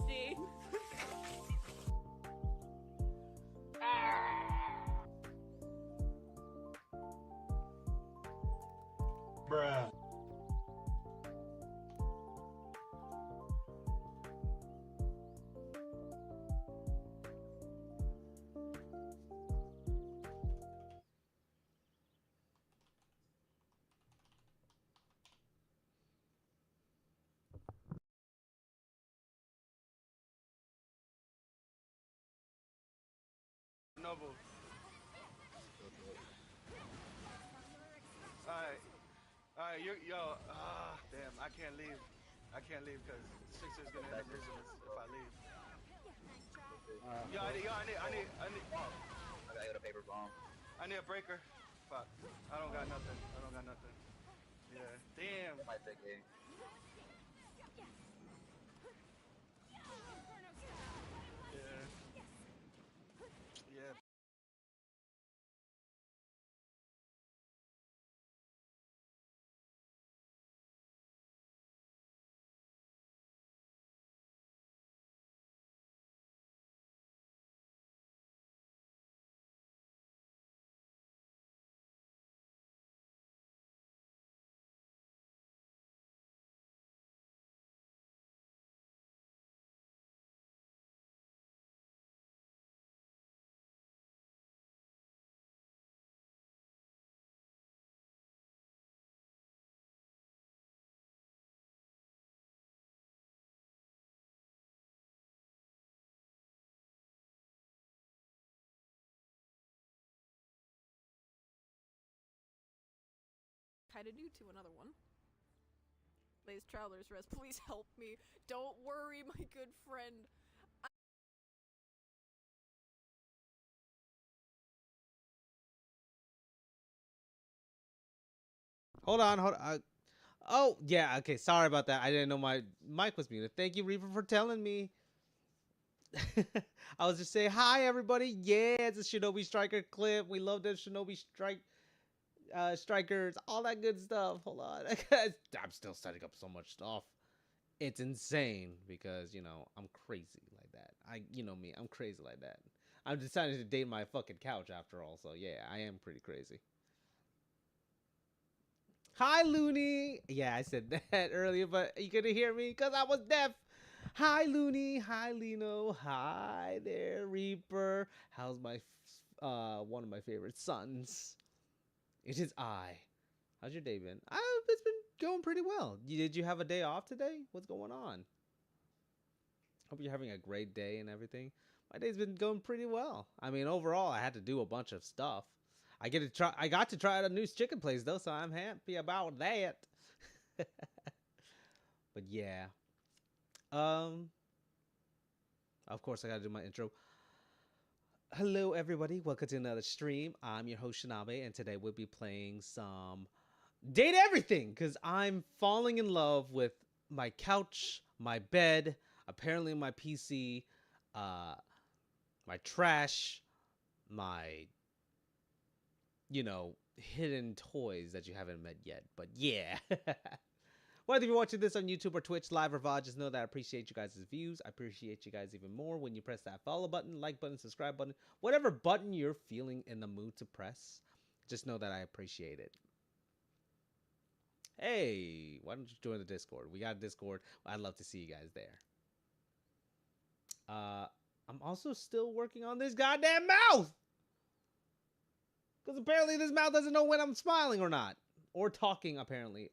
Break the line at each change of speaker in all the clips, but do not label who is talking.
see.
Bruh.
Noble. Alright. Alright, yo, damn, I can't leave. I can't leave because Sixer's gonna end up losing this if I leave. Yo, I need,
I got a paper bomb.
I need a breaker. Fuck. I don't got nothing. Yeah. Damn.
My big game.
Yeah. Yeah.
Kinda new to another one. Blaze Traveler's Rest, please help me. Don't worry, my good friend.
Hold on, hold on. Oh, yeah, okay, sorry about that. I didn't know my mic was muted. Thank you, Reaper, for telling me. I was just saying, hi, everybody. Yeah, it's a Shinobi Striker clip. We love the Shinobi Strikers, all that good stuff. Hold on. I'm still setting up so much stuff. It's insane because, you know, I'm crazy like that. You know me, I'm crazy like that. I'm deciding to date my fucking couch after all, so yeah, I am pretty crazy. Hi, Looney. Yeah, I said that earlier, but you couldn't hear me because I was deaf. Hi, Looney. Hi, Lino. Hi there, Reaper. How's my one of my favorite sons? It is I. How's your day been? It's been going pretty well. Did you have a day off today? What's going on? Hope you're having a great day and everything. My day's been going pretty well. I mean, overall, I had to do a bunch of stuff. I got to try out a new chicken place though, so I'm happy about that. But yeah. Um of course I gotta do my intro. Hello everybody, welcome to another stream. I'm your host Shinabe, and today we'll be playing some Date Everything, because I'm falling in love with my couch, my bed, apparently my PC, my trash, my, you know, hidden toys that you haven't met yet. But yeah. Whether you're watching this on YouTube or Twitch, live or VOD, just know that I appreciate you guys' views. I appreciate you guys even more when you press that follow button, like button, subscribe button, whatever button you're feeling in the mood to press. Just know that I appreciate it. Hey, why don't you join the Discord? We got a Discord. I'd love to see you guys there. I'm also still working on this goddamn mouth! Because apparently this mouth doesn't know when I'm smiling or not. Or talking, apparently.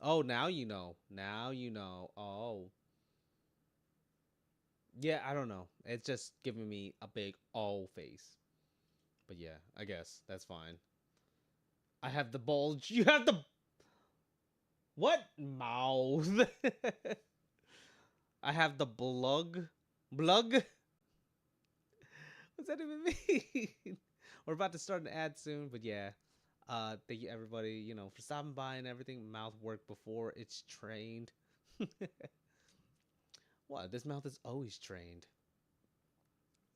Oh, now you know. Now you know. Oh. Yeah, I don't know. It's just giving me a big oh face. But yeah, I guess. That's fine. I have the bulge. You have the... What? Mouth. I have the blug. Blug? What's that even mean? We're about to start an ad soon, but yeah. Thank you everybody, you know, for stopping by and everything. Mouth worked before it's trained. What? This mouth is always trained.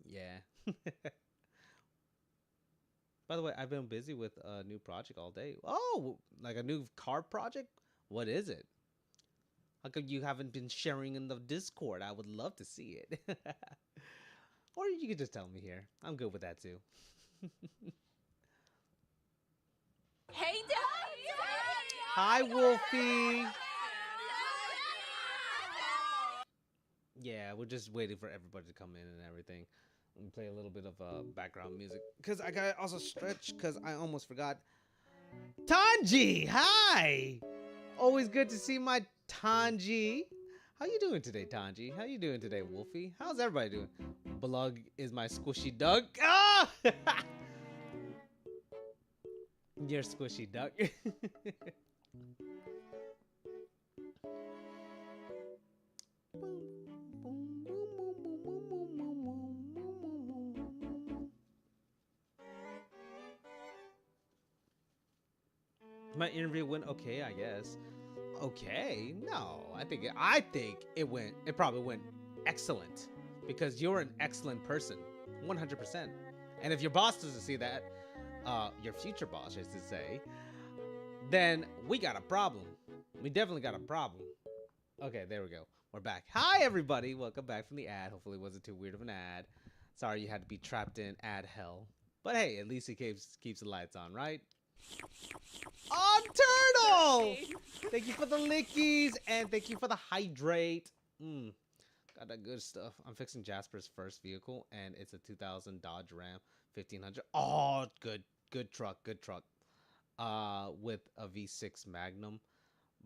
Yeah. By the way, I've been busy with a new project all day. Oh, like a new car project? What is it? How come you haven't been sharing in the Discord? I would love to see it. Or you could just tell me here. I'm good with that too.
Hey, Daddy!
Hi, Wolfie. Yeah, we're just waiting for everybody to come in and everything. Let me play a little bit of background music because I gotta also stretch because I almost forgot. Tanji, hi. Always good to see my Tanji. How you doing today, Tanji? How you doing today, Wolfie? How's everybody doing? Blug is my squishy duck. Ah! You're squishy duck. My interview went okay, I guess. Okay, no, I think it went. It probably went excellent because you're an excellent person, 100%. And if your boss doesn't see that, your future boss, I should say, then we got a problem. We definitely got a problem. Okay, there we go. We're back. Hi, everybody. Welcome back from the ad. Hopefully, it wasn't too weird of an ad. Sorry you had to be trapped in ad hell. But hey, at least it keeps the lights on, right? On Turtle! Thank you for the lickies and thank you for the hydrate. Got that good stuff. I'm fixing Jasper's first vehicle and it's a 2000 Dodge Ram 1500. Oh, good truck. With a V6 Magnum,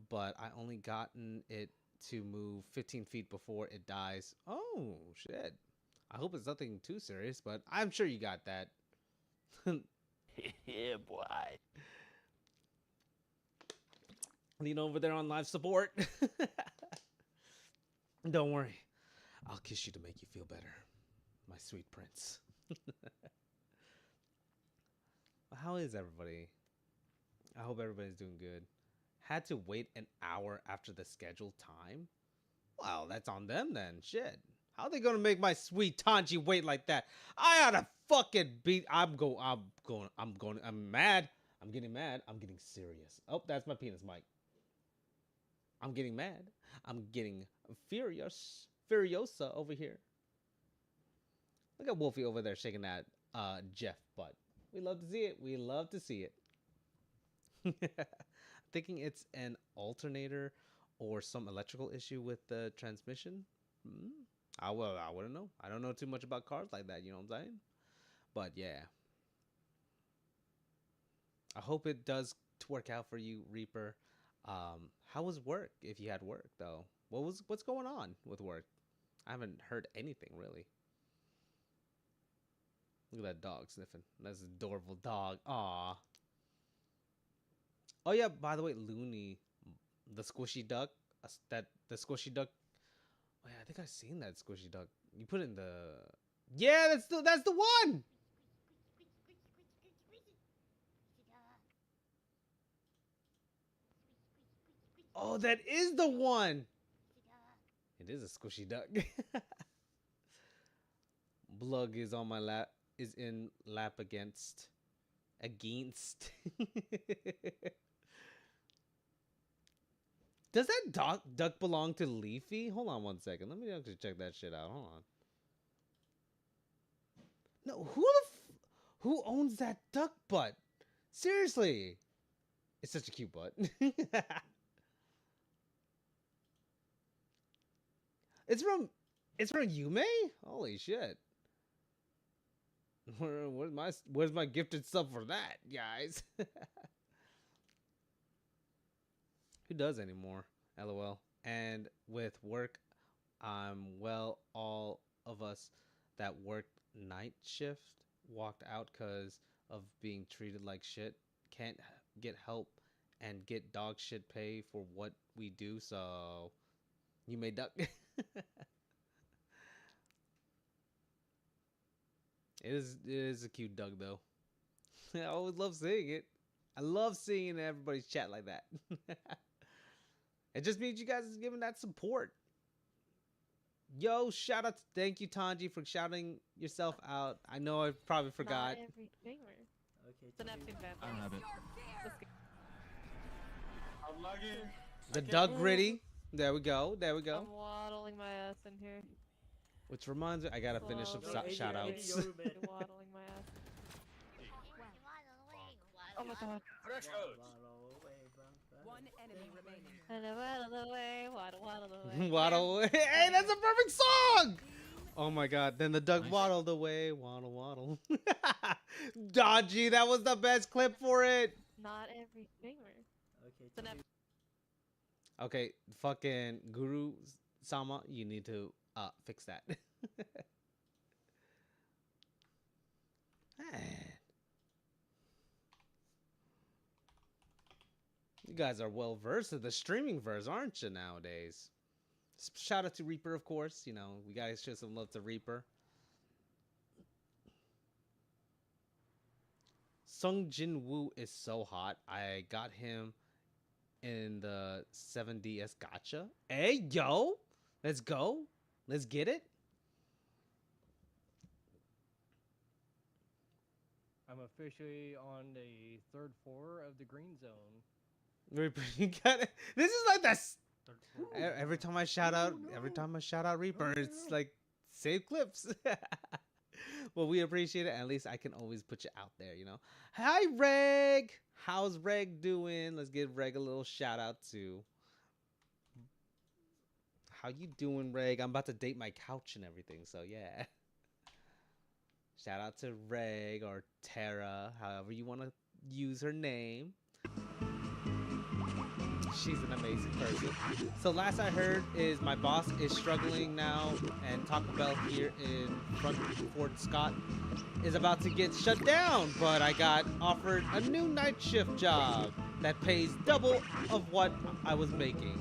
but I only gotten it to move 15 feet before it dies. Oh shit! I hope it's nothing too serious, but I'm sure you got that.
Yeah, boy.
Lean over there on live support. Don't worry, I'll kiss you to make you feel better, my sweet prince. How is everybody? I hope everybody's doing good. Had to wait an hour after the scheduled time? Well, that's on them then. Shit. How are they gonna make my sweet Tanji wait like that? I oughta fucking beat. I'm mad. I'm getting mad. I'm getting serious. Oh, that's my penis mic. I'm getting mad. I'm getting furiosa over here. Look at Wolfie over there shaking that Jeff butt. We love to see it. We love to see it. Thinking it's an alternator or some electrical issue with the transmission. I wouldn't know. I don't know too much about cars like that, you know what I'm saying? But yeah. I hope it does work out for you, Reaper. How was work if you had work though? What's going on with work? I haven't heard anything really. Look at that dog sniffing. That's an adorable dog. Aw. Oh yeah, by the way, Looney, the squishy duck, the squishy duck. Oh yeah, I think I've seen that squishy duck. You put it in the. Yeah, that's the one. Oh, that is the one. It is a squishy duck. Blug is on my lap. Is in lap against. Does that duck belong to Leafy? Hold on one second. Let me actually check that shit out. Hold on. No, who owns that duck butt? Seriously. It's such a cute butt. It's from Yume? Holy shit. Where's my gifted sub for that, guys? Who does anymore? LOL. And with work, well, all of us that worked night shift walked out because of being treated like shit. Can't get help and get dog shit pay for what we do, so you may duck. It is a cute duck though. I always love seeing it. I love seeing everybody's chat like that. It just means you guys is giving that support. Yo, shout out! Thank you, Tanji, for shouting yourself out. I know I probably forgot.
Not every gamer.
Okay.
The napkin bad.
I don't have it.
Let's go.
I'm lagging.
The duck gritty. There we go. There we go.
I'm waddling my ass in here.
Which reminds me, I gotta finish some
Slowly.
shout outs.
Waddling my ass. Oh my god.
One enemy remaining.
Waddle away, waddle away.
Waddle away. Hey, that's a perfect song! Oh my god. Then the duck waddled away. Waddle, waddle. Dodgy, that was the best clip for it.
Not every finger.
Okay.
Okay, fucking Guru Sama, you need to fix that. Man. You guys are well versed in the streaming verse, aren't you, nowadays? Shout out to Reaper, of course. You know, we gotta show some love to Reaper. Sung Jin Woo is so hot. I got him in the 7DS gacha. Hey, yo! Let's go. Let's get it.
I'm officially on the third floor of the green zone.
Reaper, you got it. This is like this. Every time I shout out, Reaper, it's like save clips. Well, we appreciate it. At least I can always put you out there, you know. Hi, Reg. How's Reg doing? Let's give Reg a little shout out too. How you doing, Reg? I'm about to date my couch and everything, so yeah. Shout out to Reg or Tara, however you want to use her name. She's an amazing person. So last I heard is my boss is struggling now, and Taco Bell here in Fort Scott is about to get shut down. But I got offered a new night shift job that pays double of what I was making.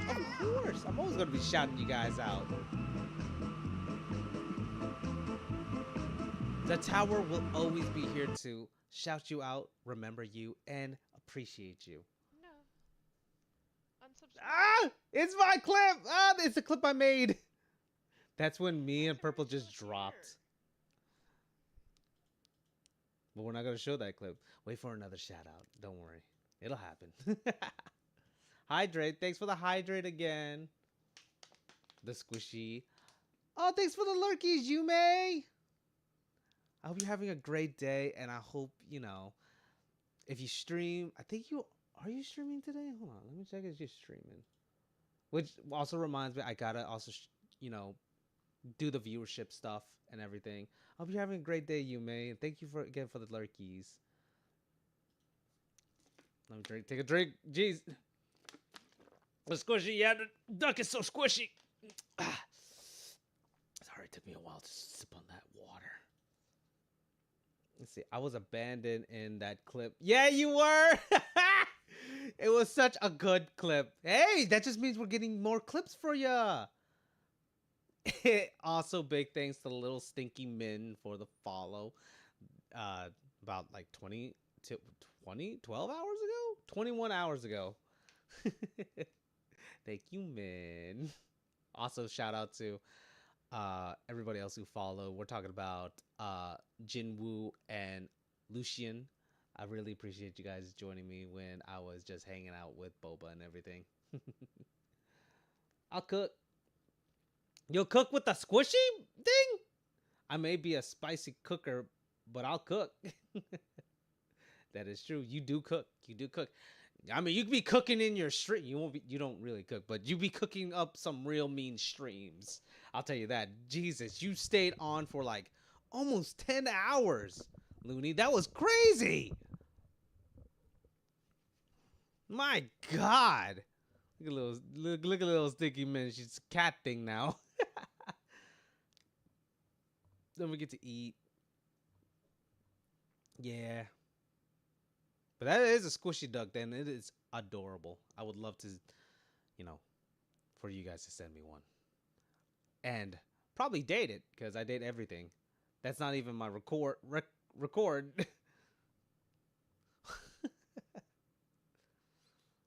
Of course, I'm always gonna be shouting you guys out. The tower will always be here to shout you out, remember you, and appreciate you.
No. Unsubscribe.
Ah! It's my clip! Ah, it's the clip I made. That's when me and Purple just dropped. But we're not going to show that clip. Wait for another shout out. Don't worry. It'll happen. Hydrate. Thanks for the hydrate again. The squishy. Oh, thanks for the lurkies, Yume. I hope you're having a great day, and I hope, you know, if you stream, I think are you streaming today? Hold on, let me check if you're streaming. Which also reminds me, I gotta also, you know, do the viewership stuff and everything. I hope you're having a great day, Yume, and thank you again for the lurkies. Let me take a drink. Jeez. The squishy, yeah, the duck is so squishy. Sorry, it took me a while to sip on that water. Let's see. I was abandoned in that clip. Yeah, you were. It was such a good clip. Hey, that just means we're getting more clips for ya. Also, big thanks to Little Stinky Min for the follow. About like 12 hours ago? 21 hours ago. Thank you, Min. Also, shout out to everybody else who follow. We're talking about Jinwoo and Lucian. I really appreciate you guys joining me when I was just hanging out with Boba and everything. I'll cook. You'll cook with the squishy thing? I may be a spicy cooker, but I'll cook. That is true. You do cook. You do cook. I mean, you could be cooking in your stream. You don't really cook, but you be cooking up some real mean streams. I'll tell you that. Jesus, you stayed on for like almost 10 hours, Looney. That was crazy. My God. Look at little Sticky Man. She's a cat thing now. Then we get to eat. Yeah. But that is a squishy duck, then. It is adorable. I would love to, you know, for you guys to send me one. And probably date it, because I date everything. That's not even my record.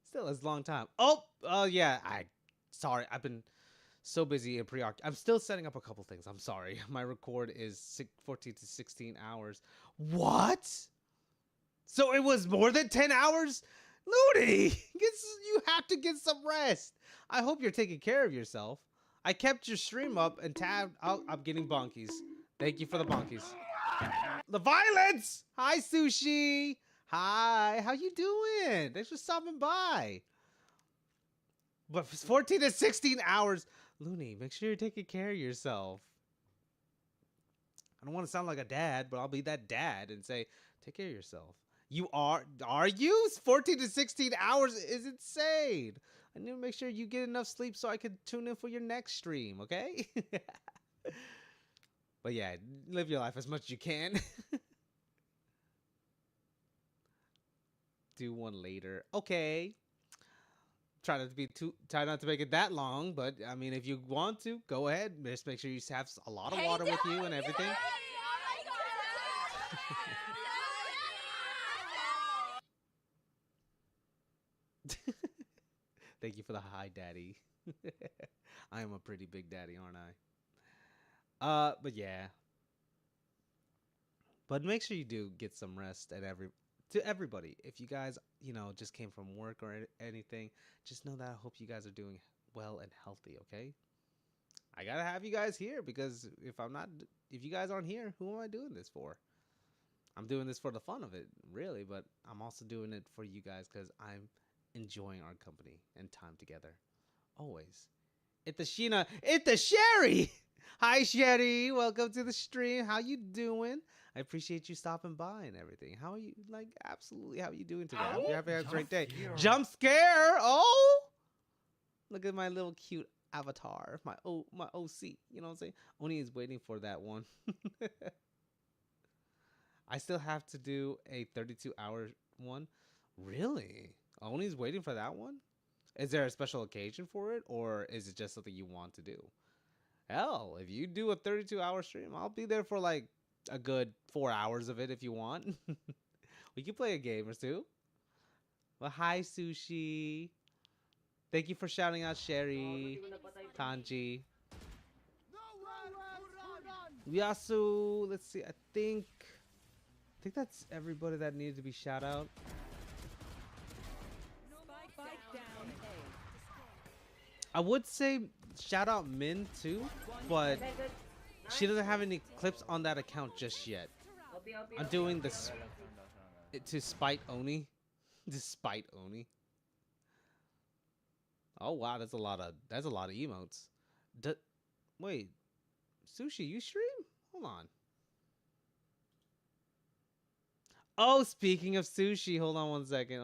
Still, it's a long time. Oh, yeah. Sorry. I've been so busy and preoccupied. I'm still setting up a couple things. I'm sorry. My record is 14 to 16 hours. What? So it was more than 10 hours? Looney, you have to get some rest. I hope you're taking care of yourself. I kept your stream up and tabbed. Oh, I'm getting bonkies. Thank you for the bonkies. The violence! Hi, Sushi. Hi, how you doing? Thanks for stopping by. But 14 to 16 hours. Looney, make sure you're taking care of yourself. I don't want to sound like a dad, but I'll be that dad and say, take care of yourself. You are you? 14 to 16 hours is insane. I need to make sure you get enough sleep so I can tune in for your next stream, okay? But yeah, live your life as much as you can. Do one later. Okay. Try not to make it that long, but I mean, if you want to, go ahead. Just make sure you have a lot of water with you and everything. Thank you for the hi, daddy. I am a pretty big daddy, aren't I? But yeah. But make sure you do get some rest to everybody. If you guys, just came from work or anything, just know that I hope you guys are doing well and healthy, okay? I gotta have you guys here because if you guys aren't here, who am I doing this for? I'm doing this for the fun of it, really, but I'm also doing it for you guys because I'm enjoying our company and time together. Always. It's the Sheena. It's the Sherry. Hi, Sherry. Welcome to the stream. How you doing? I appreciate you stopping by and everything. How are you? Absolutely. How are you doing today? I hope you're having a great day. Jump scare. Oh, look at my little cute avatar. My OC. You know what I'm saying? Oni is waiting for that one. I still have to do a 32-hour one. Really? Oni's waiting for that one? Is there a special occasion for it, or is it just something you want to do? Hell, if you do a 32-hour stream, I'll be there for like a good 4 hours of it if you want. We can play a game or two. Well, hi, Sushi. Thank you for shouting out Sherry, Tanji. Yasu, let's see. I think that's everybody that needed to be shout out. I would say shout out Min too, but she doesn't have any clips on that account just yet. I'm doing this to spite Oni. Despite Oni. Oh wow, that's a lot of emotes. Wait, Sushi, you stream? Hold on. Oh, speaking of Sushi, hold on one second.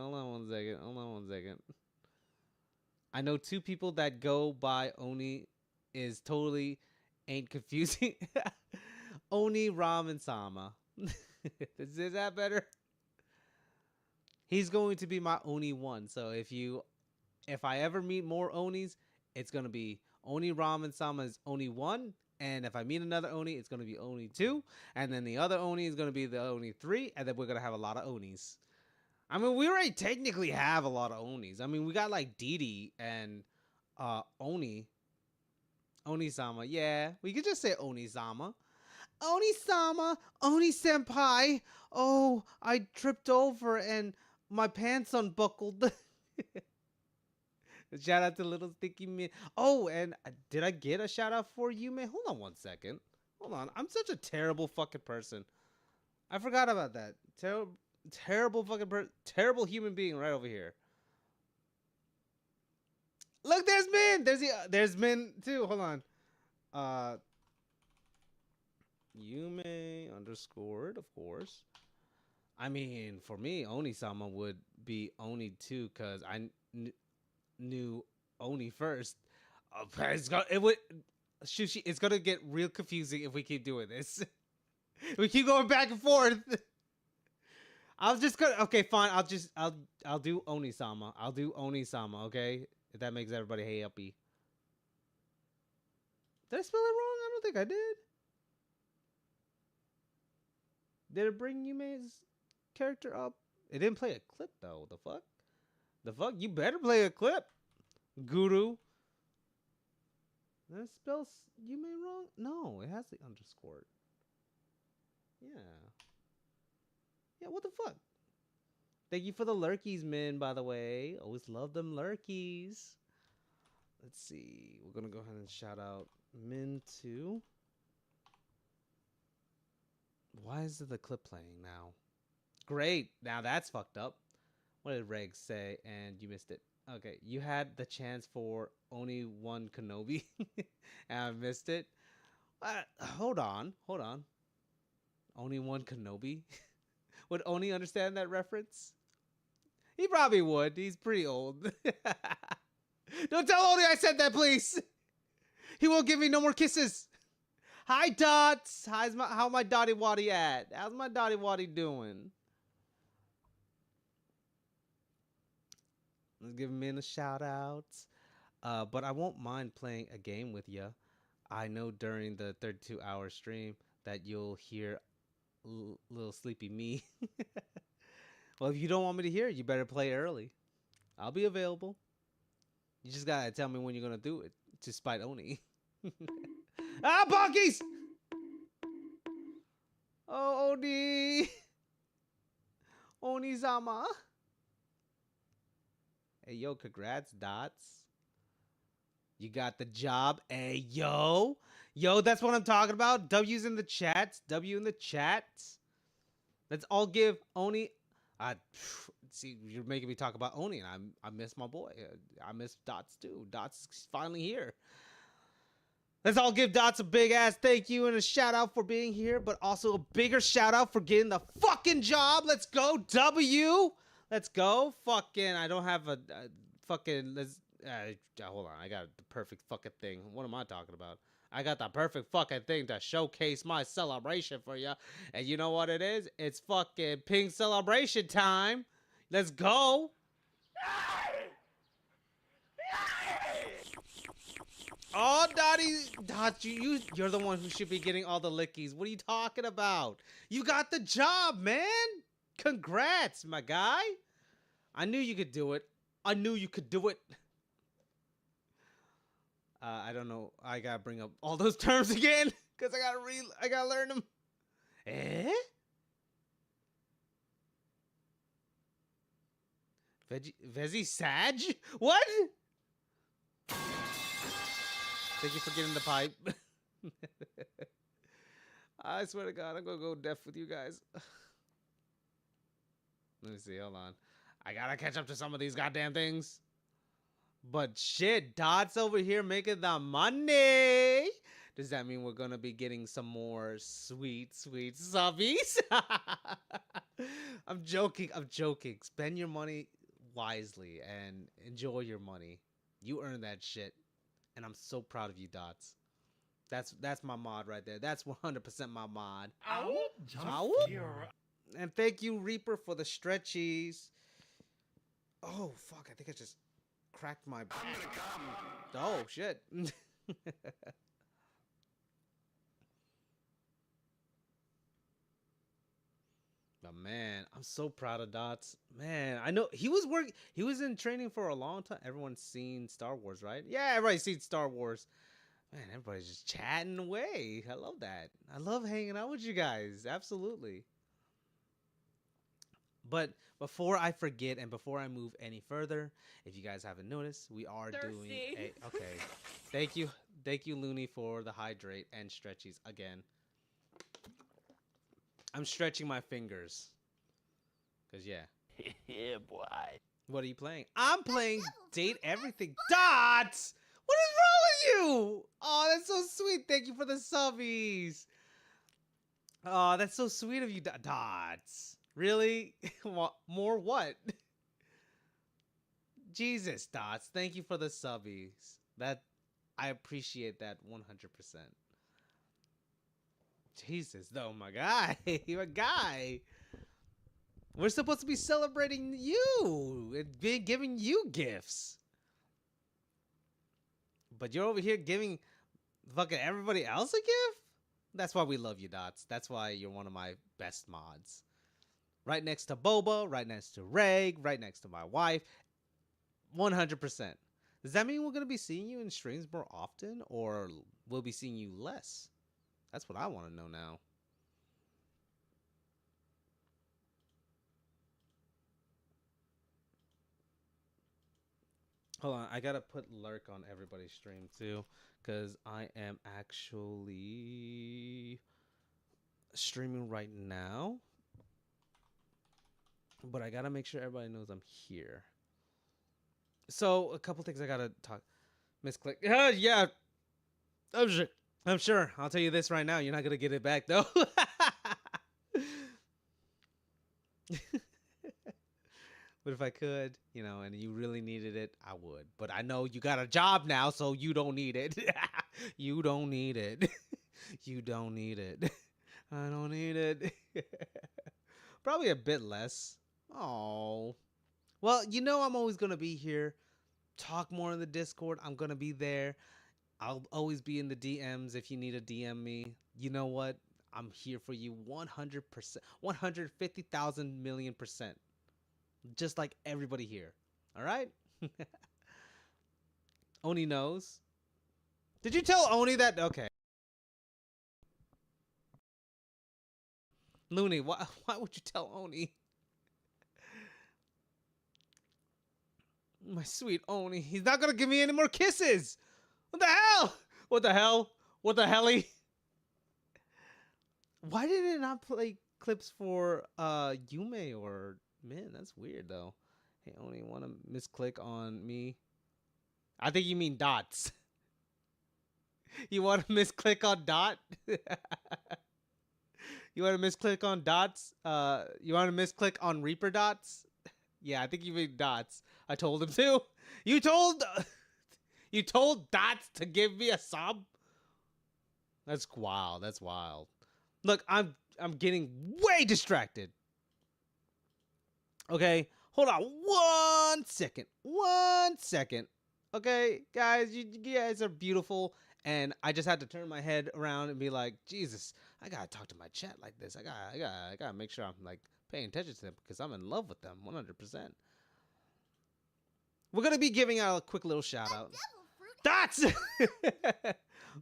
I know two people that go by Oni is totally ain't confusing. Oni Ramen Sama. Is that better? He's going to be my Oni 1. So if I ever meet more Onis, it's gonna be Oni Ramen Sama's Oni 1. And if I meet another Oni, it's going to be Oni 2. And then the other Oni is going to be the Oni 3. And then we're going to have a lot of Onis. I mean, we already technically have a lot of Onis. I mean, we got like Didi and Oni. Oni-sama. Yeah, we could just say Oni-sama. Oni-sama. Oni-senpai. Oh, I tripped over and my pants unbuckled. Shout out to Little Sticky Man. Oh, and did I get a shout out for you, man? Hold on one second. Hold on. I'm such a terrible fucking person. I forgot about that. Terrible fucking terrible human being right over here. Look, there's Min. There's Min too. Hold on. Yume underscored, of course. I mean, for me, Oni-sama would be Oni too, cause I knew Oni first. It's gonna get real confusing if we keep doing this. We keep going back and forth. Okay, fine. I'll do Oni-sama. I'll do Oni-sama, okay? If that makes everybody happy. Did I spell it wrong? I don't think I did. Did it bring Yume's character up? It didn't play a clip though. The fuck? The fuck? You better play a clip, Guru. Did I spell Yume wrong? No, it has the underscore. Yeah. Yeah, what the fuck? Thank you for the lurkies, Min, by the way. Always love them lurkies. Let's see. We're going to go ahead and shout out Min too. Why is the clip playing now? Great. Now that's fucked up. What did Reg say? And you missed it. Okay. You had the chance for only one Kenobi. And I missed it. Hold on. Only one Kenobi? Would Oni understand that reference? He probably would. He's pretty old. Don't tell Oni I said that, please. He won't give me no more kisses. Hi, Dots. How my Dotty Waddy at? How's my Dotty Waddy doing? Let's give him in a shout out. But I won't mind playing a game with ya. I know during the 32-hour stream that you'll hear little sleepy me. Well, if you don't want me to hear it, you better play early. I'll be available. You just gotta tell me when you're gonna do it to spite Oni. Ah, Bonkies! Oh, Oni! Oni-sama! Hey, yo, congrats, Dots. You got the job. Hey, yo! Yo, that's what I'm talking about. W's in the chat. W in the chat. Let's all give Oni... see, you're making me talk about Oni, and I miss my boy. I miss Dots, too. Dots is finally here. Let's all give Dots a big ass thank you and a shout out for being here, but also a bigger shout out for getting the fucking job. Let's go, W. Let's go. Fucking, I don't have a fucking, hold on. I got the perfect fucking thing. What am I talking about? I got the perfect fucking thing to showcase my celebration for you. And you know what it is? It's fucking pink celebration time. Let's go. Oh, Dottie, you're the one who should be getting all the lickies. What are you talking about? You got the job, man. Congrats, my guy. I knew you could do it. I don't know. I gotta bring up all those terms again because I gotta learn them. Eh? Veggie Sag? What? Thank you for getting the pipe. I swear to God, I'm gonna go deaf with you guys. Let me see, hold on. I gotta catch up to some of these goddamn things. But shit, Dots over here making the money. Does that mean we're gonna be getting some more sweet subbies? I'm joking. Spend your money wisely and enjoy your money. You earn that shit. And I'm so proud of you, Dots. That's my mod right there. That's 100% my mod. Ow. And thank you, Reaper, for the stretchies. Oh, fuck. I think I just cracked my... Oh, shit. But man, I'm so proud of Dots. Man, I know he was in training for a long time. Everyone's seen Star Wars, right? Yeah, everybody's seen Star Wars. Man, everybody's just chatting away. I love that. I love hanging out with you guys. Absolutely. But before I forget and before I move any further, if you guys haven't noticed, we are doing a... Okay. Thank you, Looney, for the hydrate and stretchies again. I'm stretching my fingers. Cause yeah.
Yeah, boy.
What are you playing? I'm playing Date Everything. Dots! What is wrong with you? Oh, that's so sweet. Thank you for the subbies. Oh, that's so sweet of you, Dots. Really? More what? Jesus, Dots. Thank you for the subbies. I appreciate that 100%. Jesus, though, my guy. You're a guy. We're supposed to be celebrating you and giving you gifts. But you're over here giving fucking everybody else a gift? That's why we love you, Dots. That's why you're one of my best mods. Right next to Boba, right next to Reg, right next to my wife. 100%. Does that mean we're going to be seeing you in streams more often? Or we'll be seeing you less? That's what I want to know now. Hold on, I gotta put lurk on everybody's stream too, because I am actually streaming right now. But I gotta make sure everybody knows I'm here. So a couple things I gotta talk. Misclick. Yeah, I'm sure. I'm sure. I'll tell you this right now. You're not gonna get it back though. But if I could, you know, and you really needed it, I would. But I know you got a job now, so you don't need it. You don't need it. You don't need it. I don't need it. Probably a bit less. Oh. Well, you know I'm always going to be here. Talk more in the Discord. I'm going to be there. I'll always be in the DMs if you need to DM me. You know what? I'm here for you 100%. 150,000 million percent. Just like everybody here. All right? Oni knows. Did you tell Oni that? Okay. Looney, why would you tell Oni? My sweet Oni. He's not going to give me any more kisses. What the hell? What the hell? What the helly? Why did it not play clips for Yume or Min? That's weird though. Hey, Oni, want to misclick on me? I think you mean dots. You want to misclick on dot? You want to misclick on dots? You want to misclick on Reaper dots? Yeah, I think you mean dots. I told him to. You told dots to give me a sub? That's wild. That's wild. Look, I'm getting way distracted. Okay, hold on 1 second. 1 second. Okay, guys, you guys are beautiful, and I just had to turn my head around and be like, Jesus, I gotta talk to my chat like this. I gotta make sure I'm like paying attention to them because I'm in love with them 100%. We're gonna be giving out a quick little shout out. Dots.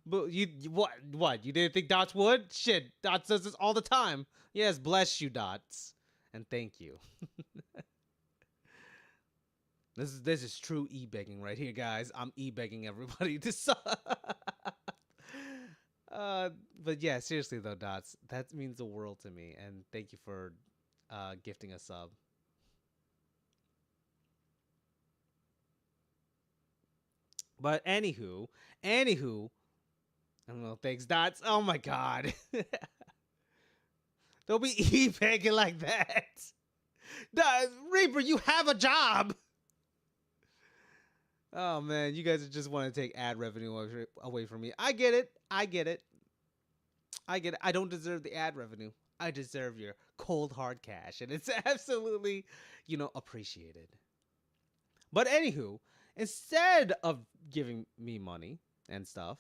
But you what? You didn't think Dots would? Shit, Dots does this all the time. Yes, bless you, Dots, and thank you. This is true e-begging right here, guys. I'm e-begging everybody to sub. But yeah, seriously though, Dots, that means the world to me, and thank you for gifting a sub. But anywho, I don't know. Thanks, Dots. Oh my God, don't be e-begging like that. Reaper, you have a job. Oh man, you guys just want to take ad revenue away from me. I get it. I don't deserve the ad revenue. I deserve your cold hard cash, and it's absolutely, appreciated. But anywho, instead of giving me money and stuff,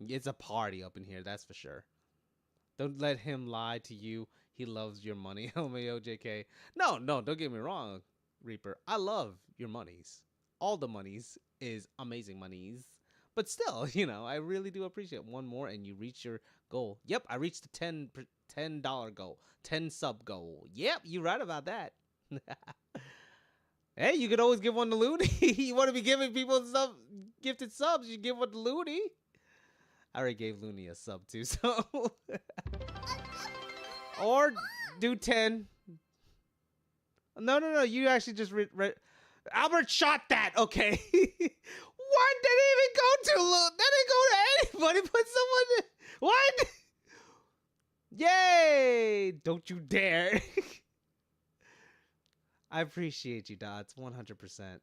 it's a party up in here, that's for sure. Don't let him lie to you. He loves your money. LMAO JK. No, don't get me wrong, Reaper. I love your monies. All the monies is amazing monies. But still, I really do appreciate one more and you reach your goal. Yep, I reached the $10 goal. 10 sub goal. Yep, you're right about that. Hey, you could always give one to Looney. You want to be giving people gifted subs, you give one to Looney. I already gave Looney a sub too, so. Or do 10. No. You actually just Albert shot that. Okay. What? That didn't even go to Looney. That didn't go to anybody but someone. What? Yay! Don't you dare. I appreciate you, Dots. 100%.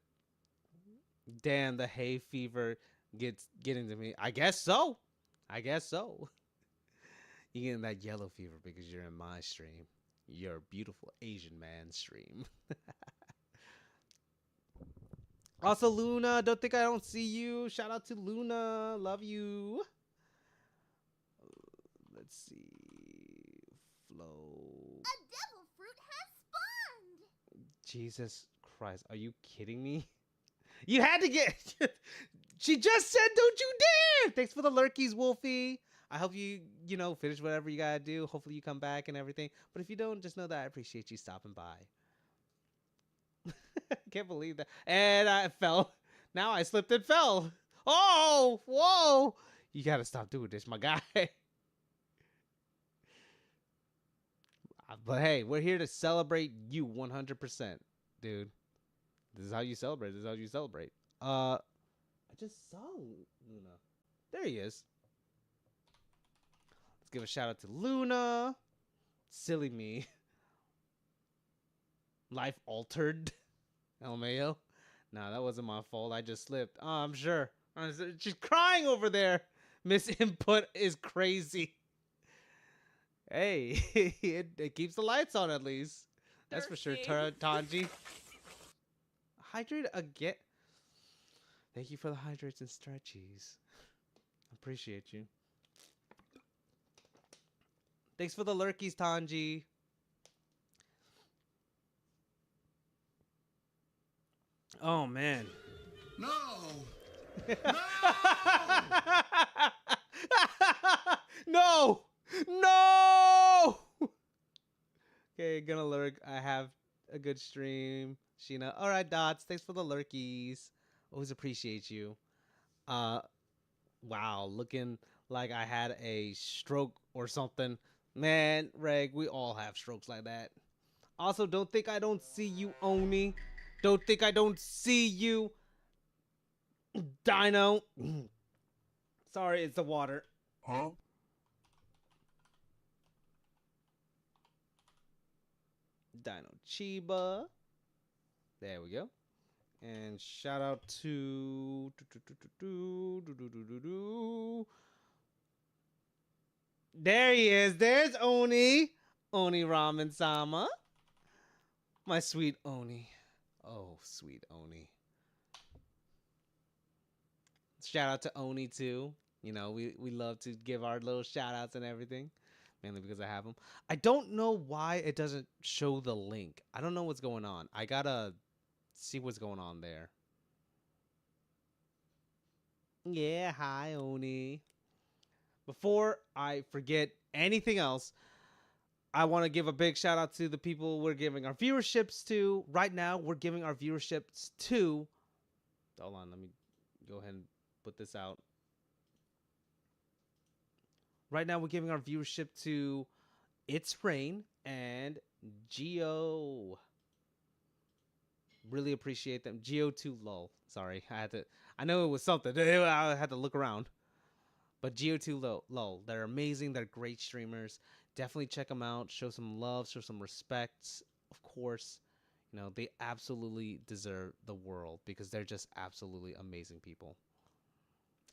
Damn, the hay fever getting to me. I guess so. You're getting that yellow fever because you're in my stream. Your beautiful Asian man stream. Also, Luna, don't think I don't see you. Shout out to Luna. Love you. Let's see. Flow.
A devil fruit has spawned!
Jesus Christ. Are you kidding me? You had to get... She just said, don't you dare! Thanks for the lurkies, Wolfie. I hope you, finish whatever you gotta do. Hopefully you come back and everything. But if you don't, just know that I appreciate you stopping by. Can't believe that. And I fell. Now I slipped and fell. Oh, whoa. You gotta stop doing this, my guy. But hey, we're here to celebrate you 100%, dude. This is how you celebrate. This is how you celebrate. I just saw Luna. There he is. Let's give a shout out to Luna. Silly me. Life altered. LMAO. Nah, that wasn't my fault. I just slipped. Oh, I'm sure. She's crying over there. Miss Input is crazy. Hey, it keeps the lights on at least. That's for sure, Tanji. Hydrate again. Thank you for the hydrates and stretchies. Appreciate you. Thanks for the lurkies, Tanji. Oh, man.
No!
No! No! Okay, gonna lurk. I have a good stream. Sheena. Alright, Dots. Thanks for the lurkies. Always appreciate you. Wow, looking like I had a stroke or something. Man, Reg, we all have strokes like that. Also, don't think I don't see you, Oni. Don't think I don't see you, Dino. Sorry, it's the water.
Huh?
Dino Chiba. There we go. And shout out to there he is. There's Oni. Oni Ramen Sama. My sweet Oni. Oh, sweet Oni. Shout out to Oni too. You know, we love to give our little shout outs and everything. Mainly because I have them. I don't know why it doesn't show the link. I don't know what's going on. I gotta see what's going on there. Yeah, hi Oni. Before I forget anything else, I want to give a big shout out to the people we're giving our viewerships to. Right now, we're giving our viewerships to... Hold on, let me go ahead and put this out. Right now, we're giving our viewership to It's Rain and Geo. Really appreciate them. Geo2 lol. Sorry, I know it was something. I had to look around. But Geo2 lol. They're amazing. They're great streamers. Definitely check them out. Show some love. Show some respect. Of course, you know, they absolutely deserve the world because they're just absolutely amazing people.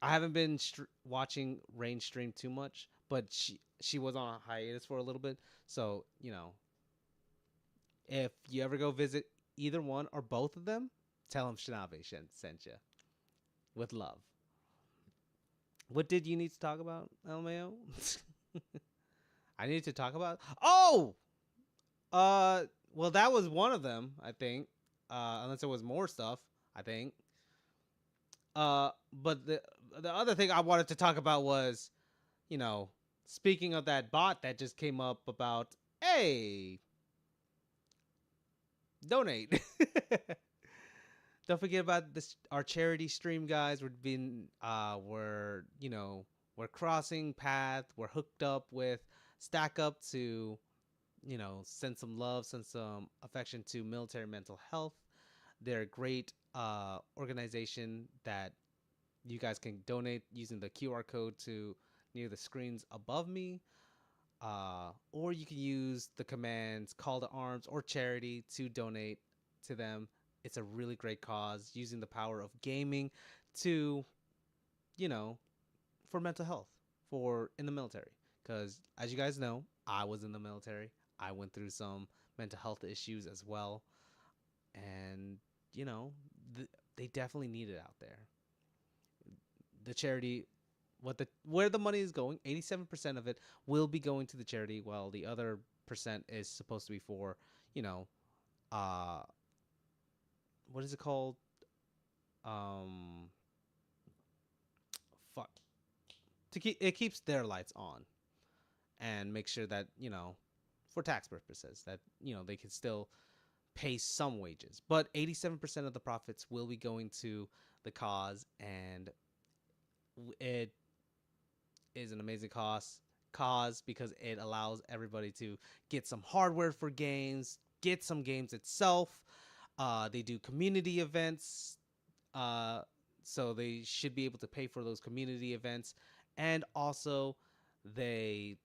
I haven't been watching Rain stream too much, but she was on a hiatus for a little bit. So, you know, if you ever go visit either one or both of them, tell them Shinabe sent you. With love. What did you need to talk about, LMAO? I need to talk about... Oh! Well, that was one of them, I think. Unless there was more stuff, I think. But the other thing I wanted to talk about was, you know, speaking of that bot that just came up about, hey, donate. Don't forget about this, our charity stream, guys. We're crossing path. We're hooked up with Stackup to, you know, send some love, send some affection to military mental health. They're a great organization that you guys can donate using the QR code near the screens above me. Or you can use the commands call to arms or charity to donate to them. It's a really great cause, using the power of gaming to, you know, for mental health, in the military. Because as you guys know, I was in the military. I went through some mental health issues as well. And, you know, they definitely need it out there. The charity, where the money is going, 87% of it will be going to the charity, while the other percent is supposed to be for, you know, what is it called? Fuck. It keeps their lights on and make sure that, you know, for tax purposes, that, you know, they can still pay some wages, but 87% of the profits will be going to the cause, and it is an amazing cause because it allows everybody to get some hardware for games, get some games itself. They do community events, so they should be able to pay for those community events, and also they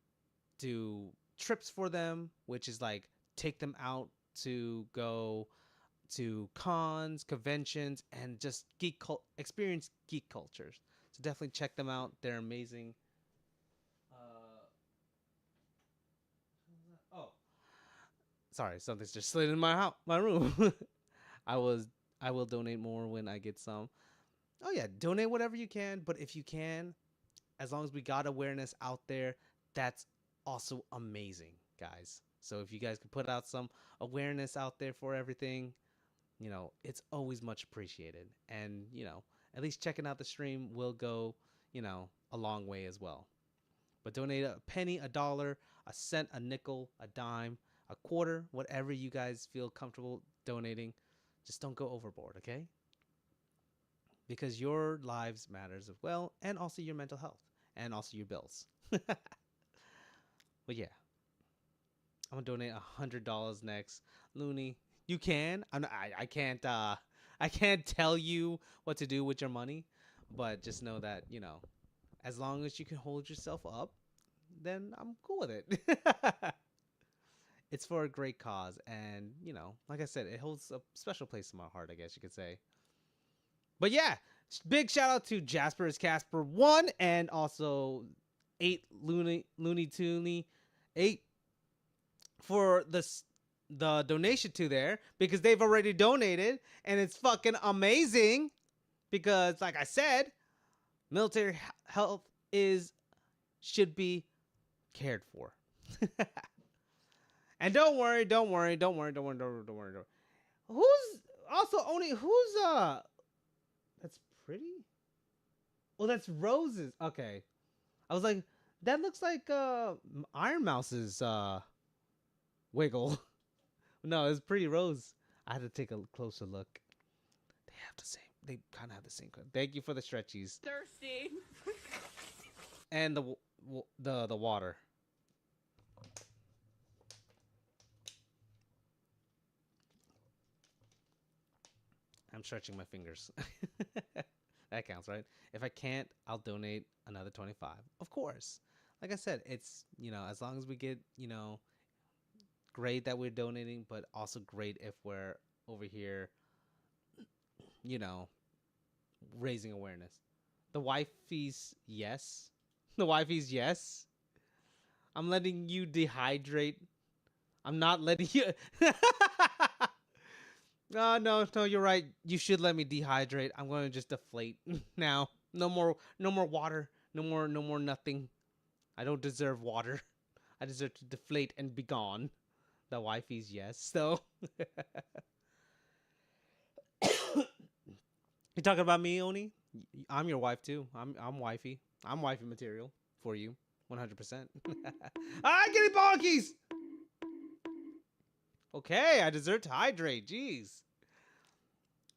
do trips for them, which is like take them out to go to cons, conventions, and just experience geek cultures. So definitely check them out. They're amazing. Oh, sorry, something's just slid in my room. I was I will donate more when I get some. Oh yeah, donate whatever you can, but if you can, as long as we got awareness out there, that's also amazing, guys. So if you guys can put out some awareness out there for everything, it's always much appreciated. And, at least checking out the stream will go, a long way as well. But donate a penny, a dollar, a cent, a nickel, a dime, a quarter, whatever you guys feel comfortable donating. Just don't go overboard, okay? Because your lives matters as well, and also your mental health, and also your bills. But yeah, I'm gonna donate $100 next. Looney, you can. I can't. I can't tell you what to do with your money, but just know that as long as you can hold yourself up, then I'm cool with it. It's for a great cause, and like I said, it holds a special place in my heart, I guess you could say. But yeah, big shout out to Jasper's Casper 1 and also 8 Looney Tooney 8 for the donation to there, because they've already donated, and it's fucking amazing because, like I said, military health should be cared for. And don't worry. Who's also only that's pretty? Well, that's Rose's. Okay. I was like, that looks like Iron Mouse's wiggle. No, it's Pretty Rose. I had to take a closer look. They kind of have the same color. Thank you for the stretchies.
Thirsty.
And the water. I'm stretching my fingers. That counts, right? If I can't, I'll donate another 25. Of course. Like I said, it's, as long as we get, great that we're donating, but also great if we're over here, raising awareness. The wifey's yes. The wifey's yes. I'm letting you dehydrate. I'm not letting you. No, you're right. You should let me dehydrate. I'm going to just deflate now. No more water. No more nothing. I don't deserve water. I deserve to deflate and be gone. The wifey's yes, though. You talking about me, Oni? I'm your wife too. I'm wifey. I'm wifey material for you, 100%. Getting bonkies. Okay, I deserve to hydrate. Jeez.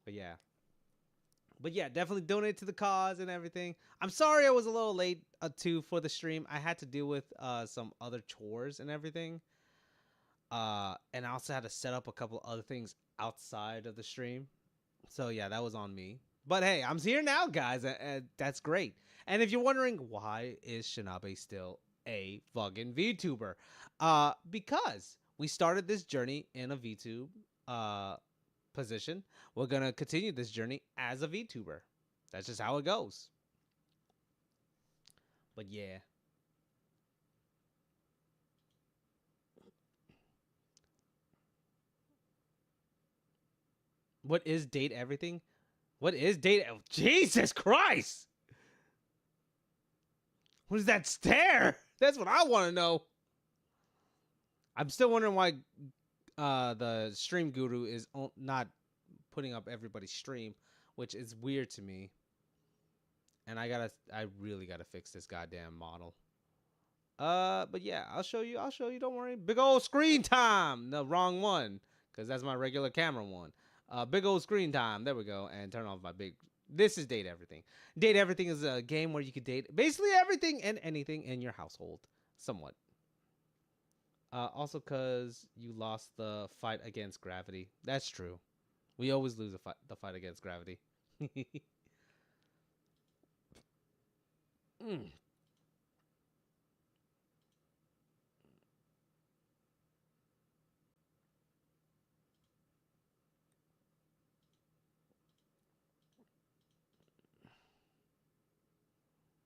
But yeah, definitely donate to the cause and everything. I'm sorry I was a little late too for the stream. I had to deal with some other chores and everything. And I also had to set up a couple other things outside of the stream. So yeah, that was on me. But hey, I'm here now, guys. That's great. And if you're wondering why is Shinabe still a fucking VTuber, because we started this journey in a VTube position. We're gonna continue this journey as a VTuber. That's just how it goes. But yeah. What is date everything? What is date? Jesus Christ! What is that stare? That's what I want to know. I'm still wondering why the stream guru is not putting up everybody's stream, which is weird to me. And I really gotta fix this goddamn model. But yeah, I'll show you. Don't worry. Big old screen time. No, wrong one. because that's my regular camera one. Big old screen time. There we go. And turn off my big. This is Date Everything. Date Everything is a game where you can date basically everything and anything in your household, somewhat. Also, because you lost the fight against gravity. That's true. We always lose the fight against gravity.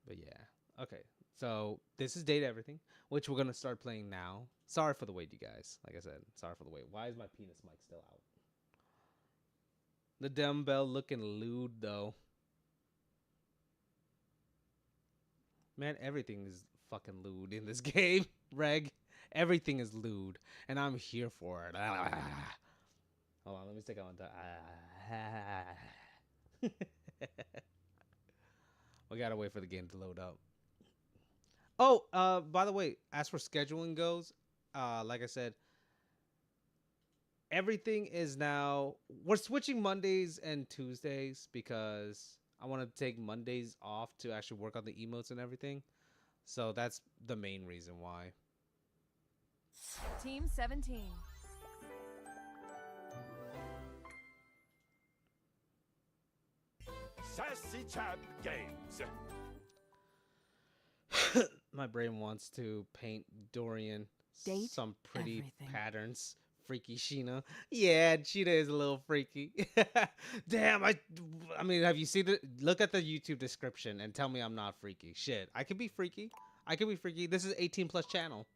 But yeah. Okay. So this is Date Everything, which we're going to start playing now. Sorry for the wait, you guys. Like I said, sorry for the wait. Why is my penis mic still out? The dumbbell looking lewd, though. Man, everything is fucking lewd in this game, Reg. Everything is lewd, and I'm here for it. Hold on, let me take it on time. We gotta wait for the game to load up. Oh, by the way, as for scheduling goes, like I said, everything is now, we're switching Mondays and Tuesdays because I want to take Mondays off to actually work on the emotes and everything. So that's the main reason why.
Team 17.
Sassy Chap Games.
My brain wants to paint Dorian
Date
some pretty
everything.
patterns. Freaky Sheena. Yeah, Sheena is a little freaky. Damn, I mean, have you seen the, look at the YouTube description and tell me I'm not freaky. Shit, I could be freaky. I could be freaky. This is 18 plus channel.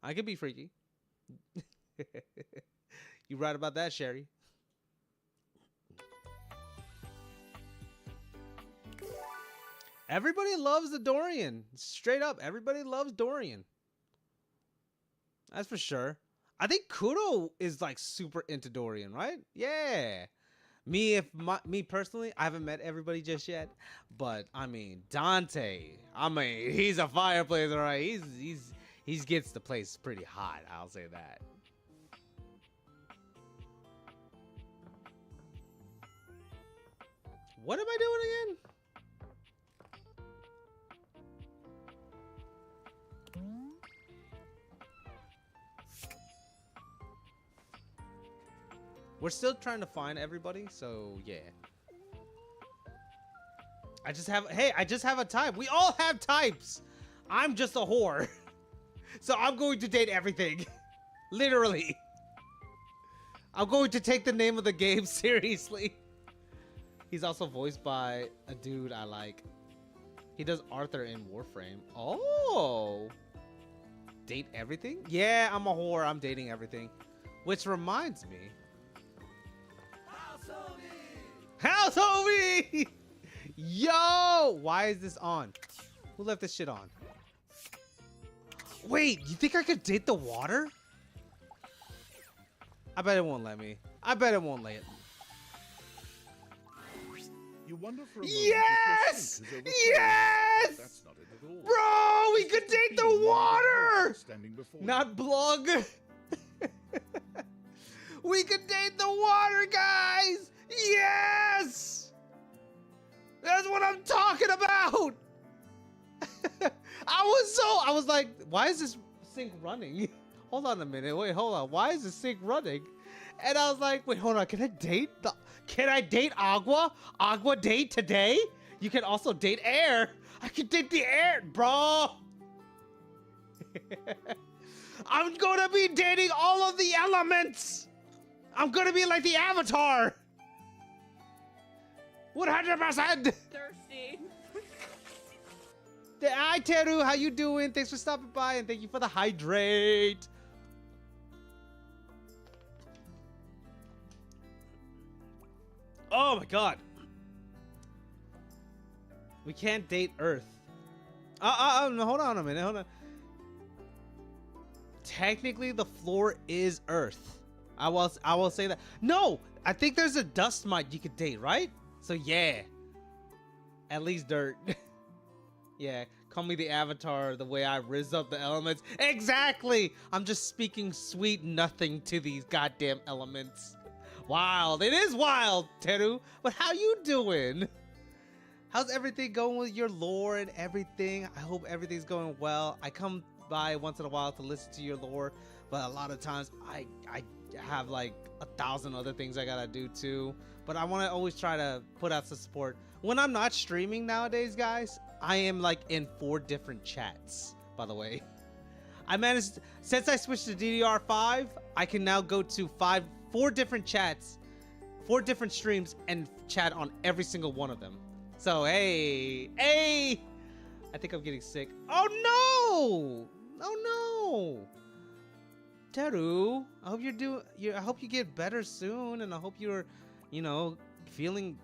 I could be freaky. You right about that, Sherry. Everybody loves the Dorian. Straight up, everybody loves Dorian. That's for sure. I think Kudo is like super into Dorian, right? Yeah. Me personally, I haven't met everybody just yet, but I mean Dante. I mean, he's a fireplace, all right. He gets the place pretty hot. I'll say that. What am I doing again? We're still trying to find everybody, so yeah. I just have a type. We all have types. I'm just a whore. So I'm going to date everything. Literally. I'm going to take the name of the game seriously. He's also voiced by a dude I like. He does Arthur in Warframe. Oh. Date everything? Yeah, I'm a whore. I'm dating everything. Which reminds me. House Hobie! Yo! Why is this on? Who left this shit on? Wait, you think I could date the water? I bet it won't let me. I bet it won't let it.
You wonder for a moment
Yes!
if your sink is
Yes!
That's not it at all.
Bro, we could
It's just
date the
being
water!
standing before
Not blog. We could date the water, guys! Yes! That's what I'm talking about! I was like, why is this sink running? Hold on a minute. Wait, hold on. Why is the sink running? And I was like, wait, hold on. Can I date Agua? Agua date today? You can also date air. I can date the air, bro. I'm gonna be dating all of the elements. I'm gonna be like the Avatar. 100%.
Thirsty.
Hi, Teru. How you doing? Thanks for stopping by, and thank you for the hydrate. Oh my god. We can't date Earth. No, hold on a minute. Hold on. Technically, the floor is Earth. I will say that. No, I think there's a dust mite you could date, right? So yeah. At least dirt. Yeah, call me the Avatar, the way I riz up the elements. Exactly! I'm just speaking sweet nothing to these goddamn elements. Wild. It is wild, Teru. But how you doing? How's everything going with your lore and everything? I hope everything's going well. I come by once in a while to listen to your lore, but a lot of times I have like 1,000 other things I gotta do too. But I want to always try to put out some support. When I'm not streaming nowadays, guys, I am like in 4 different chats, by the way. I managed, since I switched to DDR5, I can now go to 4 different chats, 4 different streams, and chat on every single one of them. So, hey, I think I'm getting sick. Oh no! Oh no! Teru, I hope I hope you get better soon, and I hope you're, you know, feeling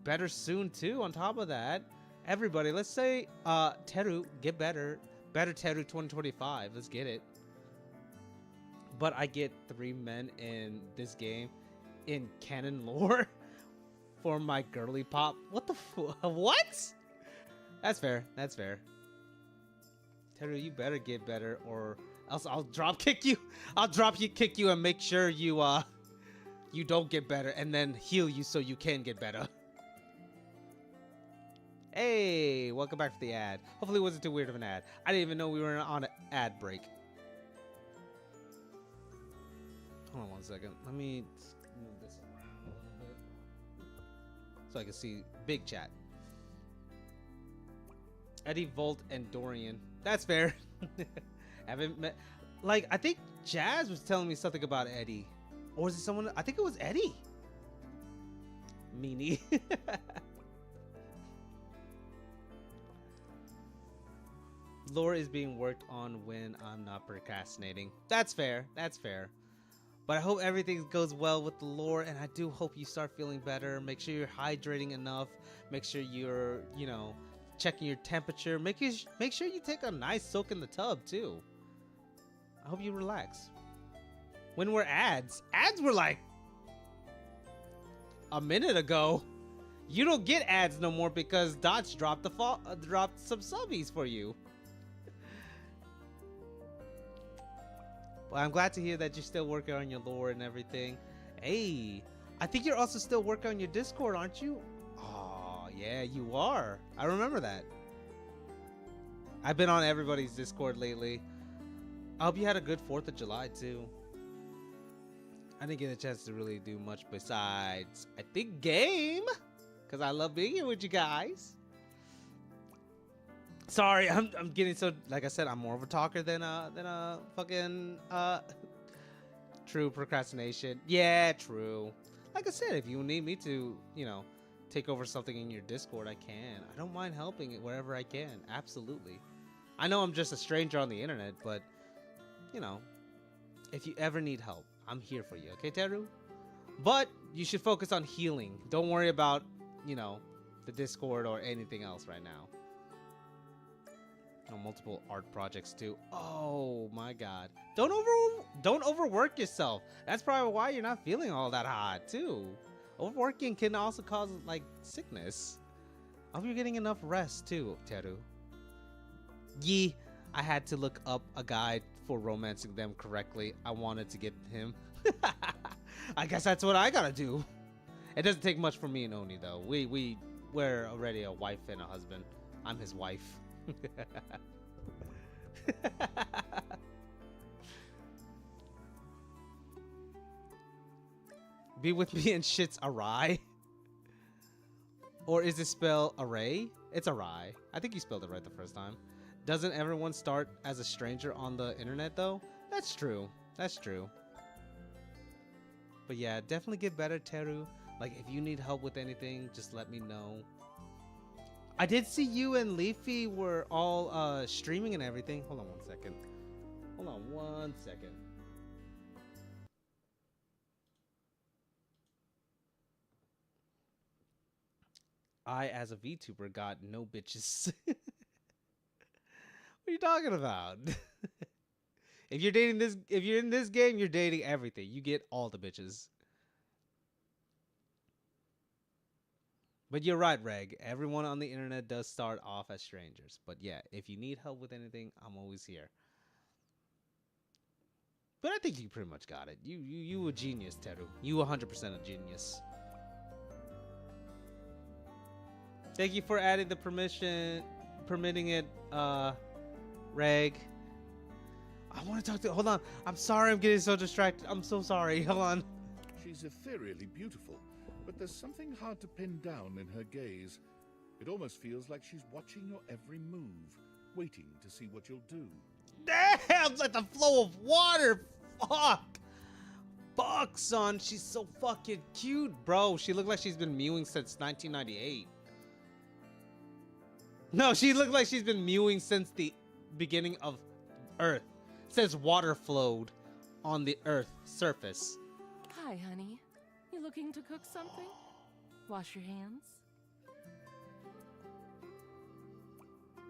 better soon too. On top of that, everybody, let's say, Teru, get better. Better Teru 2025. Let's get it. But I get 3 men in this game in canon lore for my girly pop. What the what? That's fair. That's fair. Teru, you better get better, or else I'll drop kick you. I'll kick you and make sure you you don't get better, and then heal you so you can get better. Hey, welcome back to the ad. Hopefully it wasn't too weird of an ad. I didn't even know we were on an ad break. Hold on one second. Let me move this around a little bit so I can see big chat. Eddie, Volt, and Dorian. That's fair. Haven't met. Like, I think Jazz was telling me something about Eddie. Or was it someone? I think it was Eddie. Meanie. Lore is being worked on when I'm not procrastinating. That's fair. That's fair. But I hope everything goes well with the lore, and I do hope you start feeling better. Make sure you're hydrating enough. Make sure you're, you know, checking your temperature. Make sure you take a nice soak in the tub too. I hope you relax. When we're ads were like a minute ago. You don't get ads no more because Dotch dropped some subbies for you. Well, I'm glad to hear that you're still working on your lore and everything. Hey, I think you're also still working on your Discord, aren't you? Oh, yeah, you are. I remember that. I've been on everybody's Discord lately. I hope you had a good 4th of July, too. I didn't get a chance to really do much besides, I think, game. Because I love being here with you guys. Sorry, I'm getting so, like I said, I'm more of a talker than a fucking true procrastination. Yeah, true. Like I said, if you need me to, you know, take over something in your Discord, I can. I don't mind helping it wherever I can. Absolutely. I know I'm just a stranger on the internet, but you know, if you ever need help, I'm here for you. Okay, Teru? But you should focus on healing. Don't worry about, you know, the Discord or anything else right now. Multiple art projects too. Oh my god. Don't overwork yourself. That's probably why you're not feeling all that hot too. Overworking can also cause like sickness. I hope you're getting enough rest too, Teru. Yee, I had to look up a guide for romancing them correctly. I wanted to get him. I guess that's what I gotta do. It doesn't take much for me and Oni though. We're already a wife and a husband. I'm his wife. Be with me and shit's awry. Or is it spelled array? It's awry. I think you spelled it right the first time. Doesn't everyone start as a stranger on the internet though? That's true. That's true. But yeah, definitely get better, Teru. Like if you need help with anything, just let me know. I did see you and Leafy were all streaming and everything. Hold on one second. Hold on one second. I, as a VTuber, got no bitches. What are you talking about? If you're dating this, if you're in this game, you're dating everything. You get all the bitches. But you're right, Reg. Everyone on the internet does start off as strangers. But yeah, if you need help with anything, I'm always here. But I think you pretty much got it. You a genius, Teru. You 100% a genius. Thank you for adding the permitting it, Reg. I want to talk to. Hold on. I'm sorry. I'm getting so distracted. I'm so sorry. Hold on.
She's ethereally beautiful, but there's something hard to pin down in her gaze. It almost feels like she's watching your every move, waiting to see what you'll do.
Damn, it's like the flow of water. Fuck, son. She's so fucking cute, bro. She looked like she's been mewing since 1998. No, she looked like she's been mewing since the beginning of Earth. Since water flowed on the Earth's surface.
Hi, honey. You looking to cook something? Wash your hands.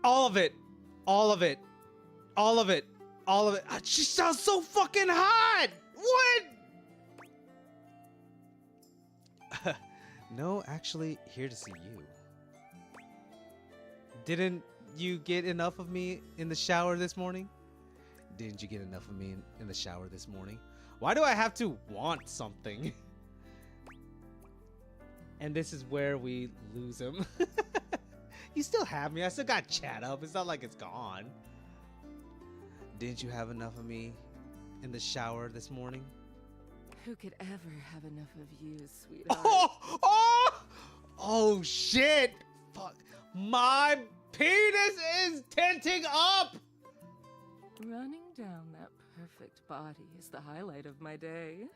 All of it. All of it. All of it. All of it. She sounds so fucking hot. What? No, actually, here to see you. Didn't you get enough of me in the shower this morning? Didn't you get enough of me in the shower this morning? Why do I have to want something? And this is where we lose him. You still have me. I still got chat up. It's not like it's gone. Didn't you have enough of me in the shower this morning?
Who could ever have enough of you, sweetheart?
Oh, shit. Fuck. My penis is tenting up.
Running down that perfect body is the highlight of my day.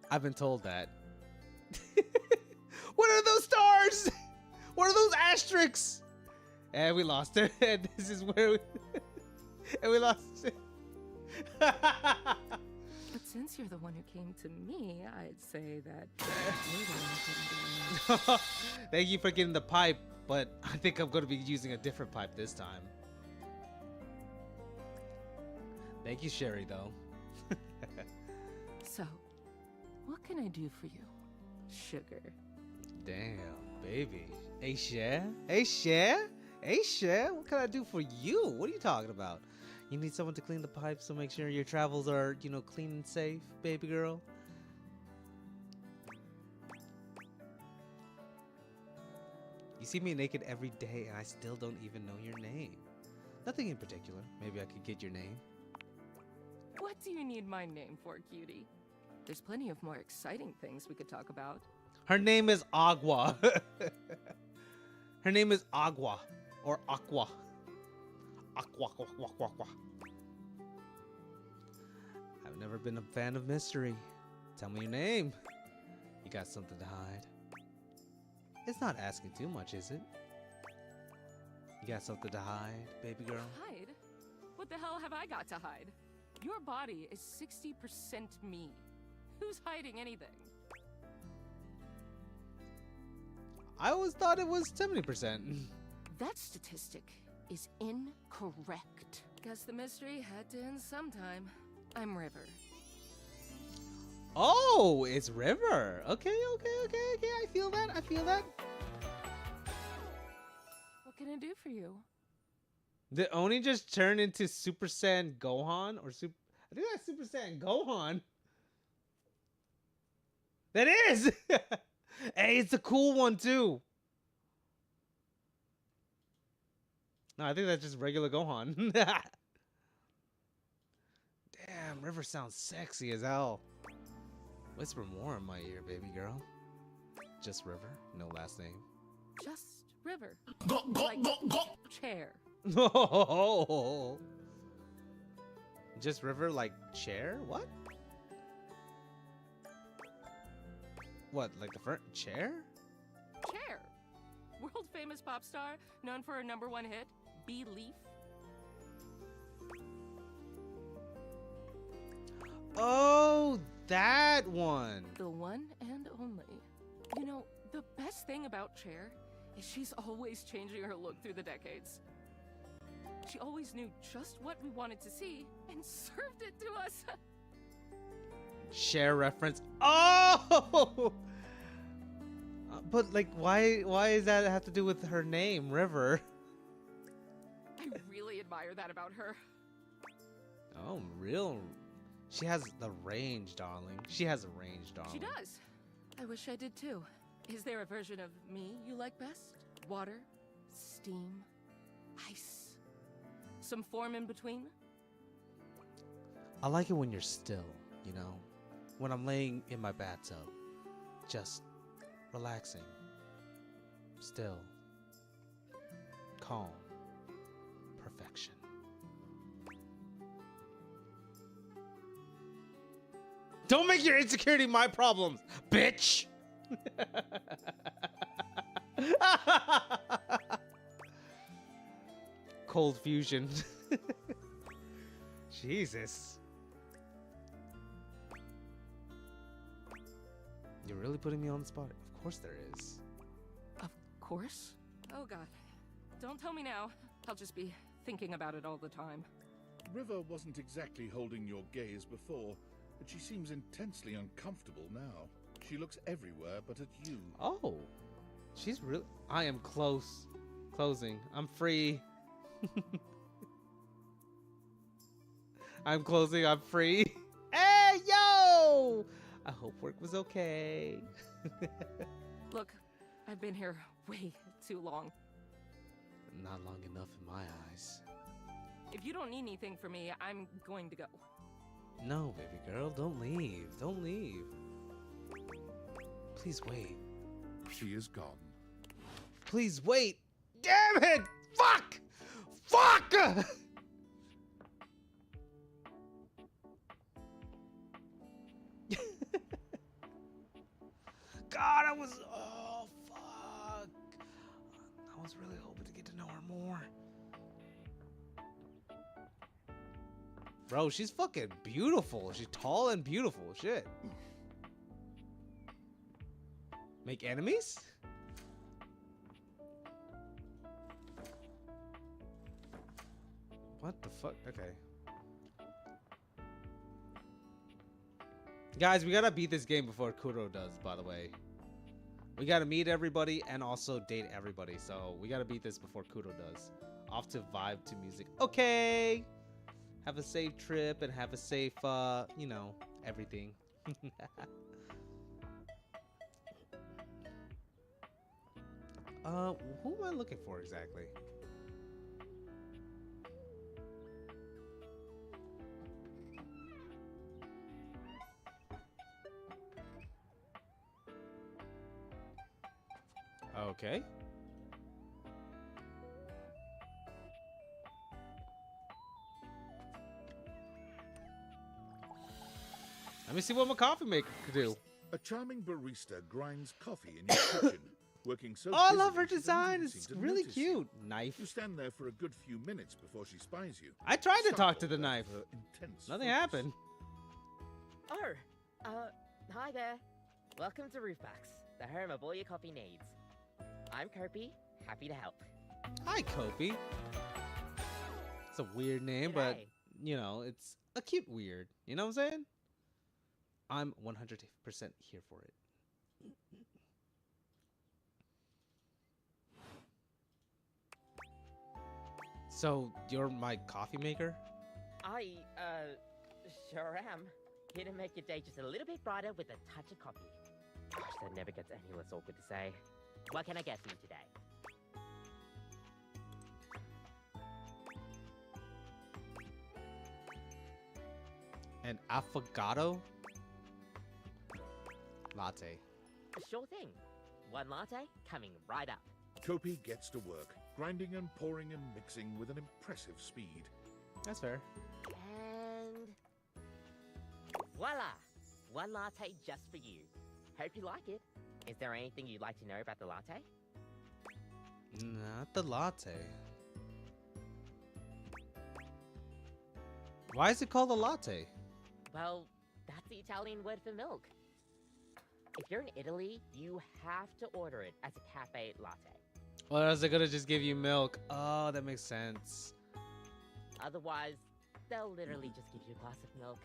I've been told that. What are those stars? What are those asterisks? And we lost it. And this is where we... and we lost it.
But since you're the one who came to me, I'd say that you're the one who couldn't do it.
Thank you for getting the pipe, but I think I'm going to be using a different pipe this time. Thank you, Sherry, though.
So, what can I do for you, sugar?
Damn, baby. Hey, Cher? Hey, Cher? Hey, Cher? What can I do for you? What are you talking about? You need someone to clean the pipes to make sure your travels are, you know, clean and safe, baby girl? You see me naked every day and I still don't even know your name. Nothing in particular. Maybe I could get your name.
What do you need my name for, cutie? There's plenty of more exciting things we could talk about.
Her name is Agua. Her name is Agua. Or Aqua. Aqua, aqua, aqua, aqua. I've never been a fan of mystery. Tell me your name. You got something to hide. It's not asking too much, is it? You got something to hide, baby girl?
Hide? What the hell have I got to hide? Your body is 60% me. Who's hiding anything?
I always thought it was 70%.
That statistic is incorrect. Guess the mystery had to end sometime. I'm River.
Oh, it's River. Okay. I feel that.
What can I do for you?
Did Oni just turn into Super Saiyan Gohan? Or I think that's Super Saiyan Gohan. That is! Hey, it's a cool one, too. No, I think that's just regular Gohan. Damn, River sounds sexy as hell. Whisper more in my ear, baby girl. Just River, no last name.
Just River. Like chair.
No. Just River like chair? What? What, like the front chair?
Chair. World famous pop star, known for her #1 hit, Belief.
Oh, that one.
The one and only. You know, the best thing about Cher is she's always changing her look through the decades. She always knew just what we wanted to see and served it to us.
Share reference. Oh! But like, why does that have to do with her name, River?
I really admire that about her.
Oh, real. She has the range, darling. She has a range, darling.
She does. I wish I did too. Is there a version of me you like best? Water? Steam? Ice? Some form in between?
I like it when you're still, you know? When I'm laying in my bathtub, just relaxing, still, calm, perfection. Don't make your insecurity my problems, bitch! Cold fusion. Jesus. You're really putting me on the spot. Of course there is.
Of course? Oh god. Don't tell me now. I'll just be thinking about it all the time.
River wasn't exactly holding your gaze before, but she seems intensely uncomfortable now. She looks everywhere but at you.
Oh. She's really... I am close. Closing. I'm free. I'm closing. I'm free. Hey, yo! I hope work was okay.
Look, I've been here way too long.
Not long enough in my eyes.
If you don't need anything from me, I'm going to go.
No, baby girl, don't leave. Don't leave. Please wait.
She is gone.
Please wait. Damn it! Fuck! Fuck! God, I was... Oh, fuck. I was really hoping to get to know her more. Bro, she's fucking beautiful. She's tall and beautiful. Shit. Make enemies? What the fuck? Okay. Guys, we gotta beat this game before Kuro does, by the way. We gotta meet everybody and also date everybody. So we gotta beat this before Kuro does. Off to vibe to music. Okay. Have a safe trip and have a safe, you know, everything. Who am I looking for exactly? Okay. Let me see what my coffee maker could do.
A charming barista grinds coffee in your kitchen, working so
Oh, I love
busily
her
she doesn't
design.
even
It's
seem to
really
notice you.
cute. Knife.
You stand there for a good few minutes before she spies you.
I tried to talk to
Startled
the
at
knife.
her intense
Nothing
focus.
happened.
Oh, hi there. Welcome to Roofbox, the home of all your coffee needs. I'm Kirby, happy to help.
Hi, Kopi. It's a weird name, but,
G'day.
you know, it's a cute weird. You know what I'm saying? I'm 100% here for it. So, you're my coffee maker?
I, sure am. Here to make your day just a little bit brighter with a touch of coffee. Gosh, that never gets any less awkward to say. What can I get for you today?
An affogato latte.
Sure thing. One latte coming right up.
Kopi gets to work, grinding and pouring and mixing with an impressive speed.
That's fair.
And voila! One latte just for you. Hope you like it. Is there anything you'd like to know about the latte?
Not the latte. Why is it called a latte?
Well, that's the Italian word for milk. If you're in Italy, you have to order it as a cafe latte.
Or else they're gonna just give you milk. Oh, that makes sense.
Otherwise, they'll literally just give you a glass of milk.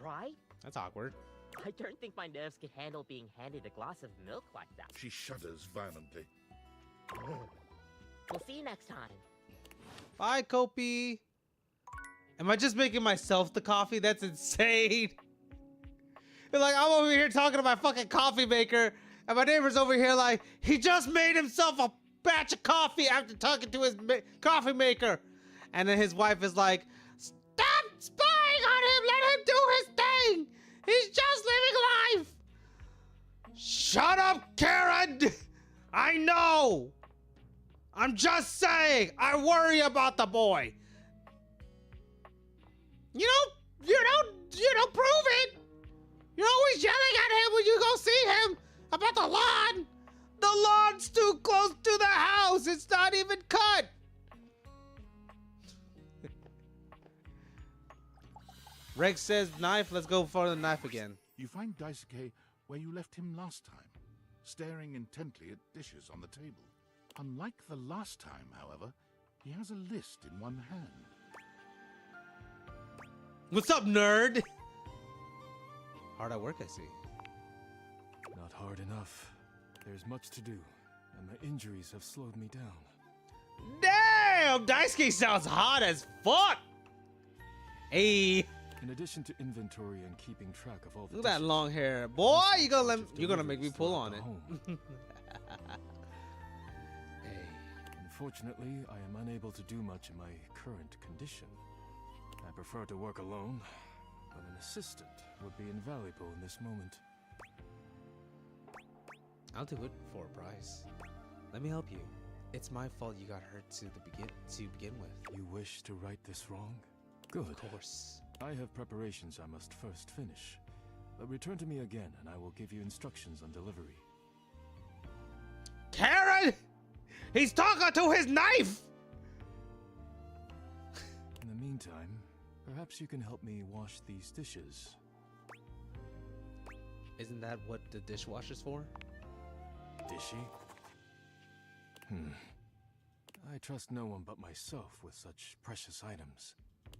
Right?
That's awkward.
I don't think my nerves can handle being handed a glass of milk like that.
She shudders violently.
We'll see you next time.
Bye, Kopi. Am I just making myself the coffee? That's insane. You're like, I'm over here talking to my fucking coffee maker, and my neighbor's over here like, he just made himself a batch of coffee after talking to his coffee maker. And then his wife is like, stop spying on him, let him do his thing. He's just living life. Shut up, Karen. I know. I'm just saying, I worry about the boy. You don't prove it. You're always yelling at him when you go see him about the lawn. The lawn's too close to the house. It's not even cut. Rex says knife. Let's go for the knife again.
You find Daisuke where you left him last time, staring intently at dishes on the table. Unlike the last time, however, he has a list in one hand.
What's up, nerd? Hard at work, I see.
Not hard enough. There's much to do, and my injuries have slowed me down.
Damn! Daisuke sounds hot as fuck! Hey!
In addition to inventory and keeping track of all the
Look at that
dishes,
long hair. Boy, you're gonna make me pull on it.
Hey. Unfortunately, I am unable to do much in my current condition. I prefer to work alone, but an assistant would be invaluable in this moment.
I'll do it for a price. Let me help you. It's my fault you got hurt to begin with.
You wish to right this wrong? Good.
Of course.
I have preparations I must first finish. But return to me again, and I will give you instructions on delivery.
Karen! He's talking to his knife!
In the meantime, perhaps you can help me wash these dishes.
Isn't that what the dishwasher's for?
Dishy? I trust no one but myself with such precious items.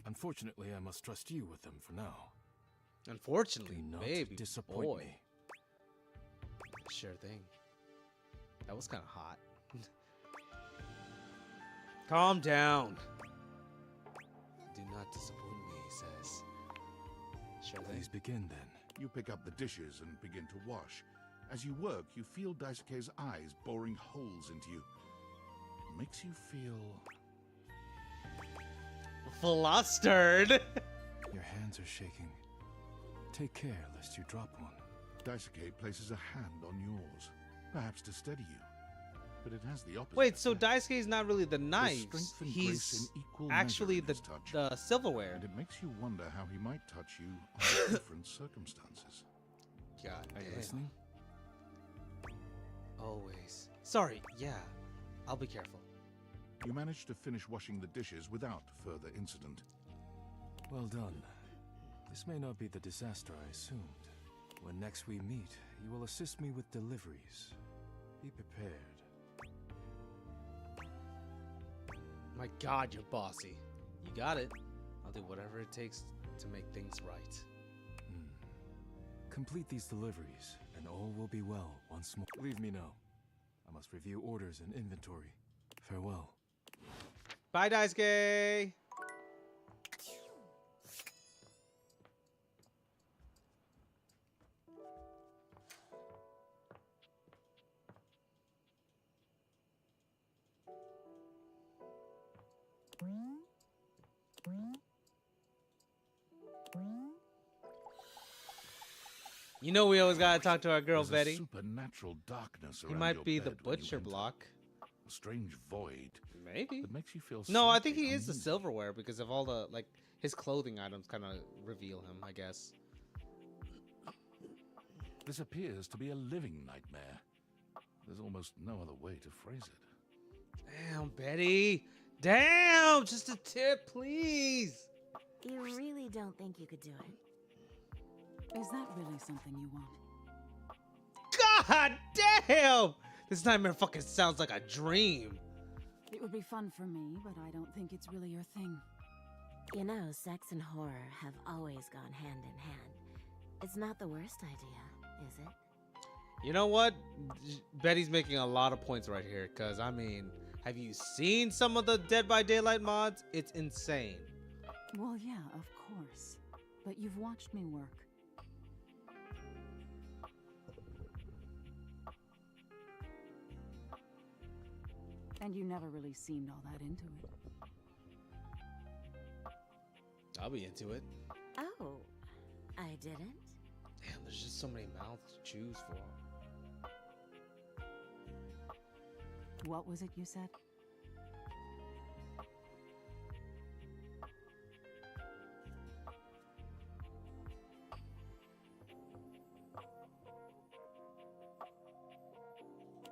Unfortunately, I must trust you with them for now.
Unfortunately,
Do not
baby
disappoint
boy.
me.
Sure thing. That was kind of hot. Calm down. Do not disappoint me, he says. Sure thing.
Please begin then.
You pick up the dishes and begin to wash. As you work, you feel Daisuke's eyes boring holes into you. It makes you feel
flustered.
Your hands are shaking. Take care lest you drop one.
Daisuke places a hand on yours, perhaps to steady you. But it has the opposite.
Wait, so
effect.
Daisuke is not really the knives.
strength and grace
He's
in equal
actually
measure in his touch.
the silverware.
And it makes you wonder how he might touch you under different circumstances.
God
Are you
damn.
listening?
Always. Sorry, yeah. I'll be careful.
You manage to finish washing the dishes without further incident.
Well done. This may not be the disaster I assumed. When next we meet, you will assist me with deliveries. Be prepared.
My God, you're bossy. You got it. I'll do whatever it takes to make things right.
Complete these deliveries, and all will be well once more. Leave me now. I must review orders and inventory. Farewell.
Bye, Daisuke. You know we always gotta talk to our girl
There's
Betty.
A supernatural darkness
He
around
might
your
be the
bed when you
butcher
enter.
block.
A strange void.
Maybe.
That makes you feel
No, I think
slightly
he is the
uneasy.
silverware because of all the his clothing items kind of reveal him, I guess.
This appears to be a living nightmare. There's almost no other way to phrase it.
Damn, Betty. Damn, just a tip, please.
You really don't think you could do it?
Is that really something you want?
God damn! This nightmare fucking sounds like a dream.
It would be fun for me, but I don't think it's really your thing.
You know, sex and horror have always gone hand in hand. It's not the worst idea, is it?
You know what? Betty's making a lot of points right here. Because, I mean, have you seen some of the Dead by Daylight mods? It's insane.
Well, yeah, of course. But you've watched me work. And you never really seemed all that into it.
I'll be into it.
Oh, I didn't?
Damn, there's just so many mouths to choose for.
What was it you said?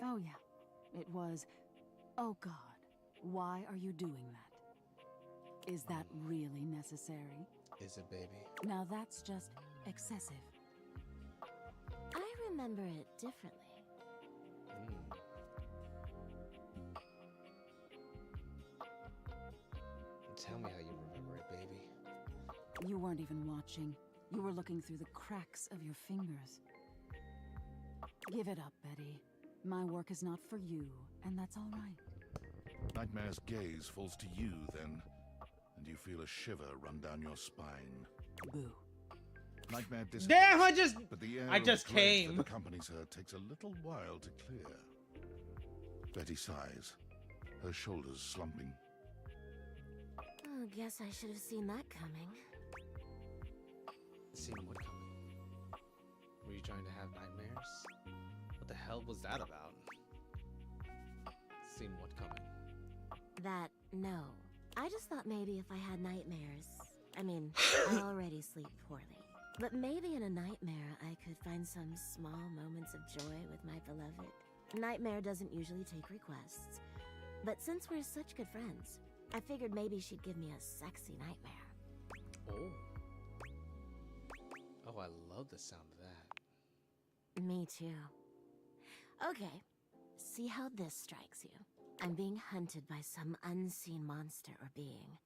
Oh, yeah. It was, oh God, why are you doing that? Is that really necessary?
Is it, baby?
Now that's just excessive.
I remember it differently.
Tell me how you remember it, baby.
You weren't even watching. You were looking through the cracks of your fingers. Give it up, Betty. My work is not for you, and that's all right.
Nightmare's gaze falls to you then, and you feel a shiver run down your spine.
Boo.
Nightmare dissipates,
Damn,
but the air
I just
of dread
came.
that accompanies her takes a little while to clear. Betty sighs, her shoulders slumping.
Oh, guess I should have seen that coming.
Seen what coming? Were you trying to have nightmares? What the hell was that about? Seen what coming?
That, no. I just thought maybe if I had nightmares. I mean, I already sleep poorly. But maybe in a nightmare I could find some small moments of joy with my beloved. Nightmare doesn't usually take requests. But since we're such good friends, I figured maybe she'd give me a sexy nightmare.
Oh. Oh, I love the sound of that.
Me too. Okay, see how this strikes you. I'm being hunted by some unseen monster or being.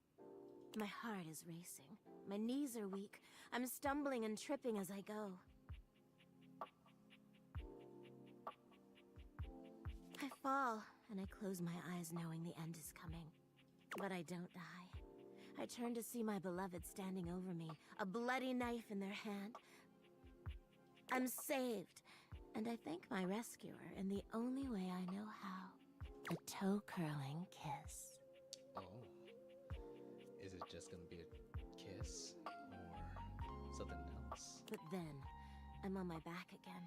My heart is racing. My knees are weak. I'm stumbling and tripping as I go. I fall, and I close my eyes knowing the end is coming. But I don't die. I turn to see my beloved standing over me, a bloody knife in their hand. I'm saved, and I thank my rescuer in the only way I know how. A toe-curling kiss.
Oh. Is it just gonna be a kiss? Or something else?
But then, I'm on my back again,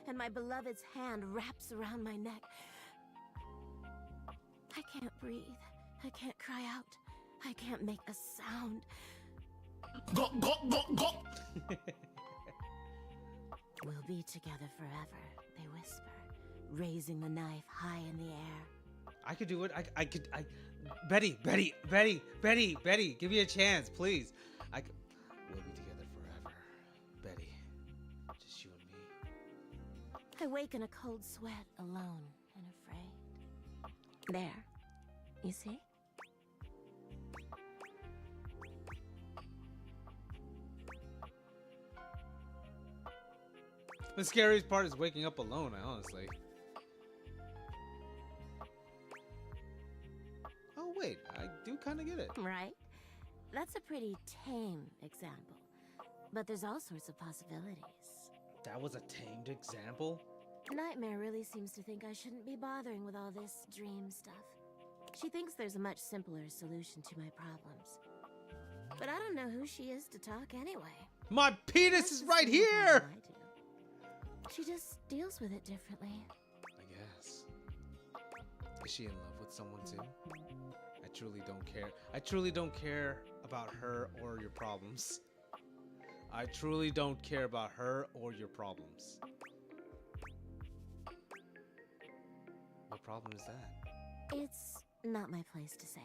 and my beloved's hand wraps around my neck. I can't breathe. I can't cry out. I can't make a sound.
Go, go, go, go!
We'll be together forever, they whisper, raising the knife high in the air.
I could do it. Betty, give me a chance, please. We'll be together forever. Betty, just you and me.
I wake in a cold sweat, alone and afraid. There, you see?
The scariest part is waking up alone, honestly. Oh, wait, I do kind of get it.
Right? That's a pretty tame example. But there's all sorts of possibilities.
That was a tamed example?
Nightmare really seems to think I shouldn't be bothering with all this dream stuff. She thinks there's a much simpler solution to my problems. But I don't know who she is to talk anyway.
My penis is right here!
She just deals with it differently.
I guess. Is she in love with someone too? I truly don't care. I truly don't care about her or your problems. I truly don't care about her or your problems. What problem is that?
It's not my place to say.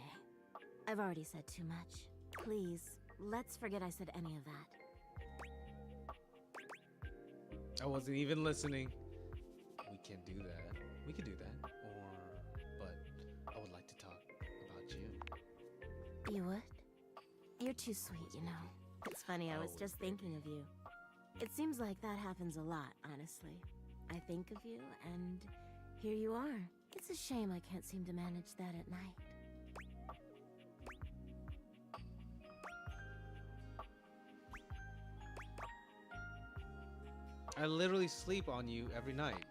I've already said too much. Please, let's forget I said any of that.
I wasn't even listening. We can do that. We can do that. But I would like to talk about you.
You would? You're too sweet, you know. It's funny, I was just thinking of you. It seems like that happens a lot, honestly. I think of you, and here you are. It's a shame I can't seem to manage that at night.
I literally sleep on you every night.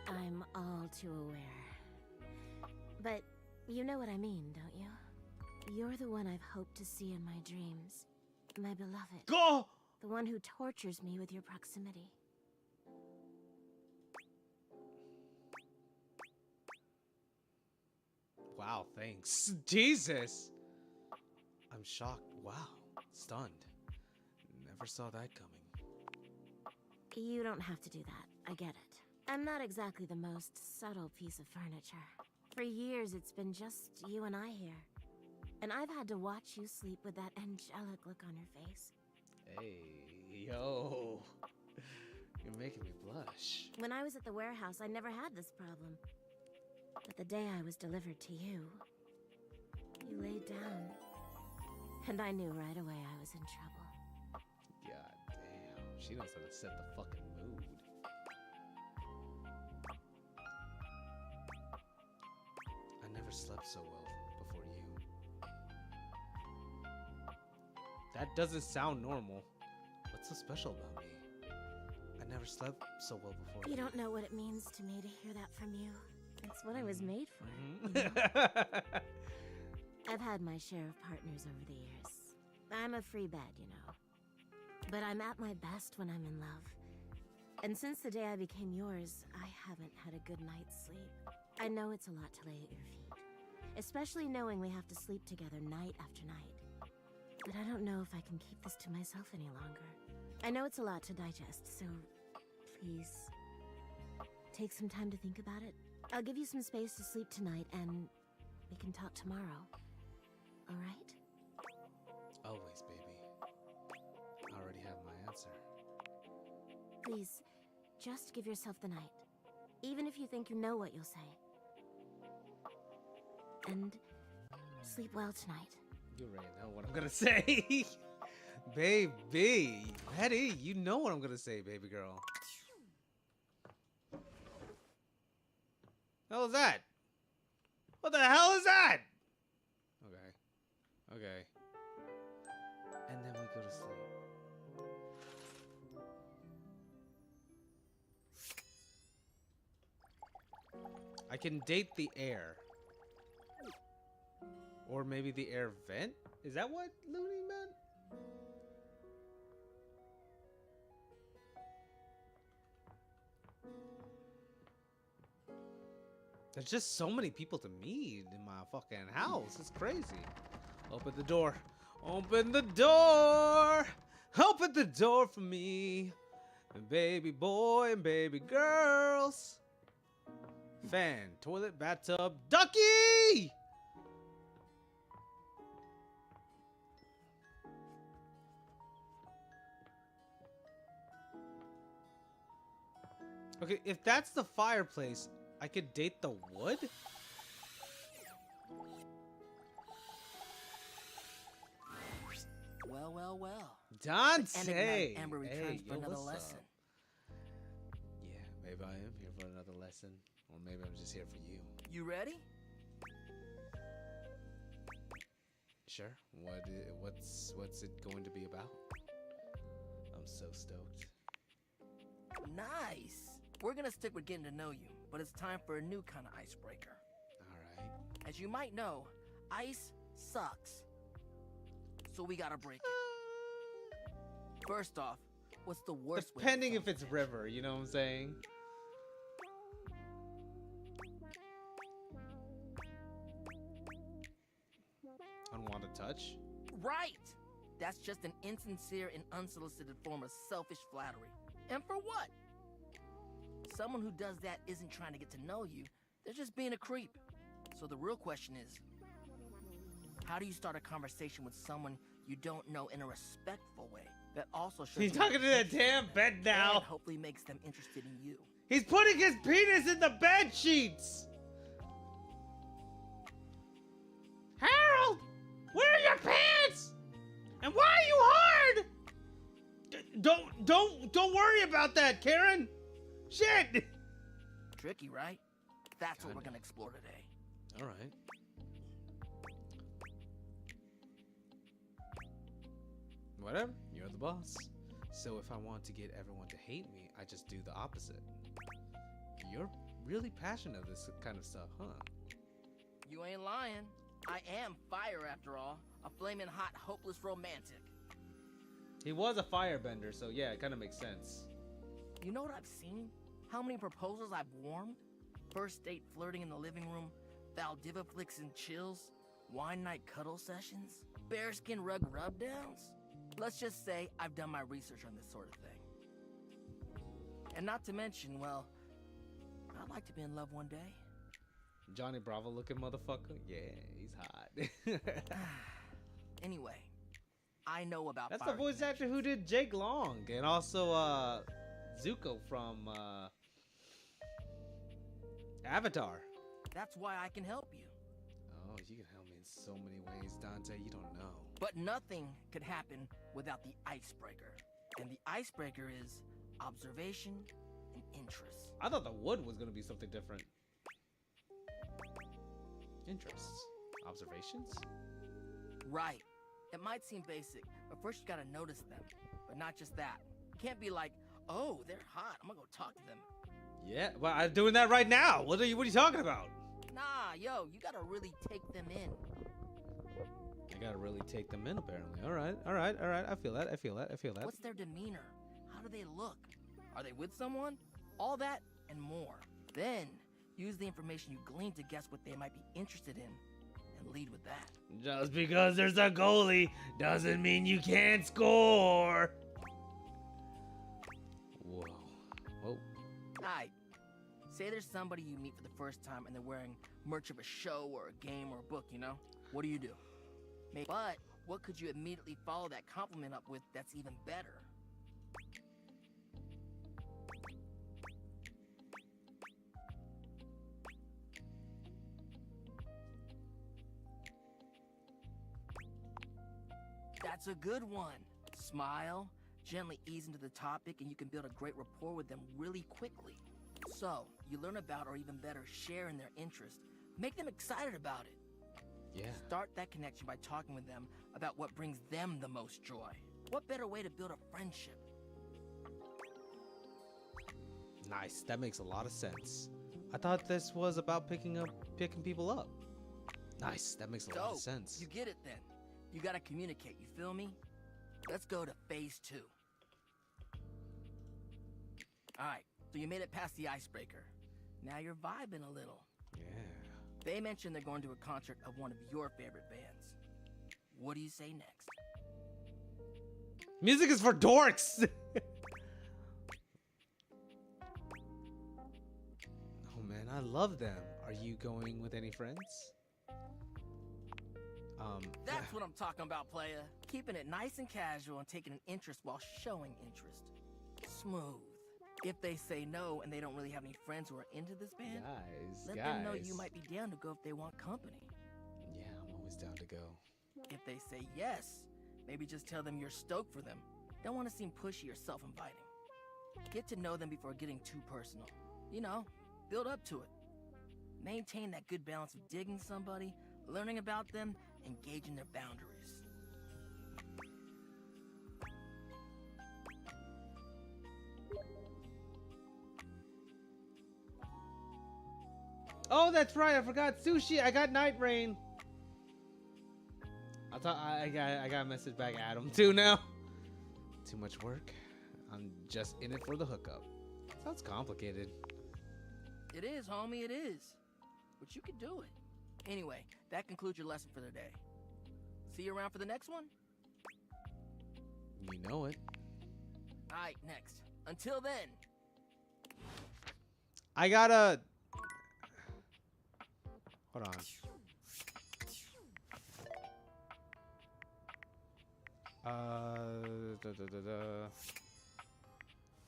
I'm all too aware. But you know what I mean, don't you? You're the one I've hoped to see in my dreams. My beloved.
Go!
The one who tortures me with your proximity.
Wow, thanks. Jesus! I'm shocked. Wow. Stunned. Never saw that coming.
You don't have to do that. I get it. I'm not exactly the most subtle piece of furniture. For years, it's been just you and I here. And I've had to watch you sleep with that angelic look on your face.
Hey, yo. You're making me blush.
When I was at the warehouse, I never had this problem. But the day I was delivered to you, you laid down. And I knew right away I was in trouble.
God damn. She knows how to set the fucking mood. I never slept so well before you. That doesn't sound normal. What's so special about me? I never slept so well before you.
You don't know what it means to me to hear that from you. It's what I was made for.
Mm-hmm.
You know? I've had my share of partners over the years. I'm a free bed, you know. But I'm at my best when I'm in love. And since the day I became yours, I haven't had a good night's sleep. I know it's a lot to lay at your feet. Especially knowing we have to sleep together night after night. But I don't know if I can keep this to myself any longer. I know it's a lot to digest, so please take some time to think about it. I'll give you some space to sleep tonight, and we can talk tomorrow. All right?
Always, baby. I already have my answer.
Please, just give yourself the night. Even if you think you know what you'll say. And sleep well tonight.
You already know what I'm gonna say. Baby. Betty, you know what I'm gonna say, baby girl. Hell is that? What the hell is that? Okay. Okay. And then we go to sleep. I can date the air. Or maybe the air vent? Is that what Looney meant? There's just so many people to meet in my fucking house. It's crazy. Open the door. Open the door. Open the door for me. And baby boy and baby girls. Fan, toilet, bathtub, ducky! Okay, if that's the fireplace, I could date the wood?
Well, well, well.
Dante!
Amber returns for another lesson.
Yeah, maybe I am here for another lesson. Or maybe I'm just here for you.
You ready?
Sure. What's it going to be about? I'm so stoked.
Nice. We're gonna stick with getting to know you, but it's time for a new kind of icebreaker.
Alright.
As you might know, ice sucks. So we gotta break it. First off, what's the worst way?
Depending if it's river, you know what I'm saying? Unwanted touch?
Right! That's just an insincere and unsolicited form of selfish flattery. And for what? Someone who does that isn't trying to get to know you, they're just being a creep. So the real question is, how do you start a conversation with someone you don't know in a respectful way that also shows
He's talking to that damn bed now.
And hopefully makes them interested in you.
He's putting his penis in the bed sheets. Harold, where are your pants? And why are you hard? Don't worry about that, Karen. Shit.
Tricky, right? That's what we're gonna explore today.
All right. Whatever. You're the boss. So if I want to get everyone to hate me, I just do the opposite. You're really passionate of this kind of stuff, huh?
You ain't lying. I am fire after all. A flaming hot, hopeless romantic.
He was a firebender, so yeah, it kind of makes sense.
You know what I've seen? How many proposals I've warmed? First date flirting in the living room, Valdiva flicks and chills, wine night cuddle sessions, bearskin rug rubdowns. Let's just say I've done my research on this sort of thing. And not to mention, well, I'd like to be in love one day.
Johnny Bravo looking motherfucker? Yeah, he's hot.
Anyway, I know about
That's
fire
the voice actor who did Jake Long and also Zuko from Avatar.
That's why I can help you.
Oh, you can help me in so many ways, Dante. You don't know.
But nothing could happen without the icebreaker. And the icebreaker is observation and interest.
I thought the wood was going to be something different. Interests. Observations?
Right. It might seem basic, but first you gotta notice them. But not just that. You can't be like, oh, they're hot, I'm gonna go talk to them.
Yeah, well, I'm doing that right now. What are you talking about?
Nah, yo, you gotta really take them in.
I gotta really take them in, apparently. All right. I feel that.
What's their demeanor? How do they look? Are they with someone? All that and more. Then, use the information you glean to guess what they might be interested in, and lead with that.
Just because there's a goalie doesn't mean you can't score. Whoa.
Alright. Say there's somebody you meet for the first time and they're wearing merch of a show or a game or a book, you know? What do? But what could you immediately follow that compliment up with that's even better? That's a good one. Smile, gently ease into the topic, and you can build a great rapport with them really quickly. So, you learn about or even better, share in their interest. Make them excited about it.
Yeah.
Start that connection by talking with them about what brings them the most joy. What better way to build a friendship?
Nice. That makes a lot of sense. I thought this was about picking people up. Nice. That makes a lot of sense.
You get it then. You gotta communicate, you feel me? Let's go to phase 2. Alright, so you made it past the icebreaker. Now you're vibing a little.
Yeah.
They mentioned they're going to a concert of one of your favorite bands. What do you say next?
Music is for dorks! Oh man, I love them. Are you going with any friends?
That's what I'm talking about, playa. Keeping it nice and casual and taking an interest while showing interest. Smooth. If they say no and they don't really have any friends who are into this band, let them know you might be down to go if they want company.
Yeah, I'm always down to go.
If they say yes, maybe just tell them you're stoked for them. Don't want to seem pushy or self-inviting. Get to know them before getting too personal. You know, build up to it. Maintain that good balance of digging somebody, learning about them, and gauging their boundaries.
Oh, that's right. I forgot sushi. I got night rain. I thought I got a message back at him too now. Too much work. I'm just in it for the hookup. Sounds complicated.
It is, homie, it is. But you can do it. Anyway, that concludes your lesson for the day. See you around for the next one?
You know it.
Alright, next. Until then.
I gotta... Hold on.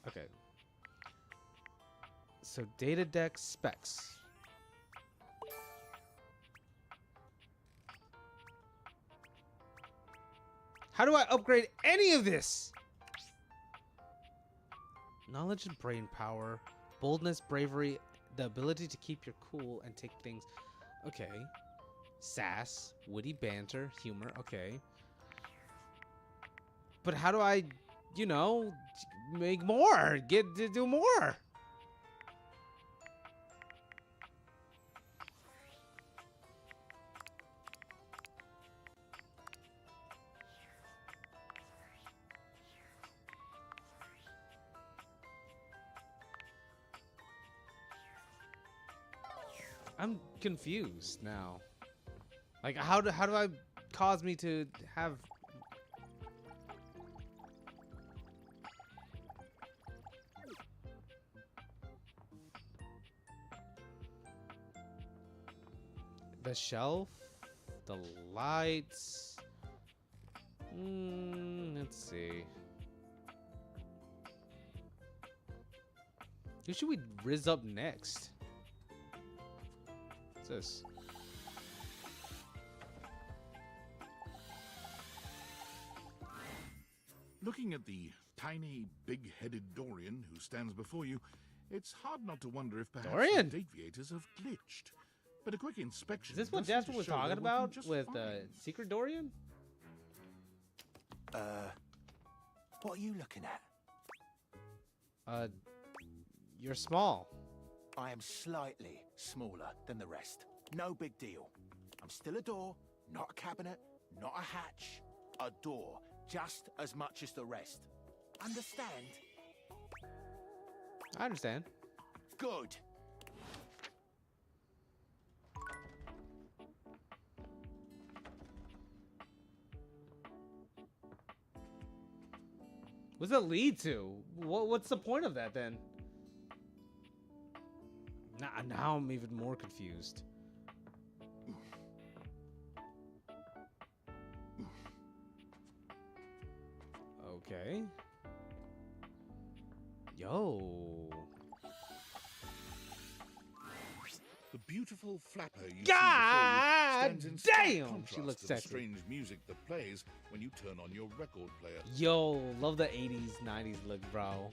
Okay. So data deck specs. How do I upgrade any of this? Knowledge and brain power, boldness, bravery, the ability to keep your cool and take things. Okay. Sass, witty banter, humor. Okay. But how do I, you know, make more? Get to do more? I'm confused now. Like, how do I cause me to have? The shelf, the lights. Let's see. Who should we rizz up next? What's this?
Looking at the tiny, big-headed Dorian who stands before you, it's hard not to wonder if perhaps
Dorian!
the Dateviators have glitched. But a quick inspection.
Is this what
does seem
Jasper
to
was
show
talking
they're working
about
just
with
fine.
Secret Dorian?
What are you looking at?
You're small.
I am slightly smaller than the rest. No big deal. I'm still a door, not a cabinet, not a hatch. A door, just as much as the rest. Understand?
I understand.
Good.
What's it lead to? What's the point of that then? Now I'm even more confused. Okay. Yo.
The beautiful flapper you
God
see before you stands in stark
damn!
contrast
She looks
to the
sexy.
strange music that plays when you turn on your record player.
Yo, love the 80s, 90s look, bro.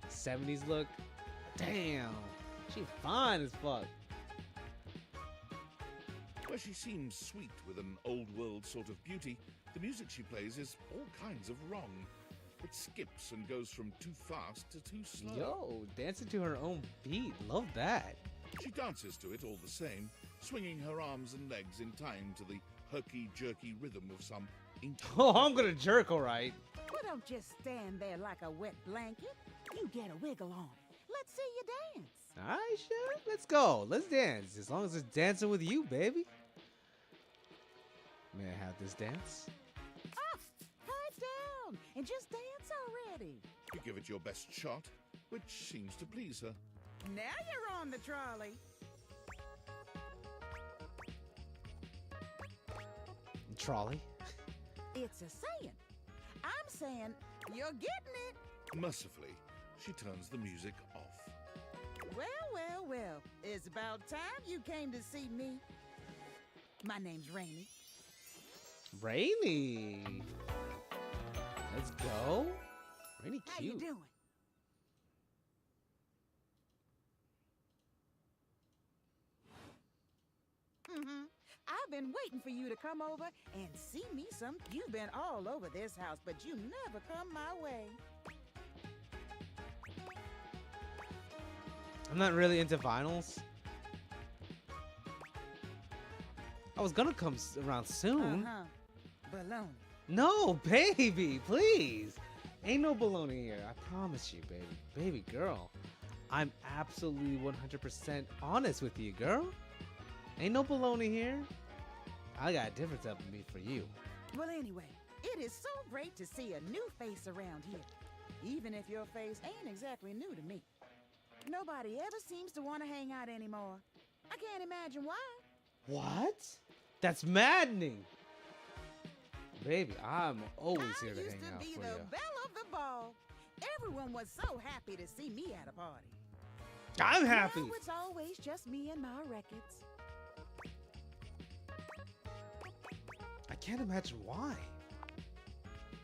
70s look. Damn. She fine as fuck.
Where she seems sweet with an old-world sort of beauty, the music she plays is all kinds of wrong. It skips and goes from too fast to too slow.
Yo, dancing to her own beat. Love that.
She dances to it all the same, swinging her arms and legs in time to the herky-jerky rhythm of some ancient...
Oh, I'm gonna jerk, alright.
Well, don't just stand there like a wet blanket. You get a wiggle on. Let's see you dance.
Alright, sure. Let's go. Let's dance. As long as it's dancing with you, baby. May I have this dance?
Ah, pipe down and just dance already.
You give it your best shot, which seems to please her.
Now you're on the trolley.
Trolley?
It's a saying. I'm saying you're getting it.
Mercifully, she turns the music off.
Well, well, well. It's about time you came to see me. My name's Rainy.
Rainy. Let's go. Rainy
How
cute.
you doing? I've been waiting for you to come over and see me some. You've been all over this house, but you never come my way.
I'm not really into vinyls. I was gonna come around soon.
Baloney.
No, baby, please. Ain't no baloney here. I promise you, baby. Baby girl. I'm absolutely 100% honest with you, girl. Ain't no baloney here. I got a difference up in me for you.
Well, anyway, it is so great to see a new face around here. Even if your face ain't exactly new to me. Nobody ever seems to want to hang out anymore. I can't imagine why.
What? That's maddening. Baby, I'm always here to hang out
Be
for
the
you.
belle of the ball. Everyone was so happy to see me at a party.
I'm happy.
Now it's always just me and my records.
I can't imagine why.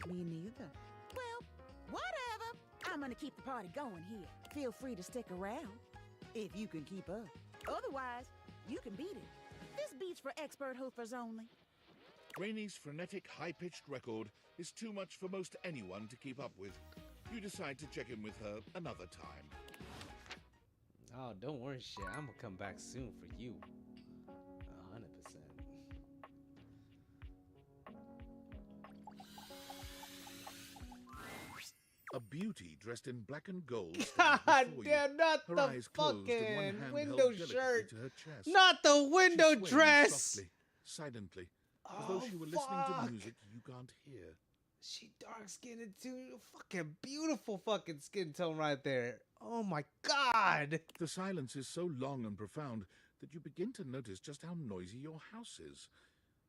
Me neither. Well, whatever. I'm gonna keep the party going here. Feel free to stick around, if you can keep up. Otherwise, you can beat it. This beat's for expert hoofers only.
Rainie's frenetic, high-pitched record is too much for most anyone to keep up with. You decide to check in with her another time.
Oh, don't worry, shit. I'm gonna come back soon for you. 100%.
A beauty dressed in black and gold
God
stands before you.
damn, not
Her
the
eyes closed and one
fucking
hand
window
held delicately
shirt.
to her chest.
Not the window
She sways
dress.
softly, silently, as
Oh,
though she were listening
fuck.
to music you can't hear.
She dark skinned too. Fucking beautiful fucking skin tone right there. Oh my god.
The silence is so long and profound that you begin to notice just how noisy your house is.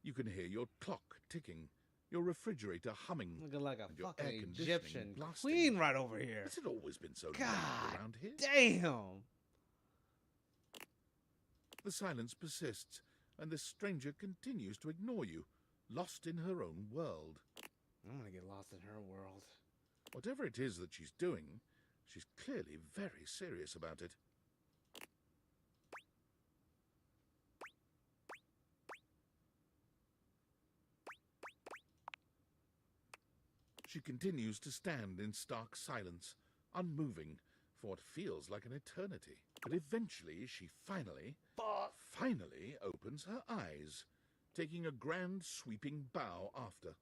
You can hear your clock ticking, your refrigerator humming,
Looking like a
and your
fucking
air conditioning
Egyptian
blasting.
queen right over here.
Has it always been so
God
loud around here?
damn.
The silence persists, and the stranger continues to ignore you, lost in her own world.
I'm gonna get lost in her world.
Whatever it is that she's doing, she's clearly very serious about it. She continues to stand in stark silence, unmoving, for what feels like an eternity. But eventually she finally opens her eyes, taking a grand sweeping bow after.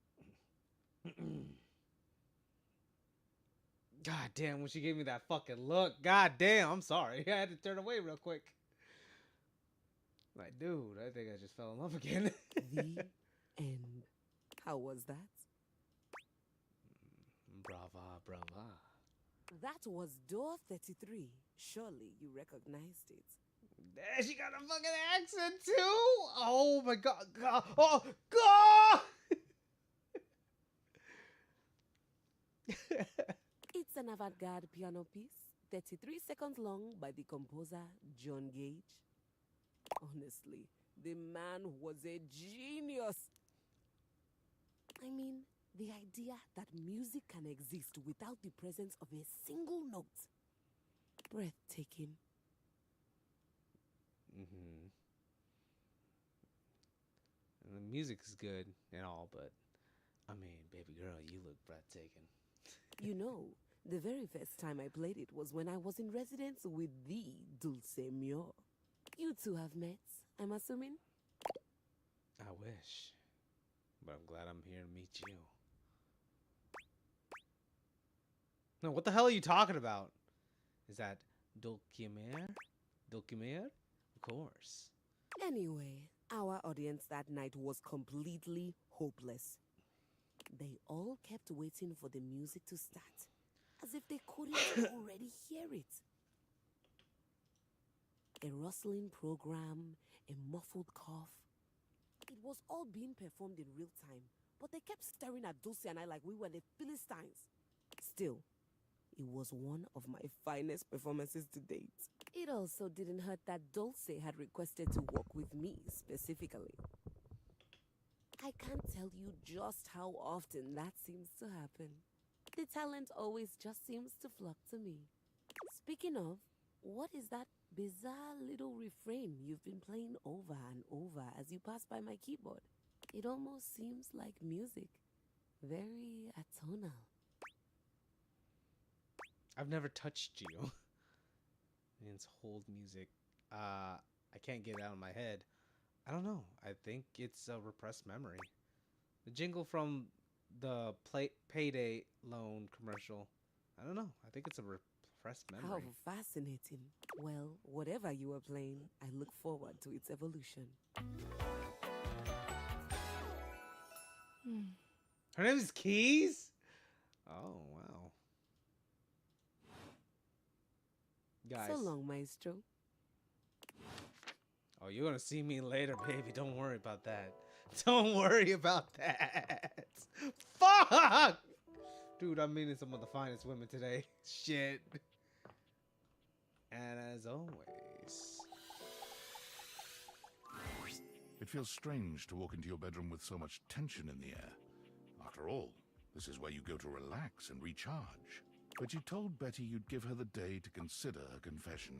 God damn, when she gave me that fucking look. God damn, I'm sorry. I had to turn away real quick. Like, dude, I think I just fell in love again.
The end. How was that?
Brava, brava.
That was door 33. Surely you recognized it.
There, she got a fucking accent too. Oh my god. God. Oh god.
It's an avant-garde piano piece, 33 seconds long, by the composer John Gage. Honestly, the man was a genius. I mean, the idea that music can exist without the presence of a single note. Breathtaking.
And the music is good and all, but I mean, baby girl, you look breathtaking.
You know, the very first time I played it was when I was in residence with the Dulcemio. You two have met, I'm assuming?
I wish. But I'm glad I'm here to meet you. No, what the hell are you talking about? Is that Dulcimer? Dulcimer? Of course.
Anyway, our audience that night was completely hopeless. They all kept waiting for the music to start, as if they couldn't already hear it. A rustling program, a muffled cough. It was all being performed in real time, but they kept staring at Dulce and I like we were the Philistines. Still, it was one of my finest performances to date. It also didn't hurt that Dulce had requested to work with me specifically. I can't tell you just how often that seems to happen. The talent always just seems to flock to me. Speaking of, what is that bizarre little refrain you've been playing over and over as you pass by my keyboard? It almost seems like music. Very atonal.
I've never touched you. It's hold music. I can't get it out of my head. I don't know. I think it's a repressed memory. The jingle from the payday loan commercial. I don't know. I think it's a repressed memory.
How fascinating. Well, whatever you are playing, I look forward to its evolution.
Her name is Keys? Oh, wow. Guys.
So long, maestro.
Oh, you're gonna see me later, baby. Don't worry about that. Don't worry about that. Fuck! Dude, I'm meeting some of the finest women today. Shit. And as always...
It feels strange to walk into your bedroom with so much tension in the air. After all, This is where you go to relax and recharge. But you told Betty you'd give her the day to consider her confession.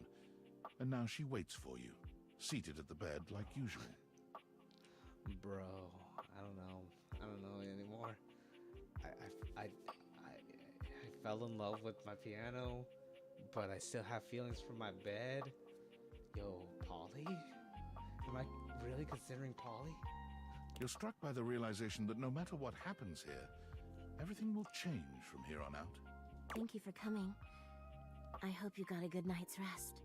And now she waits for you, seated at the bed like usual.
Bro, I don't know anymore. I fell in love with my piano, but I still have feelings for my bed. Yo, Polly? Am I really considering Polly?
You're struck by the realization that no matter what happens here, everything will change from here on out.
Thank you for coming. I hope you got a good night's rest.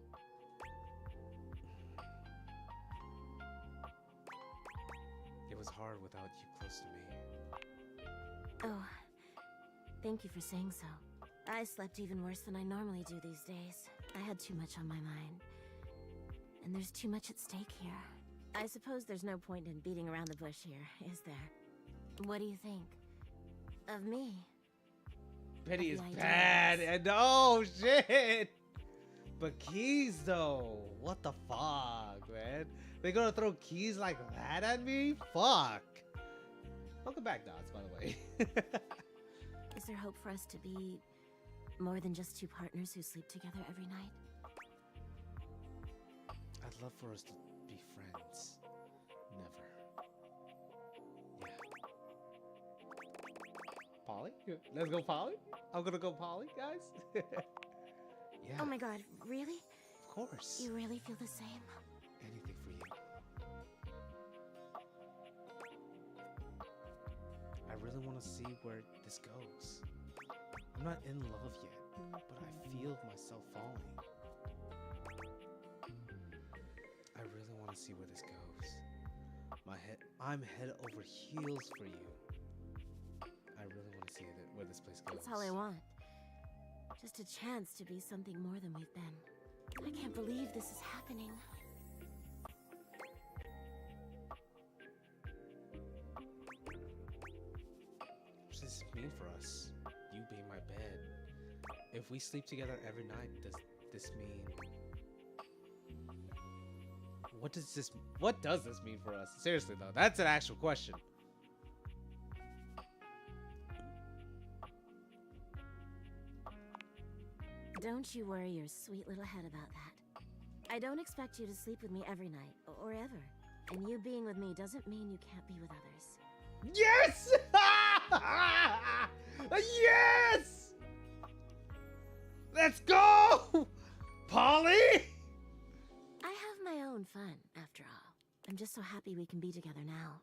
It was hard without you close to me.
Oh, thank you for saying so. I slept even worse than I normally do these days. I had too much on my mind. And there's too much at stake here. I suppose there's no point in beating around the bush here, is there? What do you think? Of me?
Betty is
Of the
bad,
ideas?
and oh shit! But keys though, what the fuck, man? They gonna throw keys like that at me? Fuck! Welcome back, Dots, by the way.
Is there hope for us to be more than just two partners who sleep together every night?
I'd love for us to be friends. Never. Yeah. Polly? Let's go Polly? I'm gonna go Polly, guys. Yeah.
Oh my god, really?
Of course.
You really feel the same?
Anything for you. I really want to see where this goes. I'm not in love yet, but I feel myself falling. I really want to see where this goes. I'm head over heels for you. I really want to see where this place goes.
That's all I want. Just a chance to be something more than we've been. I can't believe this is happening.
What does this mean for us? You being my bed. If we sleep together every night, does this mean... What does this mean for us? Seriously though, that's an actual question.
Don't you worry your sweet little head about that. I don't expect you to sleep with me every night, or ever. And you being with me doesn't mean you can't be with others.
Yes! Yes! Let's go! Polly!
I have my own fun, after all. I'm just so happy we can be together now.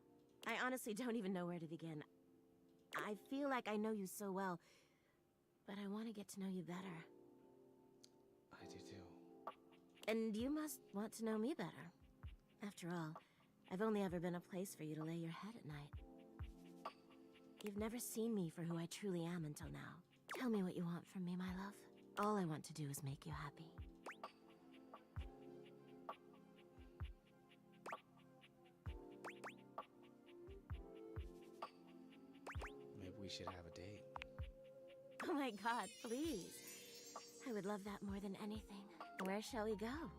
I honestly don't even know where to begin. I feel like I know you so well, but I want to get to know you better.
I do too.
And you must want to know me better. After all, I've only ever been a place for you to lay your head at night. You've never seen me for who I truly am until now. Tell me what you want from me, my love. All I want to do is make you happy.
Maybe we should have a date.
Oh my god, please. I would love that more than anything. Where shall we go?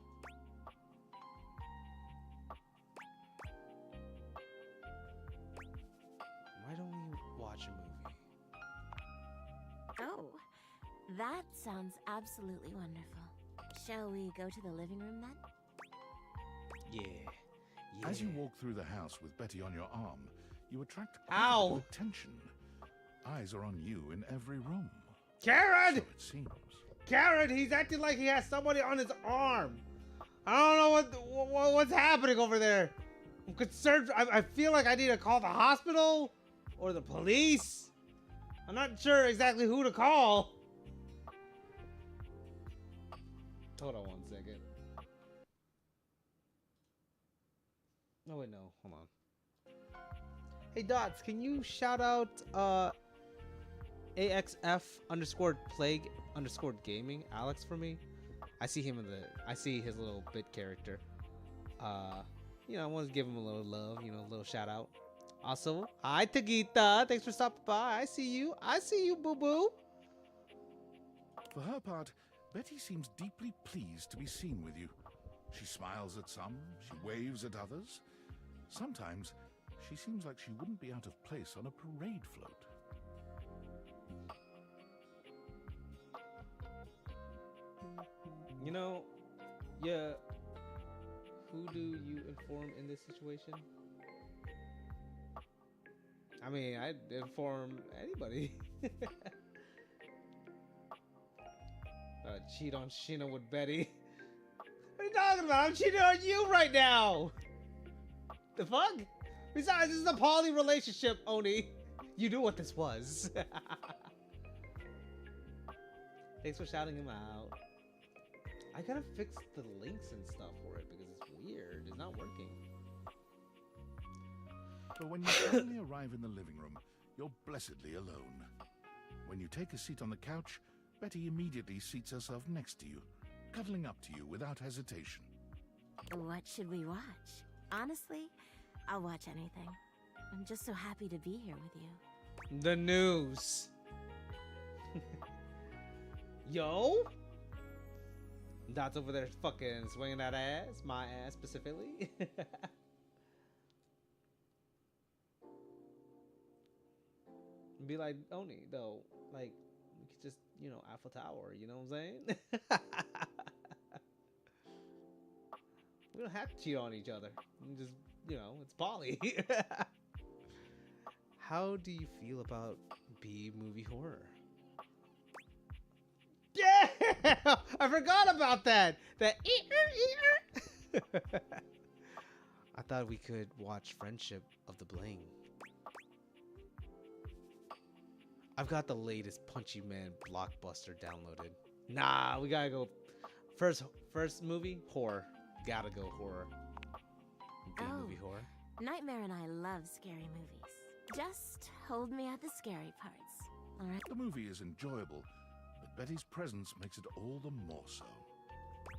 Why don't we watch a movie?
Oh, that sounds absolutely wonderful. Shall we go to the living room then?
Yeah.
As you walk through the house with Betty on your arm, you attract
Ow!
quite a bit of attention. Eyes are on you in every room.
Karen!
So it seems.
Karen, he's acting like he has somebody on his arm. I don't know what's happening over there. I'm concerned. I feel like I need to call the hospital or the police. I'm not sure exactly who to call. Hold on 1 second. No, wait, no. Hold on. Hey, Dots, can you shout out AXF_plague_gaming Alex for me? I see him I see his little bit character. You know, I want to give him a little love, you know, a little shout out. Also, hi Tagita, thanks for stopping by. I see you, boo boo.
For her part, Betty seems deeply pleased to be seen with you. She smiles at some, she waves at others. Sometimes, she seems like she wouldn't be out of place on a parade float.
You know, yeah. Who do you inform in this situation? I mean, I'd inform anybody. Cheat on Sheena with Betty. What are you talking about? I'm cheating on you right now. The fuck? Besides, this is a poly relationship, Oni. You knew what this was. Thanks for shouting him out. I gotta fix the links and stuff for it because it's weird. It's not working.
But when you finally arrive in the living room, you're blessedly alone. When you take a seat on the couch, Betty immediately seats herself next to you, cuddling up to you without hesitation.
What should we watch? Honestly, I'll watch anything. I'm just so happy to be here with you.
The news. Yo? Dot's over there fucking swinging that ass. My ass specifically. Be like, Oni, though. Like, we could just, you know, Eiffel Tower. You know what I'm saying? We don't have to cheat on each other. We just, you know, it's poly. How do you feel about B-movie horror? Yeah! I forgot about that! That I thought we could watch Friendship of the Bling. I've got the latest Punchy Man blockbuster downloaded. Nah, we gotta go. First movie, horror. Gotta go horror. B-movie horror.
Nightmare and I love scary movies. Just hold me at the scary parts, alright?
The movie is enjoyable, but Betty's presence makes it all the more so.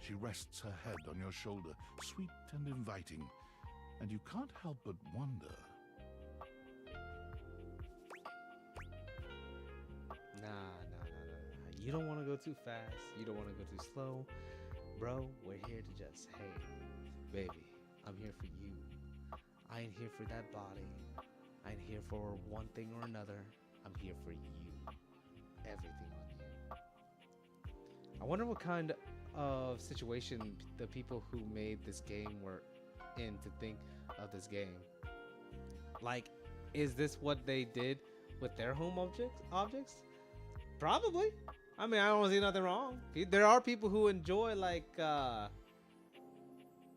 She rests her head on your shoulder, sweet and inviting, and you can't help but wonder.
Nah. You don't want to go too fast. You don't want to go too slow. Bro, we're here to just, hey, baby, I'm here for you. I ain't here for that body. I ain't here for one thing or another. I'm here for you. Everything on you. I wonder what kind of situation the people who made this game were in to think of this game. Like, is this what they did with their home objects? Probably. I mean, I don't see nothing wrong. There are people who enjoy like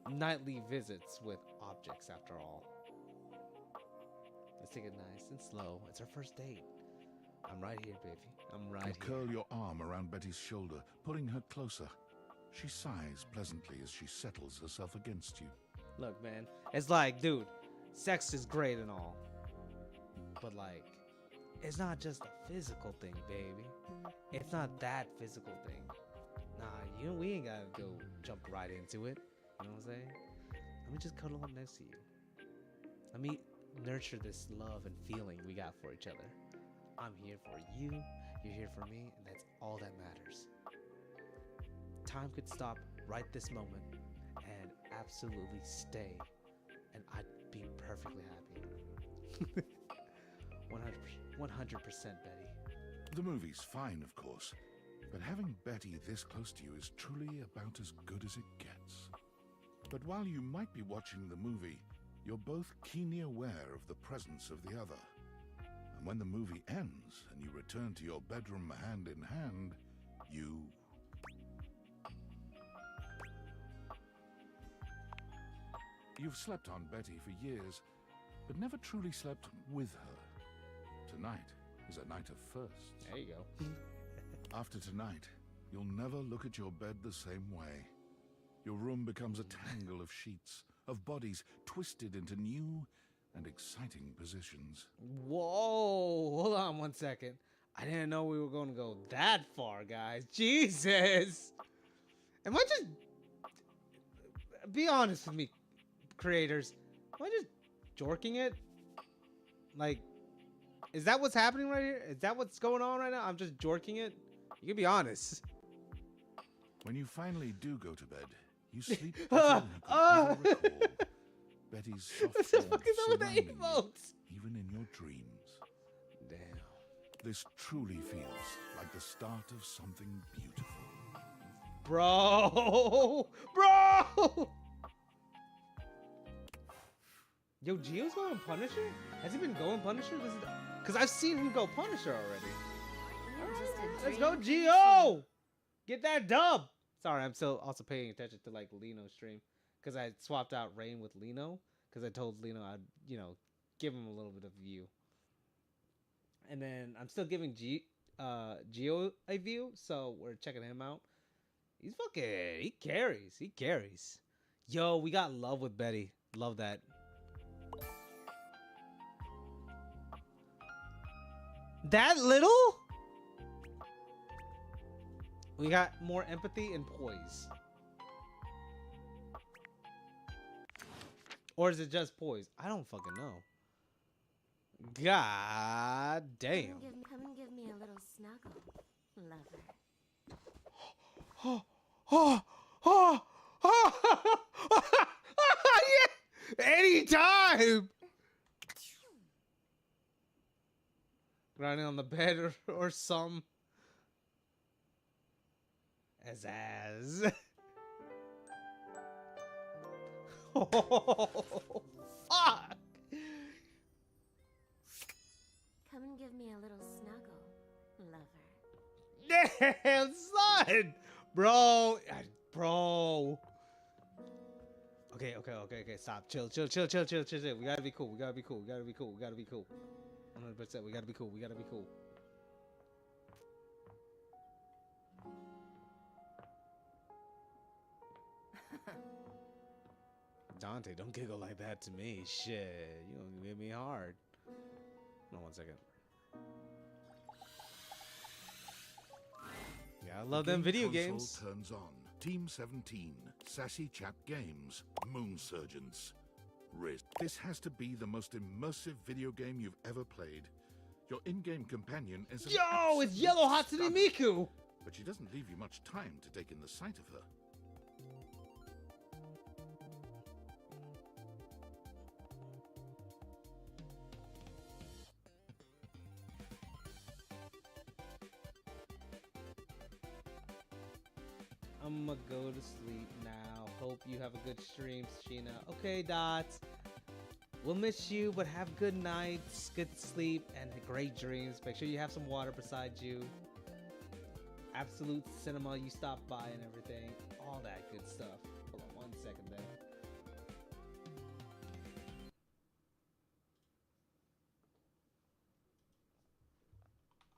nightly visits with objects after all. Let's take it nice and slow. It's our first date. I'm right here, baby. I'm right
You
here.
curl your arm around Betty's shoulder, pulling her closer. She sighs pleasantly as she settles herself against you.
Look, man. It's like, dude, sex is great and all. But like, it's not just a physical thing, baby. It's not that physical thing. Nah, we ain't gotta go jump right into it. You know what I'm saying? Let me just cuddle up next to you. Let me nurture this love and feeling we got for each other. I'm here for you, you're here for me, and that's all that matters. Time could stop right this moment and absolutely stay, and I'd be perfectly happy. 100%, Betty.
The movie's fine, of course, but having Betty this close to you is truly about as good as it gets. But while you might be watching the movie, you're both keenly aware of the presence of the other. And when the movie ends and you return to your bedroom hand in hand, You've slept on Betty for years, but never truly slept with her. Tonight is a night of firsts.
There you go.
After tonight, you'll never look at your bed the same way. Your room becomes a tangle of sheets, of bodies twisted into new and exciting positions.
Whoa, hold on one second. I didn't know we were going to go that far, guys. Jesus. Am I just... Be honest with me, creators. Am I just jorking it? Like, is that what's happening right here? Is that what's going on right now? I'm just jorking it? You can be honest.
When you finally do go to bed, you sleep better than you could ever recall. Betty's soft warmth surrounding you, even in your dreams.
Damn.
This truly feels like the start of something beautiful.
Bro! Bro! Yo, Gio's going Punisher? Has he been going Punisher? Because I've seen him go Punisher already. Let's go, Gio! Get that dub! Sorry, I'm still also paying attention to, like, Lino's stream. Because I swapped out Rain with Lino. Because I told Lino I'd, you know, give him a little bit of view. And then I'm still giving Gio a view, so we're checking him out. He's fucking... He carries. He carries. Yo, we got love with Betty. Love that. That little? We got more empathy and poise. Or is it just poise? I don't fucking know. God damn.
Come and give me a little snuggle, lover.
Oh, oh, oh, oh, yeah. Anytime. Grinding on the bed or some. As. Oh, fuck.
Come and give me a little snuggle, lover.
Damn, son. Bro. Bro. Okay. Stop. Chill. We gotta be cool. 100%. We gotta be cool. Dante, don't giggle like that to me. Shit. You gonna hit me hard. Hold on 1 second. Yeah, I love them video games.
Turns on. Team 17, Sassy Chap Games, Moon Surgeons. Risk. This has to be the most immersive video game you've ever played. Your in-game companion is
Yo, it's Yellow Hatsune Miku!
But she doesn't leave you much time to take in the sight of her.
I'ma go to sleep now. Hope you have a good stream, Sheena. Okay, Dots. We'll miss you, but have good nights, good sleep, and great dreams. Make sure you have some water beside you. Absolute Cinema, you stopped by and everything. All that good stuff. Hold on 1 second there.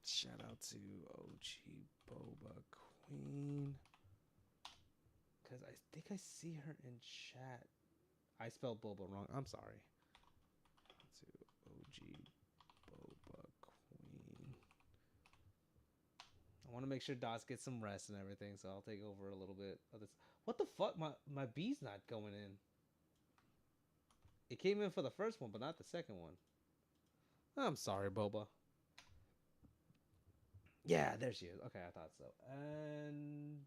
Shout out to OG Boba Queen. Because I think I see her in chat. I spelled Boba wrong. I'm sorry. To OG Boba Queen. I want to make sure Dots gets some rest and everything, so I'll take over a little bit of this. What the fuck? My bee's not going in. It came in for the first one, but not the second one. I'm sorry, Boba. Yeah, there she is. Okay, I thought so. And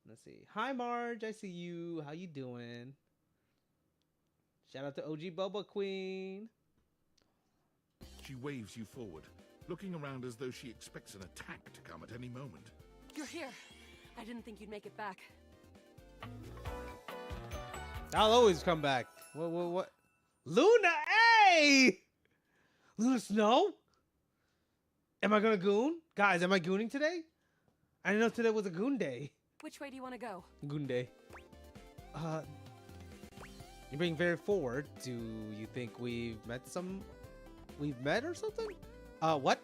let's see. Hi, Marge. I see you. How you doing? Shout out to OG Boba Queen.
She waves you forward, looking around as though she expects an attack to come at any moment.
You're here. I didn't think you'd make it back.
I'll always come back. What? Luna, hey! Luna Snow? Am I gonna goon? Guys, am I gooning today? I didn't know today was a goon day.
Which way do you want to go?
Goon day. You're being very forward. Do you think we've met or something? What?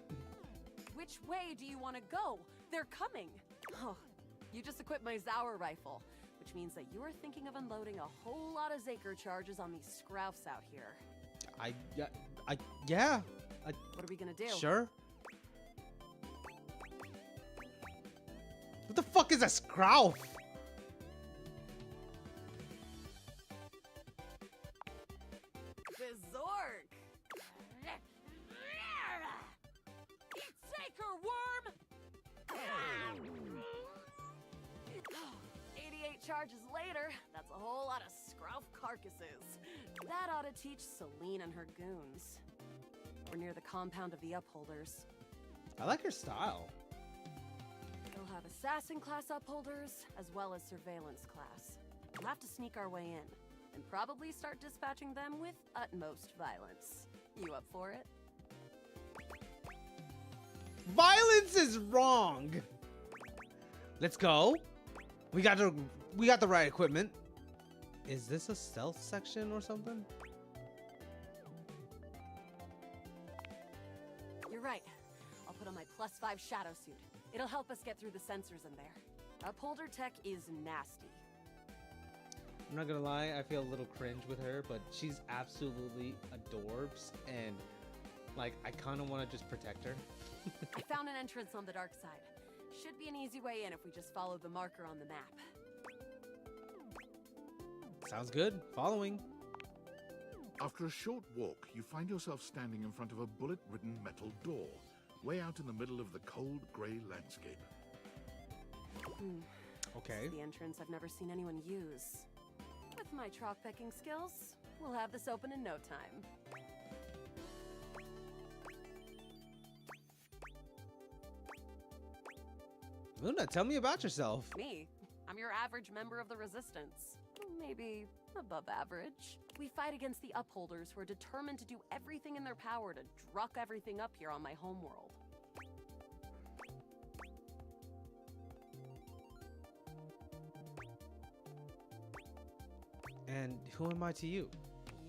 Which way do you want to go? They're coming. Oh, you just equipped my Zauer rifle, which means that you are thinking of unloading a whole lot of Zaker charges on these scroufs out here.
Yeah.
What are we gonna do?
Sure. What the fuck is a scrouf?
Berserk! Zaker worm! 88 charges later, that's a whole lot of scrouf carcasses. That ought to teach Celine and her goons. We're near the compound of the Upholders.
I like her style.
You'll have assassin class upholders, as well as surveillance class. We'll have to sneak our way in, and probably start dispatching them with utmost violence. You up for it?
Violence is wrong. Let's go. We got the right equipment. Is this a stealth section or something?
You're right. I'll put on my +5 shadow suit. It'll help us get through the sensors in there. Upholder tech is nasty.
I'm not gonna lie, I feel a little cringe with her, but she's absolutely adorbs, and like I kind of want to just protect her.
I found an entrance on the dark side. Should be an easy way in if we just follow the marker on the map.
Sounds good. Following.
After a short walk, you find yourself standing in front of a bullet-ridden metal door, way out in the middle of the cold, grey landscape.
Okay.
This is the entrance I've never seen anyone use. With my chalk picking skills, we'll have this open in no time.
Luna, tell me about yourself.
Me? I'm your average member of the Resistance. Maybe above average. We fight against the Upholders who are determined to do everything in their power to druck everything up here on my homeworld.
And who am I to you?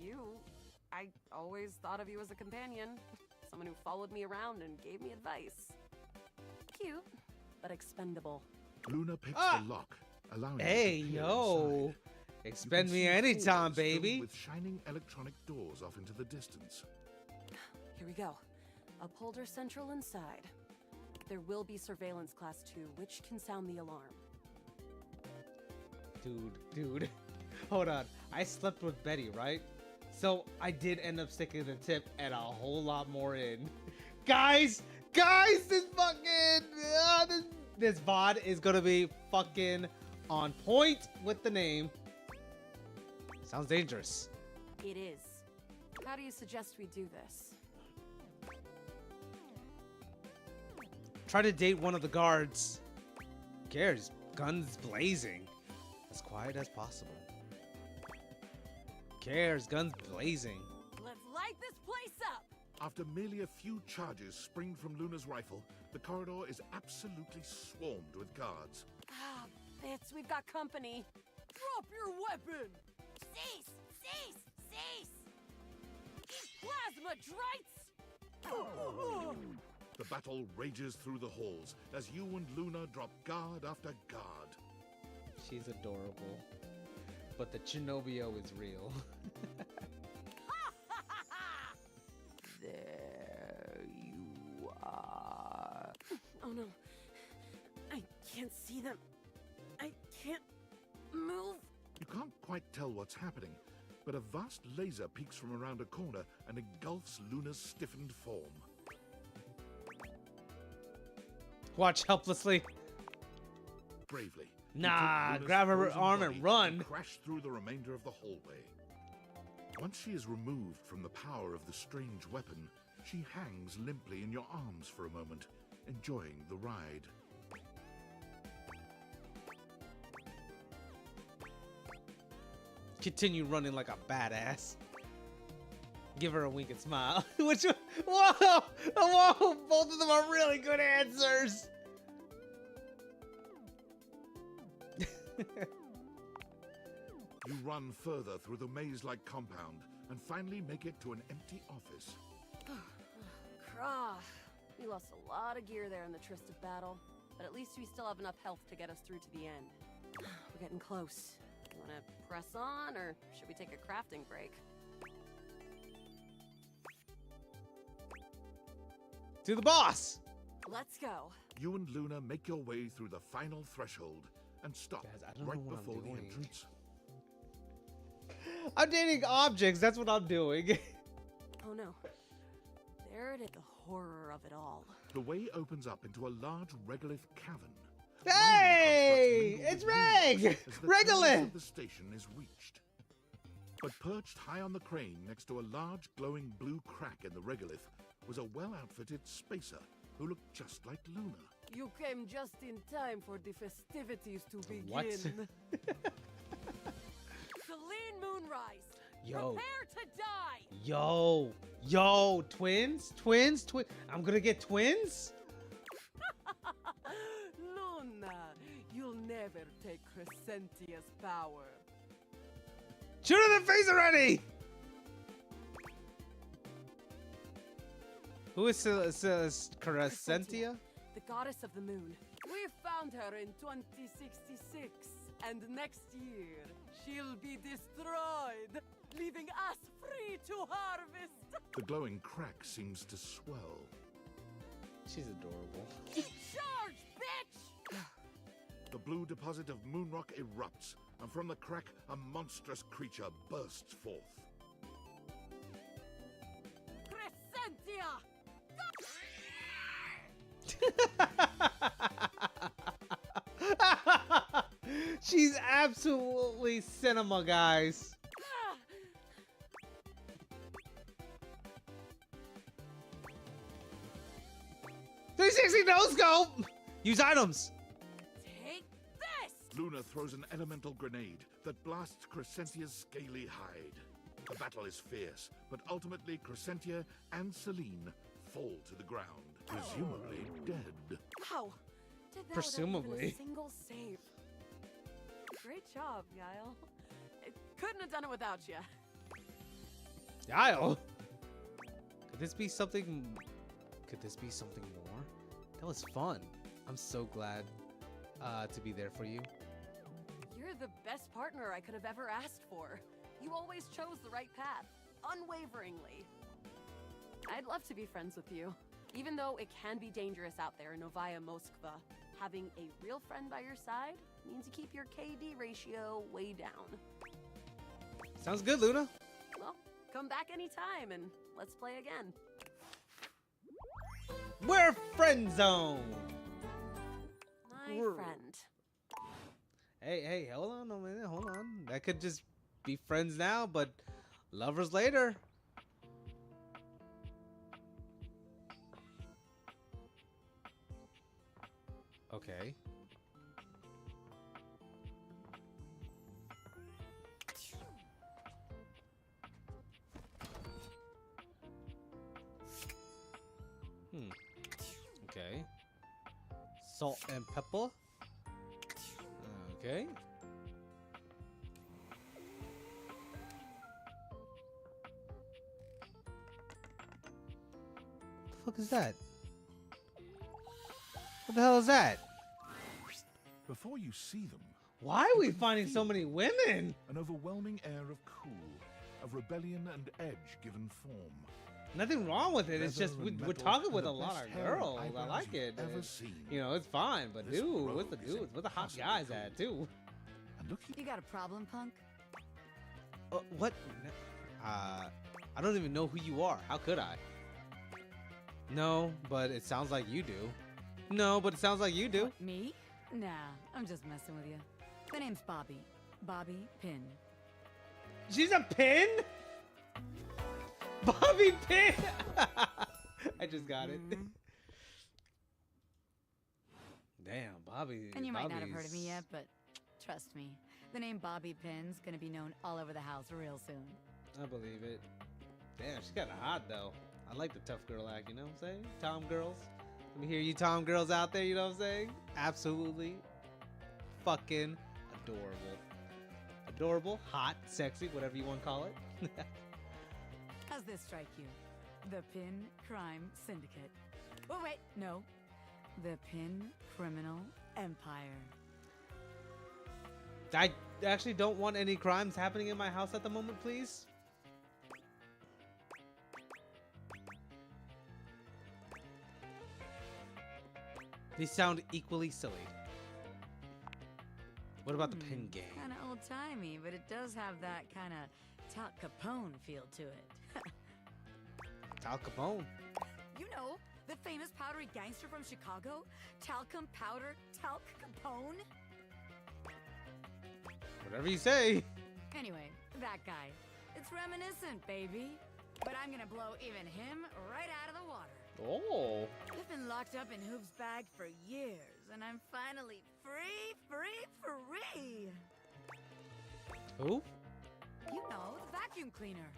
You? I always thought of you as a companion. Someone who followed me around and gave me advice. Cute, but expendable.
Luna picks the lock, allowing
Hey,
you to peer
yo.
inside.
Expend
You
me
can see
anytime,
hallways filled
baby.
with shining electronic doors off into the distance.
Here we go. Upholder Central inside. There will be surveillance class 2, which can sound the alarm.
Dude. Hold on. I slept with Betty, right? So I did end up sticking the tip and a whole lot more in. Guys, this fucking this VOD is gonna be fucking on point with the name. Sounds dangerous.
It is. How do you suggest we do this?
Try to date one of the guards. Who cares? Guns blazing. As quiet as possible. Who cares? Guns blazing.
Let's light this place up!
After merely a few charges springed from Luna's rifle, the corridor is absolutely swarmed with guards.
Ah, bits, we've got company. Drop your weapon! Cease! Cease! Cease! Plasma drites!
The battle rages through the halls as you and Luna drop guard after guard.
She's adorable. But the Chinobio is real.
There you are. Oh no. I can't see them. I can't move.
You can't quite tell what's happening, but a vast laser peeks from around a corner and engulfs Luna's stiffened form.
Watch helplessly.
Bravely. you
Nah,
take Luna's
grab her
frozen
arm
body
and run.
crash through the remainder of the hallway. Once she is removed from the power of the strange weapon, she hangs limply in your arms for a moment, enjoying the ride.
Continue running like a badass. Give her a wink and smile. Which one? Whoa! Whoa! Both of them are really good answers.
You run further through the maze-like compound and finally make it to an empty office.
Krah. We lost a lot of gear there in the tryst of battle, but at least we still have enough health to get us through to the end. We're getting close. You wanna press on, or should we take a crafting break?
To the boss!
Let's go.
You and Luna make your way through the final threshold and stop right before the entrance.
I'm dating objects, that's what I'm doing.
Oh no. There it is, the horror of it all.
The way opens up into a large regolith cavern.
Hey! It's Reg! Regolith!
The station is reached. But perched high on the crane next to a large glowing blue crack in the regolith was a well-outfitted spacer who looked just like Luna.
You came just in time for the festivities to begin.
What?
Celine Moonrise,
Yo.
prepare to die!
Yo, twins? I'm gonna get twins?
Luna, you'll never take Crescentia's power.
Shoot her in the face already! Who is Crescentia?
The goddess of the moon. We found her in 2066, and next year she'll be destroyed, leaving us free to harvest.
The glowing crack seems to swell.
She's adorable.
Charge, bitch!
The blue deposit of moonrock erupts, and from the crack, a monstrous creature bursts forth.
Crescentia!
She's absolutely cinema, guys. 360 no scope! Use items!
Take this!
Luna throws an elemental grenade that blasts Crescentia's scaly hide. The battle is fierce, but ultimately Crescentia and Celine fall to the ground, presumably dead.
How? Did that
Presumably.
without even a single save. Great job, Guile. I couldn't have done it without you.
Guile? Could this be something more? That was fun. I'm so glad to be there for you.
You're the best partner I could have ever asked for. You always chose the right path, unwaveringly. I'd love to be friends with you. Even though it can be dangerous out there in Novaya Moskva, having a real friend by your side means you keep your KD ratio way down.
Sounds good, Luna.
Well, come back anytime and let's play again.
We're friend zone.
My friend.
Hey, hold on a minute, hold on. That could just be friends now, but lovers later. Okay. Okay. Salt and pepper. Okay. The fuck is that? What the hell is that?
Before you see them,
why are we finding so many women?
An overwhelming air of cool, of rebellion and edge given form.
Nothing wrong with it. It's just we're talking with a lot of girls. I like it. You know, it's fine. But dude, what's the dudes? Where the hot guys at too?
You got a problem, punk?
What? I don't even know who you are. How could I? No, but it sounds like you do. No, but it sounds like you do.
What, me? Nah, I'm just messing with you. My name's Bobby. Bobby Pin.
She's a pin? Bobby Pin! I just got it. Damn, Bobby.
And you might not have heard of me yet, but trust me, the name Bobby Pin's gonna be known all over the house real soon.
I believe it. Damn, she's kinda hot though. I like the tough girl act, you know what I'm saying? Tom girls. Let me hear you Tom girls out there, you know what I'm saying? Absolutely fucking adorable. Adorable, hot, sexy, whatever you want to call it.
How's this strike you? The Pin Crime Syndicate. Oh, wait, no. The Pin Criminal Empire.
I actually don't want any crimes happening in my house at the moment, please. They sound equally silly. What about the pin game?
Kind of old-timey, but it does have that kind of Tal Capone feel to it.
Tal Capone.
You know, the famous powdery gangster from Chicago? Talcum Powder Talc Capone?
Whatever you say.
Anyway, that guy. It's reminiscent, baby. But I'm gonna blow even him right out of the water.
Oh.
I've been locked up in Hoop's bag for years, and I'm finally free.
Who?
You know, the vacuum cleaner.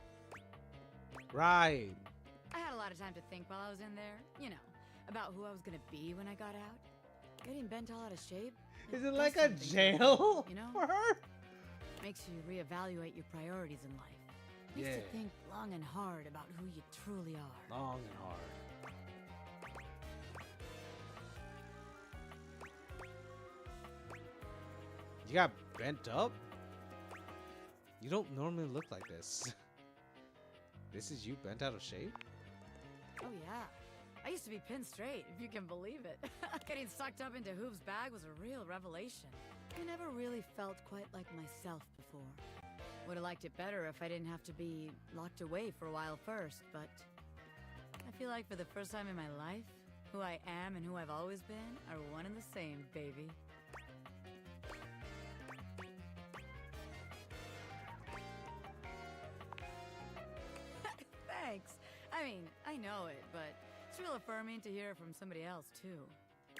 Right.
I had a lot of time to think while I was in there. You know, about who I was gonna be when I got out. Getting bent all out of shape.
Is it
does
like a
something to you,
jail
You know?
for her?
Makes you reevaluate your priorities in life. Makes you
Yeah.
think long and hard about who you truly are.
Long and hard. You got bent up? You don't normally look like this. This is you bent out of shape?
Oh yeah. I used to be pinned straight, if you can believe it. Getting sucked up into Hoop's bag was a real revelation. I never really felt quite like myself before. Would have liked it better if I didn't have to be locked away for a while first, but I feel like for the first time in my life, who I am and who I've always been are one and the same, baby. Thanks. I mean, I know it, but it's real affirming to hear it from somebody else, too.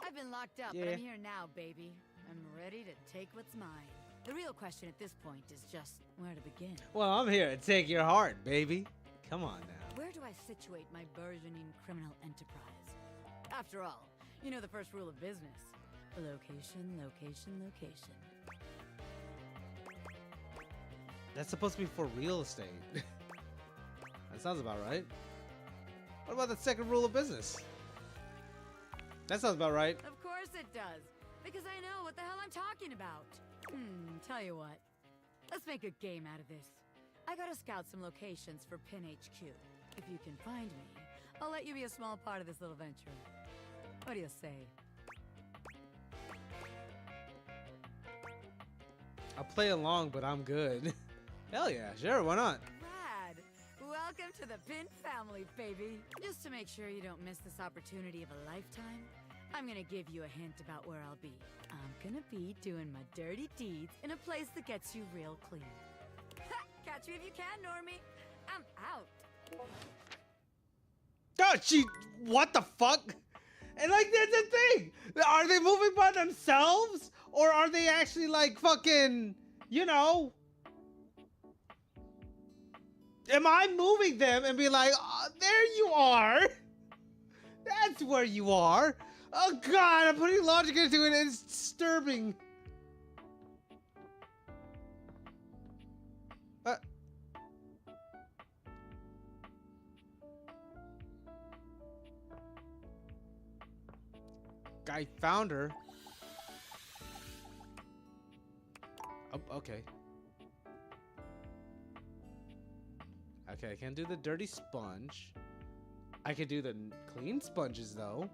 I've been locked up, but
Yeah.
I'm here now, baby. I'm ready to take what's mine. The real question at this point is just where to begin.
Well, I'm here to take your heart, baby. Come on now.
Where do I situate my burgeoning criminal enterprise? After all, you know the first rule of business. Location, location, location.
That's supposed to be for real estate. That sounds about right. What about the second rule of business? That sounds about right.
Of course it does, because I know what the hell I'm talking about. Tell you what. Let's make a game out of this. I gotta scout some locations for Pin HQ. If you can find me, I'll let you be a small part of this little venture. What do you say?
I'll play along, but I'm good. Hell yeah, sure, why not?
Rad! Welcome to the Pin family, baby. Just to make sure you don't miss this opportunity of a lifetime, I'm gonna give you a hint about where I'll be. I'm gonna be doing my dirty deeds in a place that gets you real clean. Ha! Catch me if you can, Normie. I'm out.
Oh, what the fuck? And like, that's the thing. Are they moving by themselves? Or are they actually like fucking, you know? Am I moving them and be like, oh, there you are. That's where you are. Oh God, I'm putting logic into it and it's disturbing. I found her. Oh, okay. Okay, I can't do the dirty sponge. I can do the clean sponges though.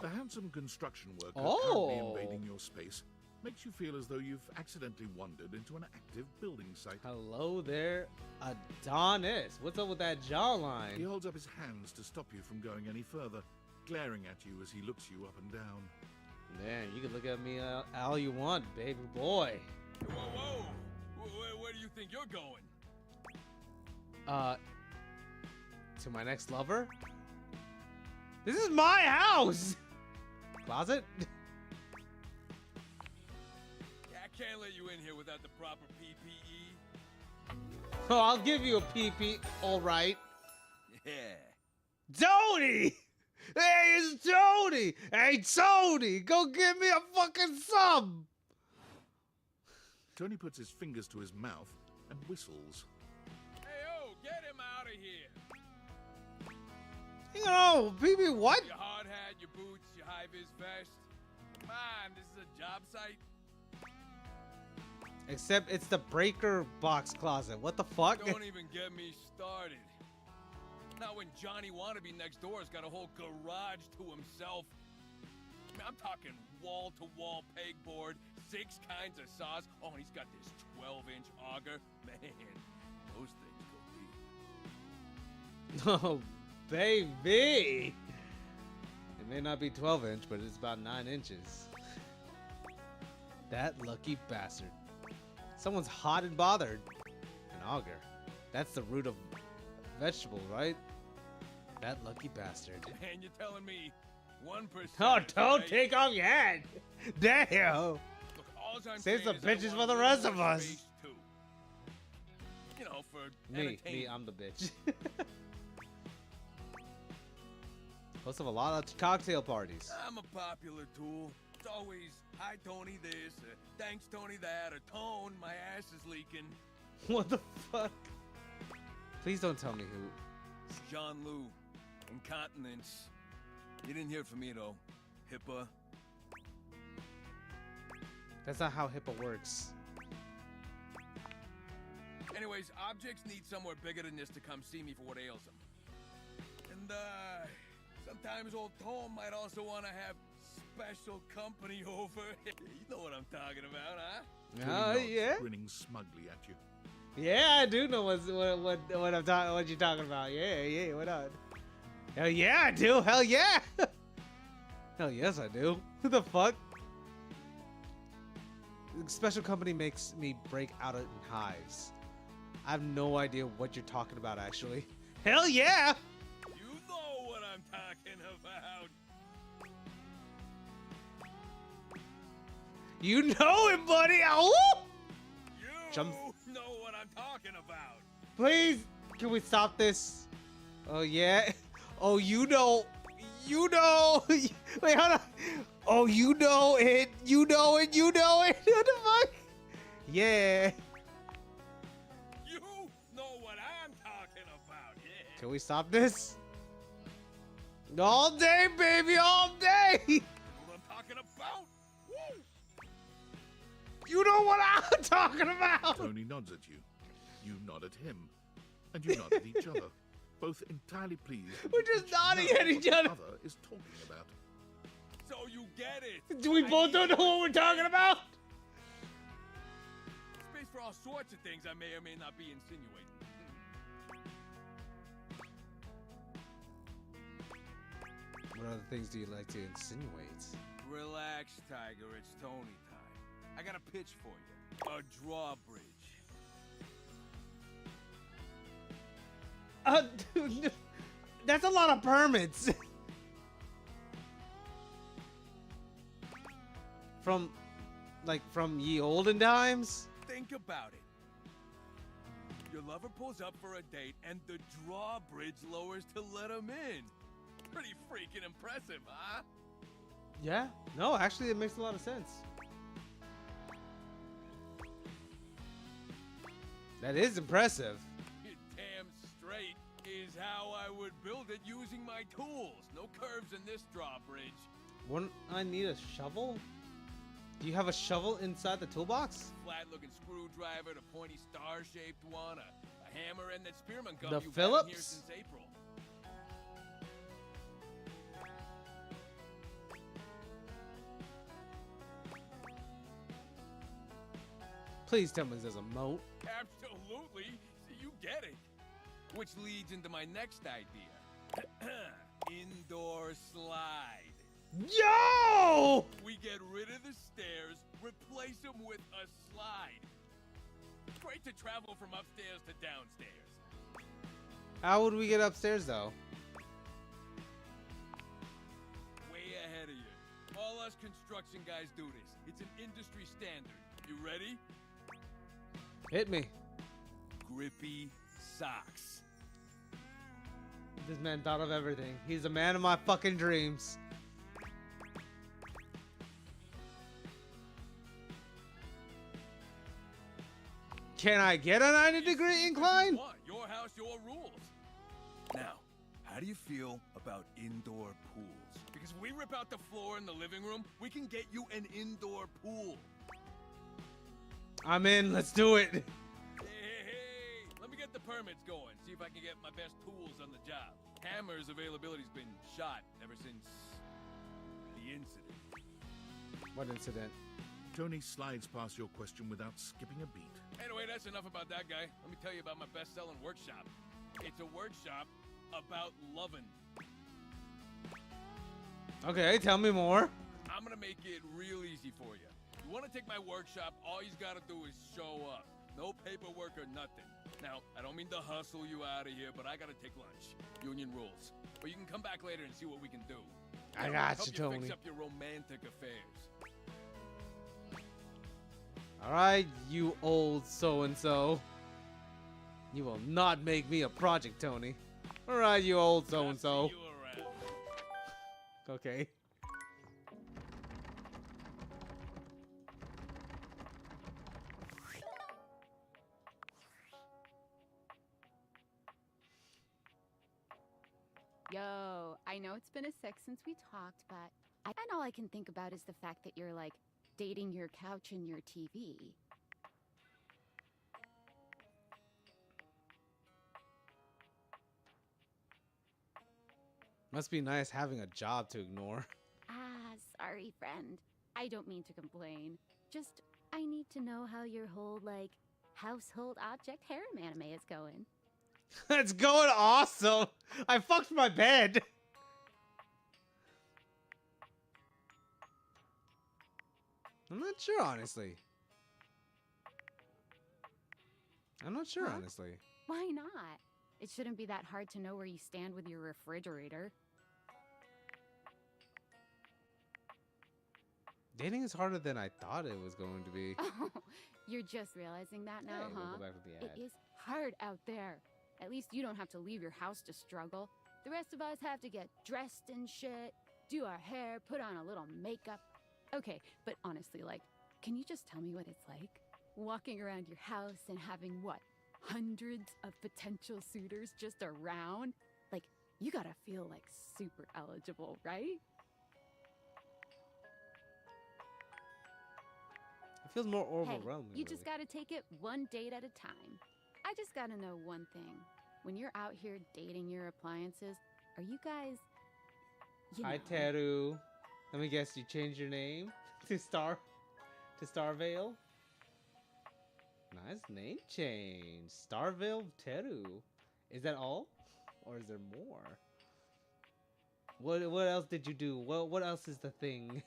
The handsome construction worker
Oh.
currently invading your space makes you feel as though you've accidentally wandered into an active building site.
Hello there, Adonis. What's up with that jawline?
He holds up his hands to stop you from going any further, glaring at you as he looks you up and down.
Man, you can look at me all you want, baby boy.
Whoa, whoa! Where do you think you're going?
To my next lover? This is my house! Closet?
I can't let you in here without the proper PPE.
Oh, I'll give you a PP, alright.
Yeah.
Tony! Hey, it's Tony! Hey, Tony! Go give me a fucking sub!
Tony puts his fingers to his mouth and whistles.
Hey, get him out of here!
You know, PP, what?
Your hard hat, your boots, your high-vis vest. Come on, this is a job site.
Except it's the breaker box closet. What the fuck?
Don't even get me started. Not when Johnny Wannabe next door's got a whole garage to himself. I mean, I'm talking wall-to-wall pegboard, 6 kinds of saws. Oh, and he's got this 12-inch auger. Man, those things go deep.
Oh, baby! It may not be 12-inch, but it's about 9 inches. That lucky bastard. Someone's hot and bothered. An auger. That's the root of vegetable, right? That lucky bastard.
And you're telling me 1%.
Oh, don't
right?
take off your hat! Damn!
Look, alls I'm
Save some
saying is I
bitches
want
for the
a
rest
little
of
more
us.
space, too. You know, for
Me,
entertainment.
I'm the bitch. Host of a lot of cocktail parties.
I'm a popular tool. It's always, hi Tony this, thanks Tony that, or Tone, my ass is leaking.
What the fuck? Please don't tell me who.
Jean Lou, incontinence. You didn't hear from me though. HIPAA.
That's not how HIPAA works.
Anyways, objects need somewhere bigger than this to come see me for what ails them. And, sometimes old Tom might also want to have special company over. You know what I'm talking about, huh?
Oh, yeah?
Grinning smugly at you.
Yeah, I do know what I'm talking. What you talking about? Yeah. What on? Hell yeah, I do. Hell yeah. Hell yes, I do. Who the fuck? Special company makes me break out in hives. I have no idea what you're talking about, actually. Hell yeah!
You know what I'm talking about.
You know it, buddy! Ow!
You
Jump.
know what I'm talking about.
Please, can we stop this? Oh yeah. Oh, you know. Wait, hold on. Oh, you know it. You know it. What the fuck? Yeah.
You know what I'm talking about, yeah.
Can we stop this? All day, baby, all day.
What I'm talking about. Woo!
You know what I'm talking about.
Tony nods at you. You nod at him. And you nod at each other. Both entirely pleased.
We're just nodding at each
what
other.
the other is talking about.
So you get it.
Do we both don't know what we're talking about?
Space for all sorts of things I may or may not be insinuating.
What other things do you like to insinuate?
Relax, Tiger. It's Tony time. I got a pitch for you. A drawbridge.
Dude, that's a lot of permits. From ye olden times?
Think about it. Your lover pulls up for a date and the drawbridge lowers to let him in. Pretty freaking impressive, huh?
Yeah. No, actually, it makes a lot of sense. That is impressive.
You're damn straight is how I would build it using my tools. No curves in this drawbridge.
Wouldn't I need a shovel? Do you have a shovel inside the toolbox?
Flat-looking screwdriver, the pointy star-shaped one, a hammer, and that spearman gun
The
you've had in here
Phillips?
since April.
Please tell me there's a moat.
Absolutely. You get it. Which leads into my next idea. Indoor slide.
Yo!
We get rid of the stairs, replace them with a slide. Great to travel from upstairs to downstairs.
How would we get upstairs, though?
Way ahead of you. All us construction guys do this. It's an industry standard. You ready?
Hit me.
Grippy socks.
This man thought of everything. He's a man of my fucking dreams. Can I get a 90-degree incline?
Your house, your rules. Now, how do you feel about indoor pools? Because if we rip out the floor in the living room, we can get you an indoor pool.
I'm in. Let's do it.
Hey. Let me get the permits going. See if I can get my best tools on the job. Hammer's availability's been shot ever since the incident.
What incident?
Tony slides past your question without skipping a beat.
Anyway, that's enough about that guy. Let me tell you about my best-selling workshop. It's a workshop about loving.
Okay, tell me more.
I'm gonna make it real easy for you. You wanna take my workshop, all you gotta do is show up. No paperwork or nothing. Now, I don't mean to hustle you out of here, but I gotta take lunch. Union rules. But you can come back later and see what we can do.
I got
help
you, Tony.
Fix up your romantic affairs.
All right, you old so-and-so. You will not make me a project, Tony. All right, you old so-and-so. Okay.
Yo, I know it's been a sec since we talked, but and all I can think about is the fact that you're like dating your couch and your TV.
Must be nice having a job to ignore.
Ah, sorry, friend. I don't mean to complain. Just, I need to know how your whole, like, household object harem anime is going.
It's going awesome. I fucked my bed. I'm not sure, honestly. I'm not sure,
Huh?
honestly.
Why not? It shouldn't be that hard to know where you stand with your refrigerator.
Dating is harder than I thought it was going to be.
Oh, you're just realizing that now,
Hey,
huh?
we'll go back to the ad.
It is hard out there. At least you don't have to leave your house to struggle. The rest of us have to get dressed and shit, do our hair, put on a little makeup. Okay, but honestly, like, can you just tell me what it's like? Walking around your house and having what? Hundreds of potential suitors just around? Like, you gotta feel like super eligible, right?
It feels more
Hey,
overwhelming.
you just gotta take it one date at a time. I just gotta know one thing. When you're out here dating your appliances, are you guys, you
Hi,
know,
Teru. Let me guess, you changed your name to Starvale? Nice name change. Starvale Teru. Is that all? Or is there more? What else did you do? What else is the thing?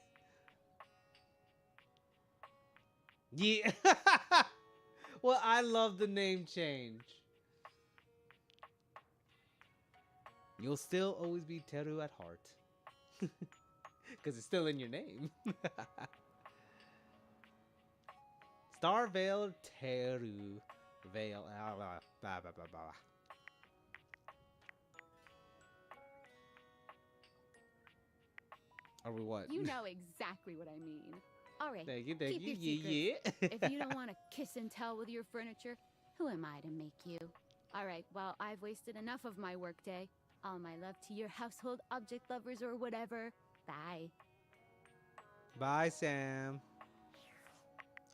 Yeah. Well, I love the name change. You'll still always be Teru at heart. Because it's still in your name. Starvale Teru. Vale. Blah, blah, blah, blah, blah. Are we what?
you know exactly what I mean. All right,
Thank you,
keep your
yeah,
secrets.
yeah.
If you don't want to kiss and tell with your furniture, who am I to make you? All right, well, I've wasted enough of my workday. All my love to your household object lovers or whatever. Bye.
Bye, Sam.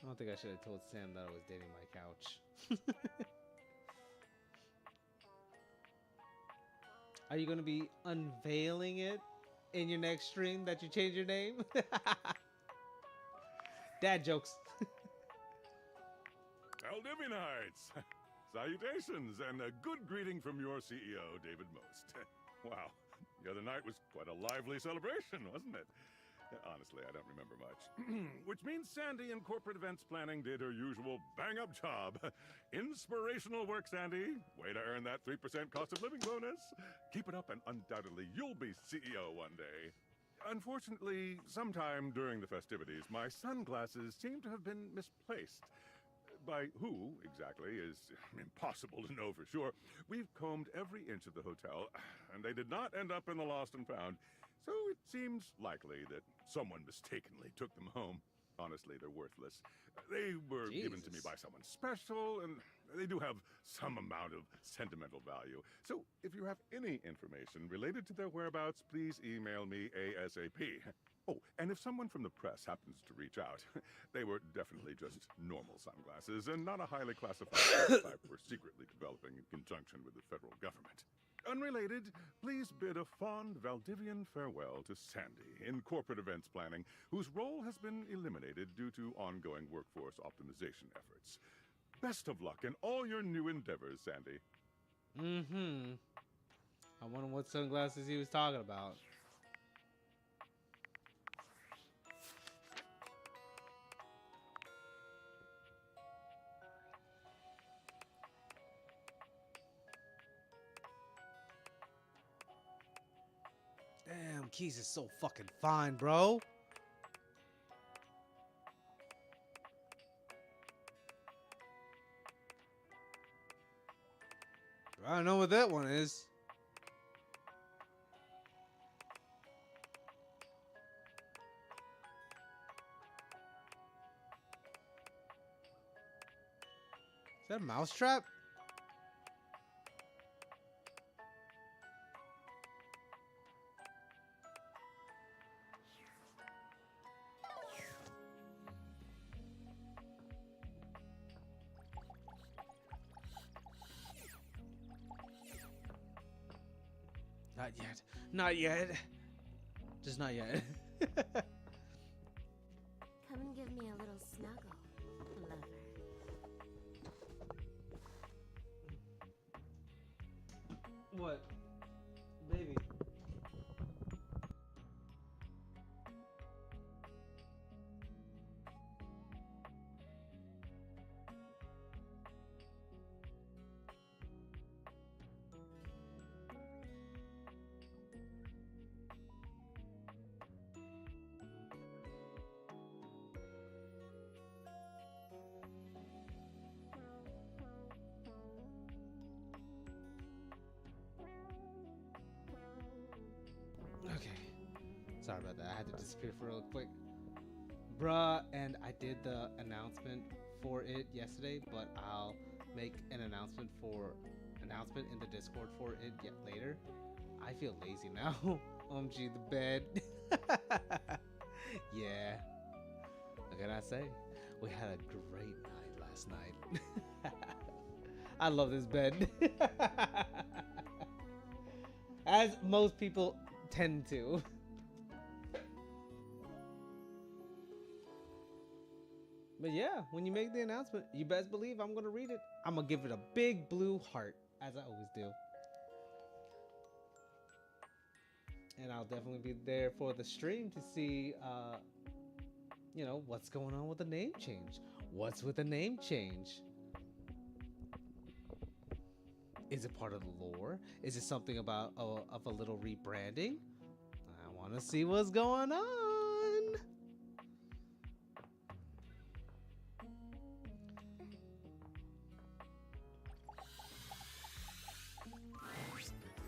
I don't think I should have told Sam that I was dating my couch. Are you going to be unveiling it in your next stream that you change your name? Dad jokes.
Aldivinites! Salutations, and a good greeting from your CEO, David Most. Wow, the other night was quite a lively celebration, wasn't it? Honestly, I don't remember much. Which means Sandy in corporate events planning did her usual bang-up job. Inspirational work, Sandy. Way to earn that 3% cost of living bonus. Keep it up and undoubtedly you'll be CEO one day. Unfortunately, sometime during the festivities, my sunglasses seem to have been misplaced. By who, exactly, is impossible to know for sure. We've combed every inch of the hotel, and they did not end up in the lost and found. So it seems likely that someone mistakenly took them home. Honestly, they're worthless. They were given to me by someone special, and they do have some amount of sentimental value. So if you have any information related to their whereabouts, please email me ASAP. Oh, and if someone from the press happens to reach out, they were definitely just normal sunglasses and not a highly classified prototype we're secretly developing in conjunction with the federal government. Unrelated, please bid a fond Valdivian farewell to Sandy in corporate events planning, whose role has been eliminated due to ongoing workforce optimization efforts. Best of luck in all your new endeavors, Sandy.
Mm-hmm. I wonder what sunglasses he was talking about. Damn, Keys is so fucking fine, bro. I don't know what that one is. Is that a mousetrap? Not yet. Not yet. Just not yet.
Come and give me a little snuggle, lover.
What? Baby. Okay. Sorry about that. I had to disappear for real quick. Bruh, and I did the announcement for it yesterday, but I'll make an announcement in the Discord for it yet later. I feel lazy now. OMG, the bed. Yeah. What can I say? We had a great night last night. I love this bed. As most people tend to. But yeah, when you make the announcement, you best believe I'm gonna read it. I'm gonna give it a big blue heart, as I always do. And I'll definitely be there for the stream to see, you know, what's going on with the name change. What's with the name change? Is it part of the lore? Is it something about of a little rebranding? I want to see what's going on.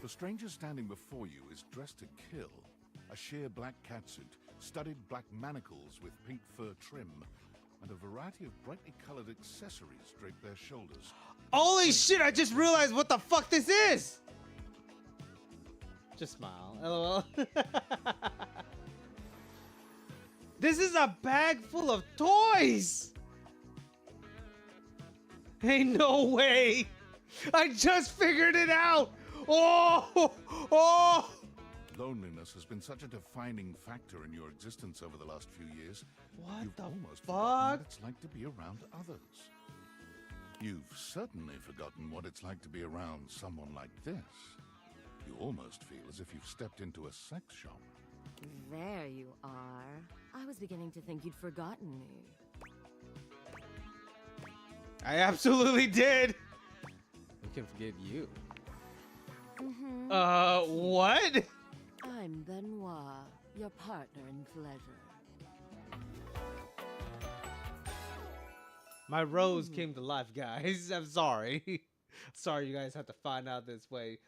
The stranger standing before you is dressed to kill. A sheer black catsuit, studded black manacles with pink fur trim, and a variety of brightly colored accessories drape their shoulders.
Holy shit, I just realized what the fuck this is! Just smile, lol. This is a bag full of toys! Ain't no way! I just figured it out! Oh! Oh!
Loneliness has been such a defining factor in your existence over the last few years.
What
You've
the
almost
fuck?
forgotten what it's like to be around others. You've certainly forgotten what it's like to be around someone like this. You almost feel as if you've stepped into a sex shop.
There you are. I was beginning to think you'd forgotten me.
I absolutely did! We can forget you. What?
I'm Benoit, your partner in pleasure.
My rose came to life, guys. I'm sorry. Sorry you guys have to find out this way.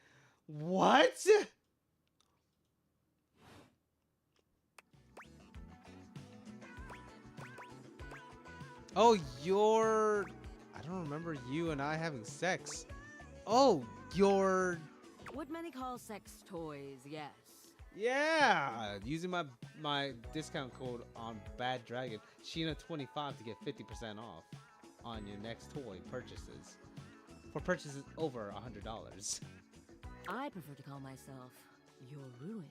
What? Oh, you're... I don't remember you and I having sex. Oh, you're...
What many call sex toys, yes.
Yeah! Using my discount code on Bad Dragon, Sheena25 to get 50% off on your next toy purchases. For purchases over $100.
I prefer to call myself your ruin.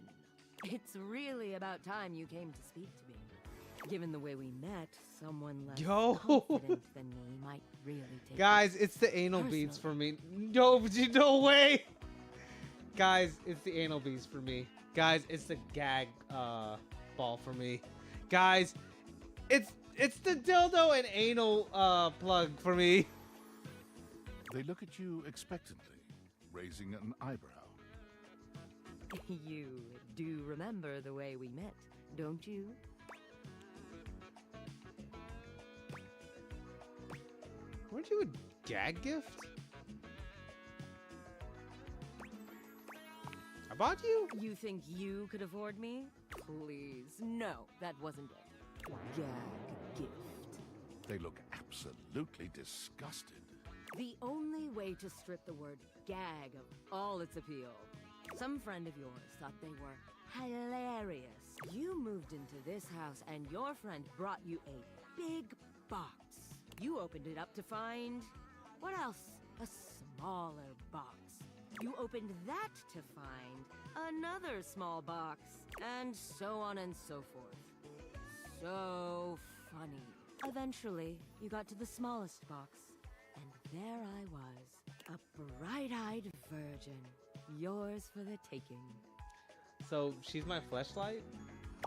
It's really about time you came to speak to me. Given the way we met, someone less confident than me might really take
Guys, it's the anal beads for me. No, no way! Guys, it's the anal beast for me. Guys, it's the gag ball for me. Guys, it's the dildo and anal plug for me.
They look at you expectantly, raising an eyebrow.
You do remember the way we met, don't you?
Weren't you a gag gift? I bought you?
You think you could afford me? Please. No, that wasn't it. Gag gift.
They look absolutely disgusted.
The only way to strip the word gag of all its appeal. Some friend of yours thought they were hilarious. You moved into this house and your friend brought you a big box. You opened it up to find... what else? A smaller box. You opened that to find another small box. And so on and so forth. So funny. Eventually, you got to the smallest box. And there I was, a bright-eyed virgin. Yours for the taking.
So, she's my fleshlight?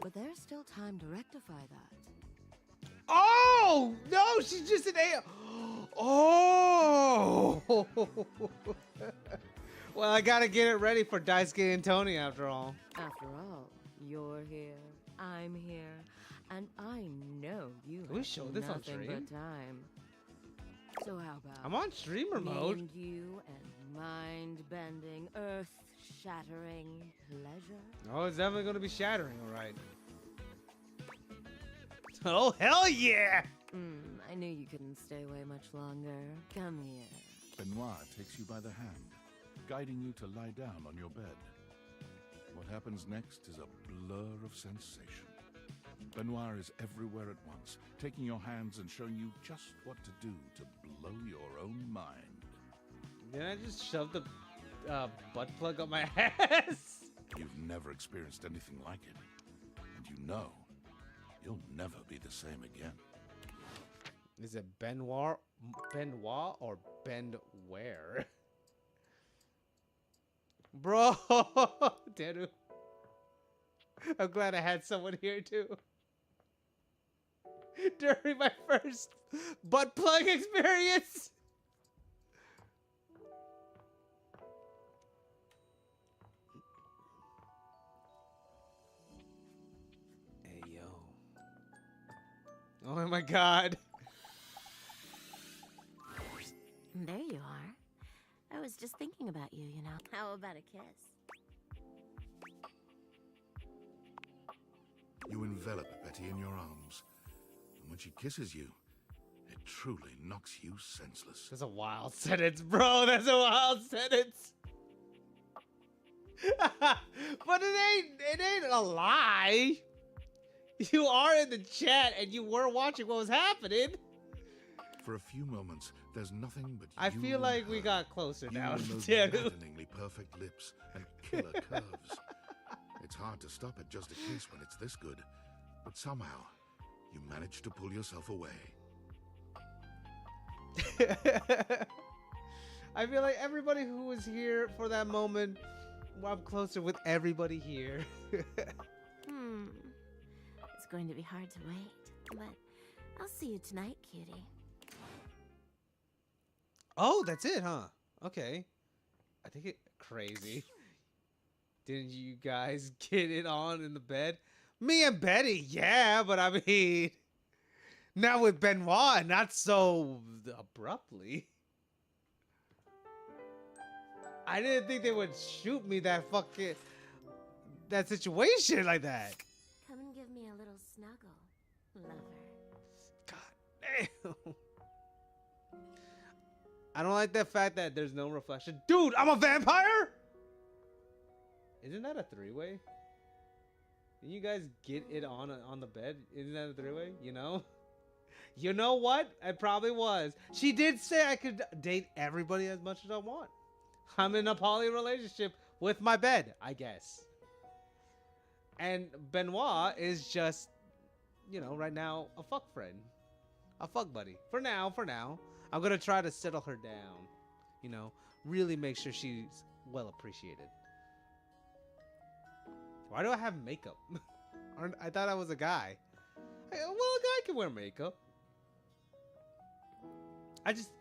But there's still time to rectify that.
Oh! No, she's just an A. Oh! Well, I gotta get it ready for Daisuke and Tony after all.
After all, you're here, I'm here, and I know you
Can we
have
show this on
nothing
stream?
but time. So how about
I'm on streamer
me
mode.
and you and mind-bending, earth-shattering pleasure?
Oh, it's definitely gonna be shattering, alright. Oh, hell yeah!
I knew you couldn't stay away much longer. Come here.
Benoit takes you by the hand, guiding you to lie down on your bed. What happens next is a blur of sensation. Benoit is everywhere at once, taking your hands and showing you just what to do to blow your own mind.
Didn't I just shove the butt plug up my ass?
You've never experienced anything like it, and you know you'll never be the same again.
Is it Benoit or Bendware? Bro, Deru. I'm glad I had someone here too. During my first butt plug experience. Hey, yo. Oh my god.
There you are. I was just thinking about you, you know. How about a kiss?
You envelop Betty in your arms, and when she kisses you, it truly knocks you senseless.
That's a wild sentence, bro. That's a wild sentence. But it ain't a lie. You are in the chat and you were watching what was happening.
For a few moments, there's nothing but
I
you
feel like
and
we
her.
got closer
You
now.
and those
Deru.
maddeningly perfect lips and killer curves. It's hard to stop at just a kiss when it's this good, but somehow you manage to pull yourself away.
I feel like everybody who was here for that moment, well, I'm closer with everybody here.
It's going to be hard to wait, but I'll see you tonight, cutie.
Oh, that's it, huh? Okay. I think it crazy. Didn't you guys get it on in the bed? Me and Betty, yeah, but I mean, not with Benoit, not so abruptly. I didn't think they would shoot me that situation like that.
Come and give me a little snuggle, lover.
Damn. I don't like that fact that there's no reflection. Dude, I'm a vampire? Isn't that a three-way? Did you guys get it on the bed? Isn't that a three-way? You know? You know what? It probably was. She did say I could date everybody as much as I want. I'm in a poly relationship with my bed, I guess. And Benoit is just, you know, right now, a fuck friend. A fuck buddy. For now. I'm gonna try to settle her down. You know, really make sure she's well appreciated. Why do I have makeup? I thought I was a guy. Well, a guy can wear makeup.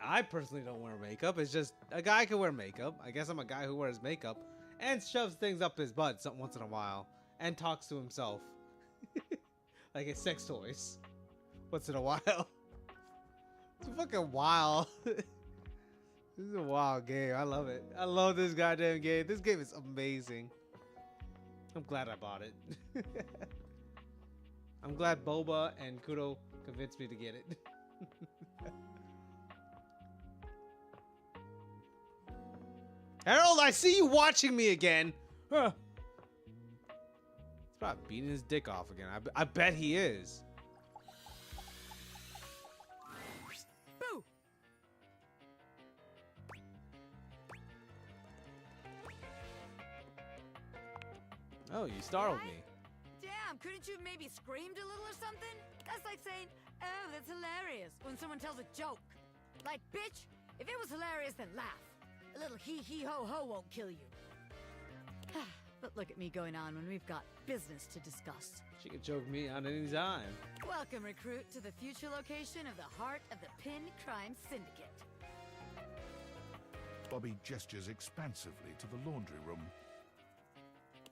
I personally don't wear makeup. It's just a guy can wear makeup. I guess I'm a guy who wears makeup and shoves things up his butt once in a while and talks to himself like it's sex toys once in a while. It's fucking wild. This is a wild game. I love it. I love this goddamn game. This game is amazing. I'm glad I bought it. I'm glad Boba and Kudo convinced me to get it. Harold, I see you watching me again. Huh. He's probably beating his dick off again. I bet he is.
Boo!
Oh, you startled me.
Damn, couldn't you have maybe screamed a little or something? That's like saying, oh, that's hilarious, when someone tells a joke. Like, bitch, if it was hilarious, then laugh. A little hee-hee-ho-ho won't kill you. But look at me going on when we've got business to discuss.
She can choke me on any time.
Welcome, recruit, to the future location of the heart of the Pin Crime Syndicate.
Bobby gestures expansively to the laundry room.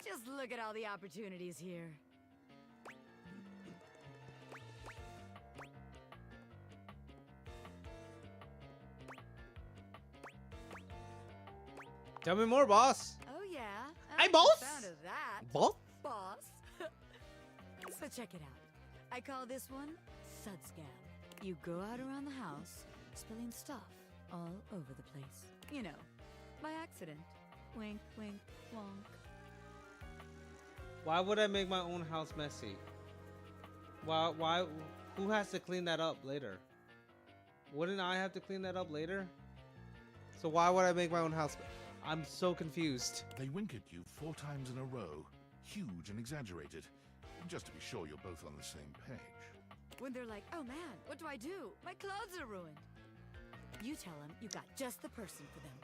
Just look at all the opportunities here.
Tell me more, boss.
Oh, yeah.
Hey,
I
boss.
like the sound of that.
Boss?
Boss. So check it out. I call this one Sud Scam. You go out around the house, spilling stuff all over the place. You know, by accident. Wink, wink, wonk.
Why would I make my own house messy? Why? Who has to clean that up later? Wouldn't I have to clean that up later? So why would I make my own house? I'm so confused.
They wink at you 4 times in a row, huge and exaggerated, just to be sure you're both on the same page.
When they're like, oh man, what do I do? My clothes are ruined. You tell them you got just the person for them.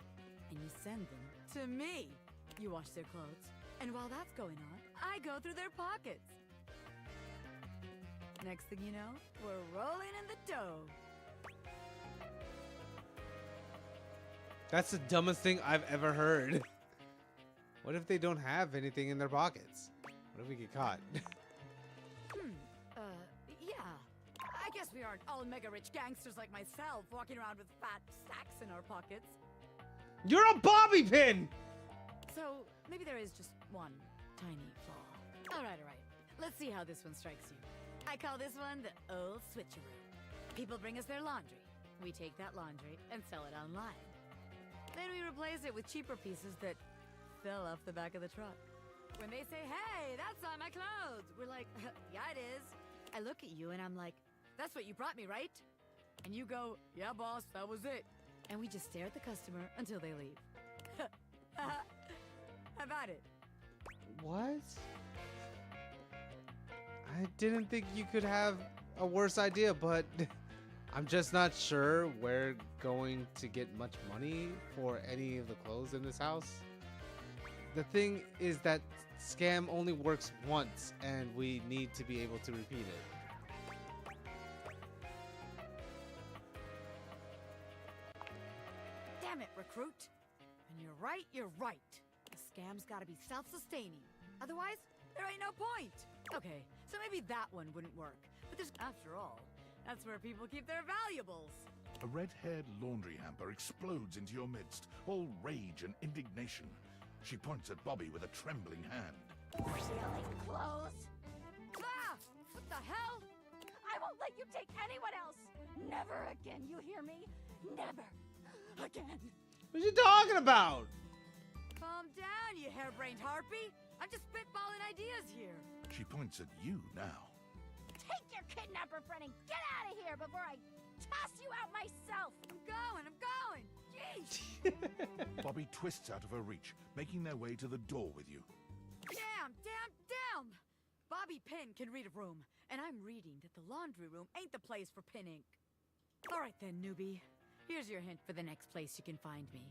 And you send them to me. You wash their clothes. And while that's going on, I go through their pockets. Next thing you know, we're rolling in the dough.
That's the dumbest thing I've ever heard. What if they don't have anything in their pockets? What if we get caught?
Yeah. I guess we aren't all mega rich gangsters like myself walking around with fat sacks in our pockets.
You're a bobby pin!
So, maybe there is just one tiny flaw. All right. Let's see how this one strikes you. I call this one the old switcheroo. People bring us their laundry. We take that laundry and sell it online. Then we replace it with cheaper pieces that fell off the back of the truck. When they say, hey, that's not my clothes, we're like, yeah, it is. I look at you and I'm like, that's what you brought me, right? And you go, yeah, boss, that was it. And we just stare at the customer until they leave. How about it?
What? I didn't think you could have a worse idea, but I'm just not sure we're going to get much money for any of the clothes in this house. The thing is that scam only works once, and we need to be able to repeat it.
Damn it, recruit. When you're right, you're right. The scam's gotta be self-sustaining. Otherwise, there ain't no point. Okay, so maybe that one wouldn't work. But there's, after all, that's where people keep their valuables.
A red-haired laundry hamper explodes into your midst, all rage and indignation. She points at Bobby with a trembling hand.
Stealing clothes?
Ah! What the hell?
I won't let you take anyone else! Never again, you hear me? Never again!
What are you talking about?
Calm down, you harebrained harpy. I'm just spitballing ideas here.
She points at you now.
Take your kidnapper friend and get out of here before I toss you out myself!
I'm going! Jeez!
Bobby twists out of her reach, making their way to the door with you.
Damn! Bobby Pin can read a room, and I'm reading that the laundry room ain't the place for pinning. Alright then, newbie. Here's your hint for the next place you can find me.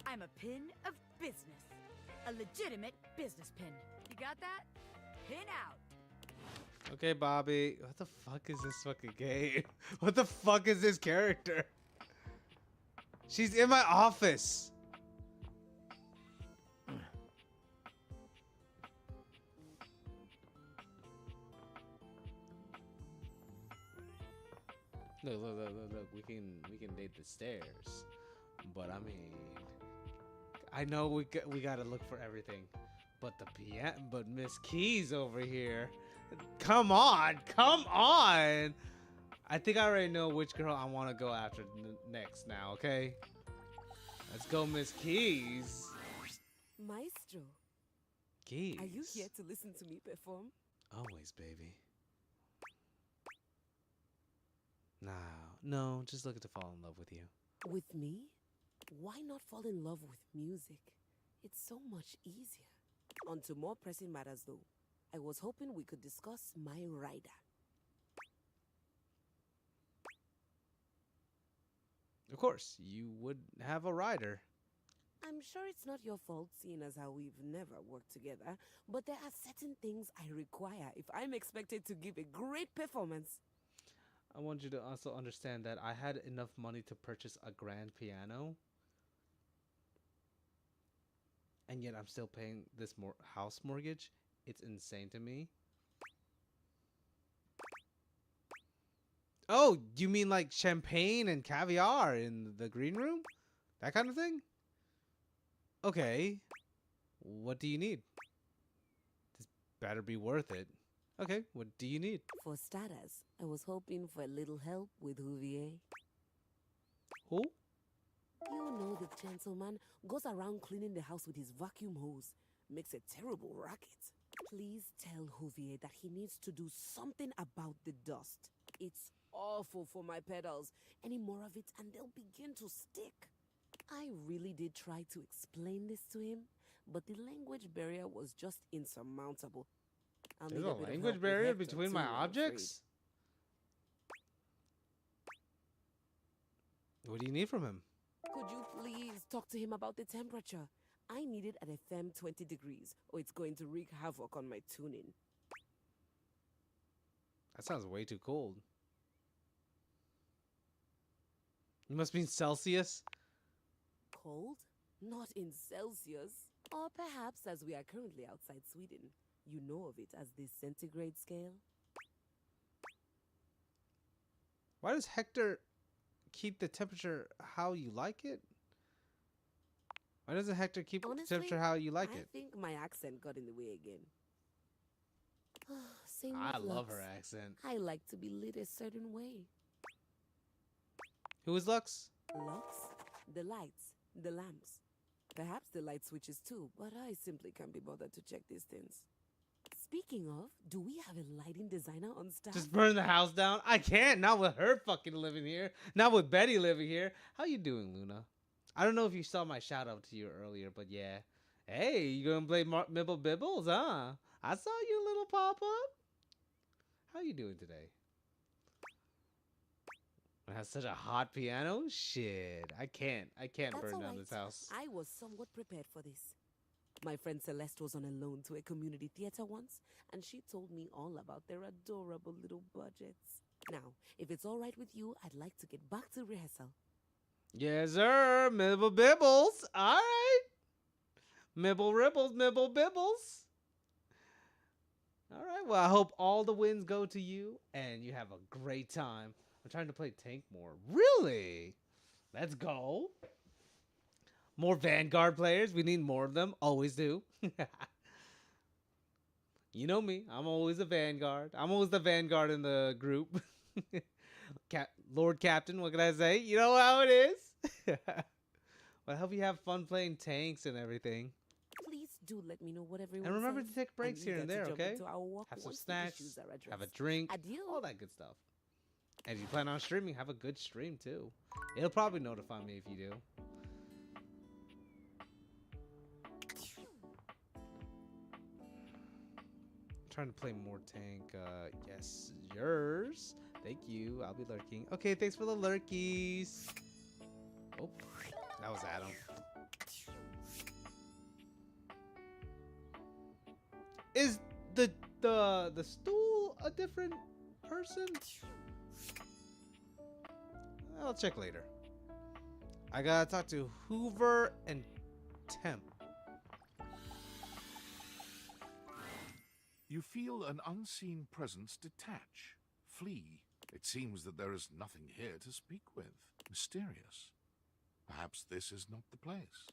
I'm a pin of business. A legitimate business pin. You got that?
Pin out.
Okay, Bobby. What the fuck is this fucking game? What the fuck is this character? She's in my office. Look. We can date the stairs, but I mean, I know we gotta look for everything, but Miss Keys over here. Come on. I think I already know which girl I want to go after next. Now, okay? Let's go, Miss Keys.
Maestro,
Keys.
are you here to listen to me perform?
Always, baby. No, just looking to fall in love with you.
With me? Why not fall in love with music? It's so much easier. On to more pressing matters, though. I was hoping we could discuss my rider.
Of course, you would have a rider.
I'm sure it's not your fault, seeing as how we've never worked together, but there are certain things I require if I'm expected to give a great performance.
I want you to also understand that I had enough money to purchase a grand piano, and yet I'm still paying this house mortgage. It's insane to me. Oh, you mean like champagne and caviar in the green room? That kind of thing? Okay. What do you need? This better be worth it. Okay, what do you need?
For starters, I was hoping for a little help with Huvier.
Who?
You know the gentleman goes around cleaning the house with his vacuum hose. Makes a terrible racket. Please tell Huvier that he needs to do something about the dust. It's awful for my pedals. Any more of it and they'll begin to stick. I really did try to explain this to him, but the language barrier was just insurmountable.
There's a language barrier between my objects? What do you need from him?
Could you please talk to him about the temperature? I need it at a firm 20 degrees, or it's going to wreak havoc on my tuning.
That sounds way too cold. You must mean Celsius?
Cold? Not in Celsius. Or perhaps, as we are currently outside Sweden, you know of it as the centigrade scale?
Why does Hector keep the temperature how you like it? Why doesn't Hector keep
Honestly,
the temperature how you like it?
I think my accent got in the way again. Same
I
with
love
Lux.
her accent.
I like to be lit a certain way.
Who is Lux?
Lux? The lights, the lamps. Perhaps the light switches too, but I simply can't be bothered to check these things. Speaking of, do we have a lighting designer on staff?
Just burn the house down? I can't. Not with her fucking living here. Not with Betty living here. How you doing, Luna? I don't know if you saw my shout out to you earlier, but yeah. Hey, you gonna play Mibble Bibbles, huh? I saw you, little pop-up. How you doing today? It has such a hot piano? Shit. I can't
That's
burn
all
down
right.
this house.
I was somewhat prepared for this. My friend Celeste was on a loan to a community theater once, and she told me all about their adorable little budgets. Now, if it's all right with you, I'd like to get back to rehearsal.
Yes, sir. Mibble Bibbles. All right. Mibble Ribbles, Mibble Bibbles. All right. Well, I hope all the wins go to you and you have a great time. I'm trying to play tank more. Really? Let's go. More Vanguard players. We need more of them. Always do. You know me. I'm always a Vanguard. I'm always the Vanguard in the group. Lord Captain, what can I say? You know how it is. Well, I hope you have fun playing tanks and everything.
Please do let me know what everyone
And remember
says.
to take breaks
I'm
here
eager
and
to
there,
jump
okay?
into our walk
Have some
once the
snacks,
issues are
have a
addressed.
drink,
Adieu.
all that good stuff. And if you plan on streaming, have a good stream too. It'll probably notify me if you do. Trying to play more tank. Yes, yours. Thank you. I'll be lurking. Okay, thanks for the lurkies. Oh, that was Adam. Is the the stool a different person? I'll check later. I gotta talk to Hoover and Temp.
You feel an unseen presence detach, flee. It seems that there is nothing here to speak with. Mysterious. Perhaps this is not the place.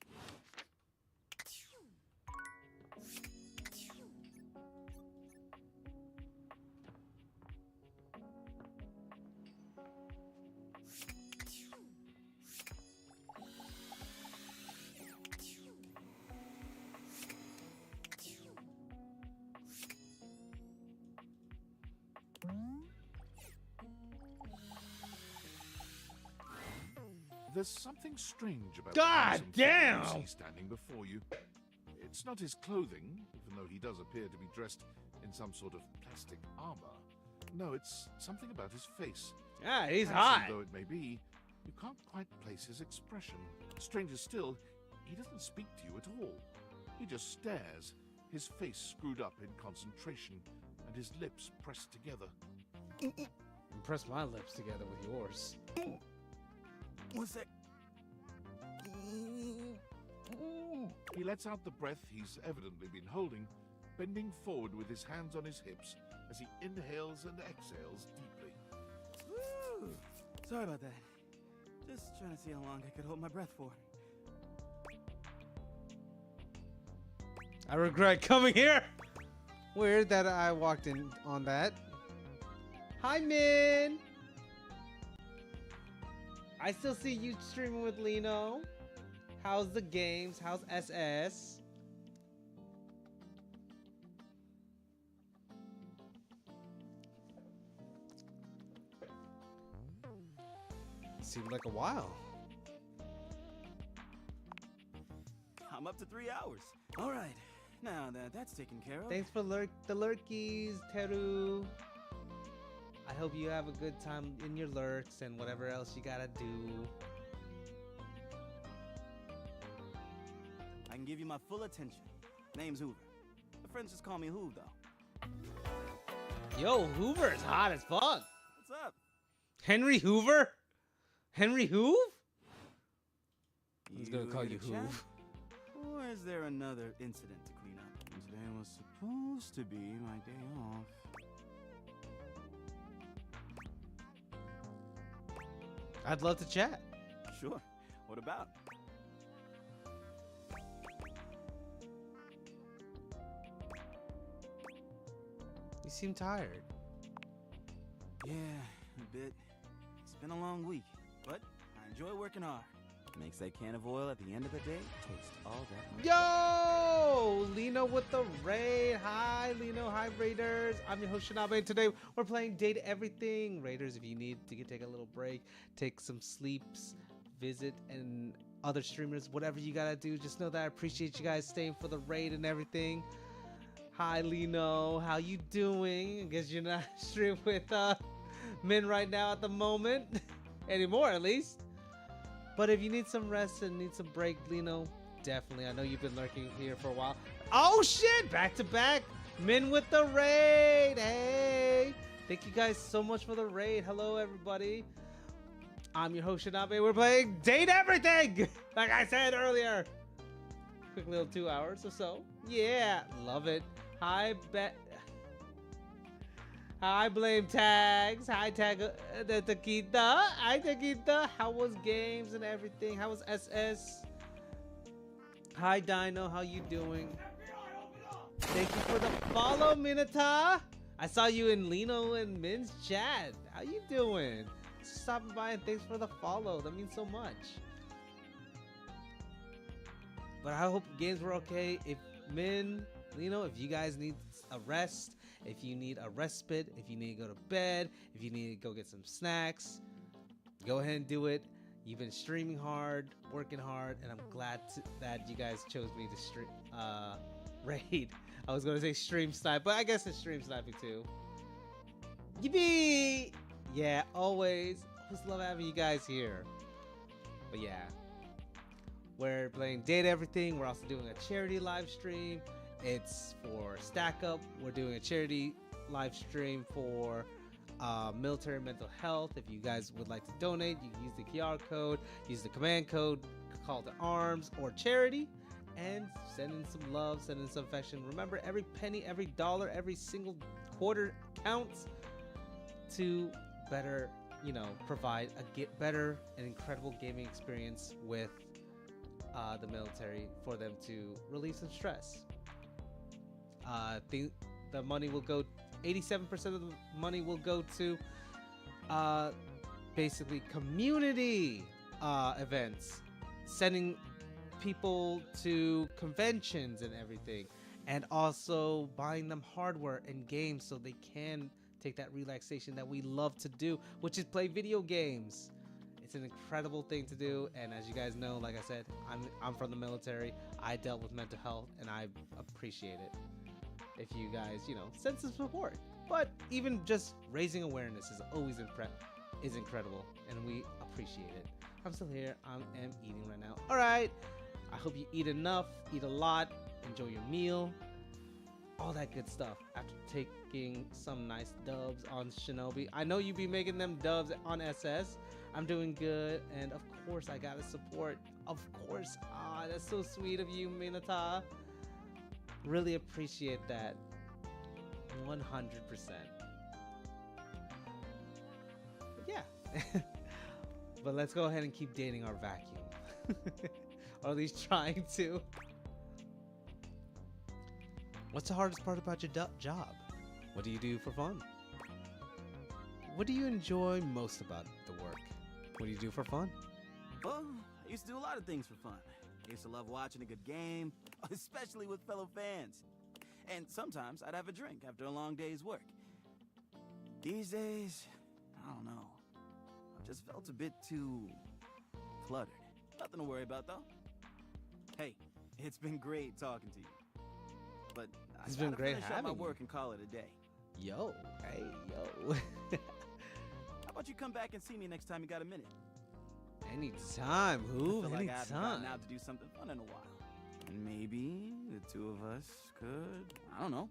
There's something strange about
God
the
damn!
you see standing before you. It's not his clothing, even though he does appear to be dressed in some sort of plastic armor. No, it's something about his face.
Yeah, he's
Handsome
hot.
though it may be, you can't quite place his expression. Stranger still, he doesn't speak to you at all. He just stares, his face screwed up in concentration, and his lips pressed together.
Press my lips together with yours.
What's that? He lets out the breath he's evidently been holding, bending forward with his hands on his hips as he inhales and exhales deeply.
Woo! Sorry about that. Just trying to see how long I could hold my breath for.
I regret coming here. Weird that I walked in on that. Hi, Min. I still see you streaming with Lino. How's the games? How's SS? Seemed like a while.
I'm up to 3 hours. All right. Now that that's taken care of.
Thanks for the lurkies, Teru. I hope you have a good time in your lurks and whatever else you gotta do.
I can give you my full attention. Name's Hoover. My friends just call me Hoov, though.
Yo, Hoover is hot as fuck.
What's up?
Henry Hoover? Henry Hoov? I was gonna call
here
you
to chat?
Hoov.
Or is there another incident to clean up? Today was supposed to be my day off.
I'd love to chat.
Sure. What about?
You seem tired.
Yeah, a bit. It's been a long week, but I enjoy working hard. Makes that can of oil at the end of the day taste all that much.
Yo! Lino with the raid. Hi, Lino. Hi, Raiders. I'm your host, Shinabe, and today we're playing Date Everything. Raiders, if you need to take a little break, take some sleeps, visit, and other streamers, whatever you gotta do, just know that I appreciate you guys staying for the raid and everything. Hi, Lino. How you doing? I guess you're not streaming with Min right now at the moment. Anymore, at least. But if you need some rest and need some break, Lino, definitely. I know you've been lurking here for a while. Oh, shit! Back to back. Min with the raid. Hey. Thank you guys so much for the raid. Hello, everybody. I'm your host, Shinabe. We're playing Date Everything. Like I said earlier. Quick little 2 hours or so. Yeah. Love it. Hi, Hi, Blame Tags. Hi, Tag the Taquita. Hi, Taquita. How was games and everything? How was SS? Hi, Dino. How you doing? Thank you for the follow, Minata. I saw you in Lino and Min's chat. How you doing? Stopping by and thanks for the follow. That means so much. But I hope games were okay. If Min, Lino, if you guys need a rest, if you need a respite, if you need to go to bed, if you need to go get some snacks, go ahead and do it. You've been streaming hard, working hard, and I'm glad that you guys chose me to stream raid. I was gonna say stream snipe, but I guess it's stream sniping too. Yippee! Yeah, always love having you guys here. But yeah, we're playing Date Everything. We're also doing a charity live stream. It's for Stackup. We're doing a charity live stream for military mental health. If you guys would like to donate, you can use the QR code, use the command code, call to arms or charity, and send in some love, send in some affection. Remember, every penny, every dollar, every single quarter counts to better, provide a better and incredible gaming experience with the military for them to relieve some stress. The money will go, 87% of the money will go to basically community events, sending people to conventions and everything, and also buying them hardware and games so they can take that relaxation that we love to do, which is play video games. It's an incredible thing to do, and as you guys know, like I said, I'm from the military. I dealt with mental health, and I appreciate it if you guys, send some support. But even just raising awareness is always incredible, and we appreciate it. I'm still here. I am eating right now. All right. I hope you eat enough, eat a lot, enjoy your meal, all that good stuff. After taking some nice dubs on Shinobi, I know you be making them dubs on SS. I'm doing good, and of course I gotta support. Of course. That's so sweet of you, Minata. Really appreciate that. 100%. But yeah. But let's go ahead and keep dating our vacuum. Or at least trying to. What's the hardest part about your job? What do you do for fun? What do you enjoy most about the work? What do you do for fun?
Well, I used to do a lot of things for fun. I used to love watching a good game, especially with fellow fans. And sometimes I'd have a drink after a long day's work. These days, I don't know. I've just felt a bit too cluttered. Nothing to worry about, though. Hey, it's been great talking to you. But
It's been great
finish up
having
my
you.
work and call it a day.
Yo, hey, yo.
How about you come back and see me next time you got a minute?
Anytime,
I
who?
feel like I haven't
Anytime.
gotten out to do something fun in a while. And maybe the two of us could, I don't know,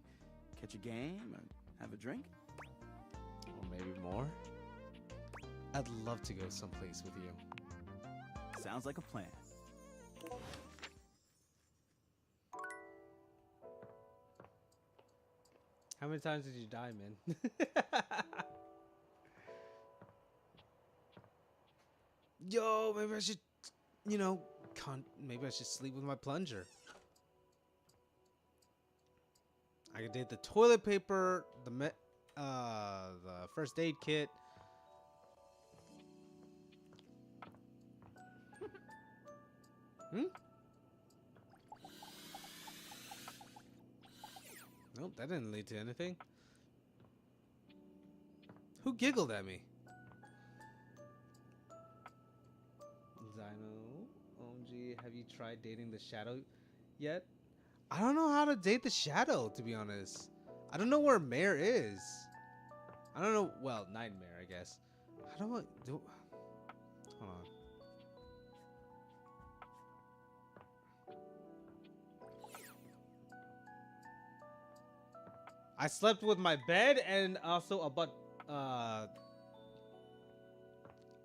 catch a game or have a drink?
Or maybe more. I'd love to go someplace with you.
Sounds like a plan.
How many times did you die, man? Yo, maybe I should, maybe I should sleep with my plunger. I did the toilet paper, the first aid kit. Nope, that didn't lead to anything. Who giggled at me? Zino, OMG, have you tried dating the shadow yet? I don't know how to date the shadow, to be honest. I don't know where Mare is. I don't know. Well, Nightmare, I guess. How do I do? Hold on. I slept with my bed and also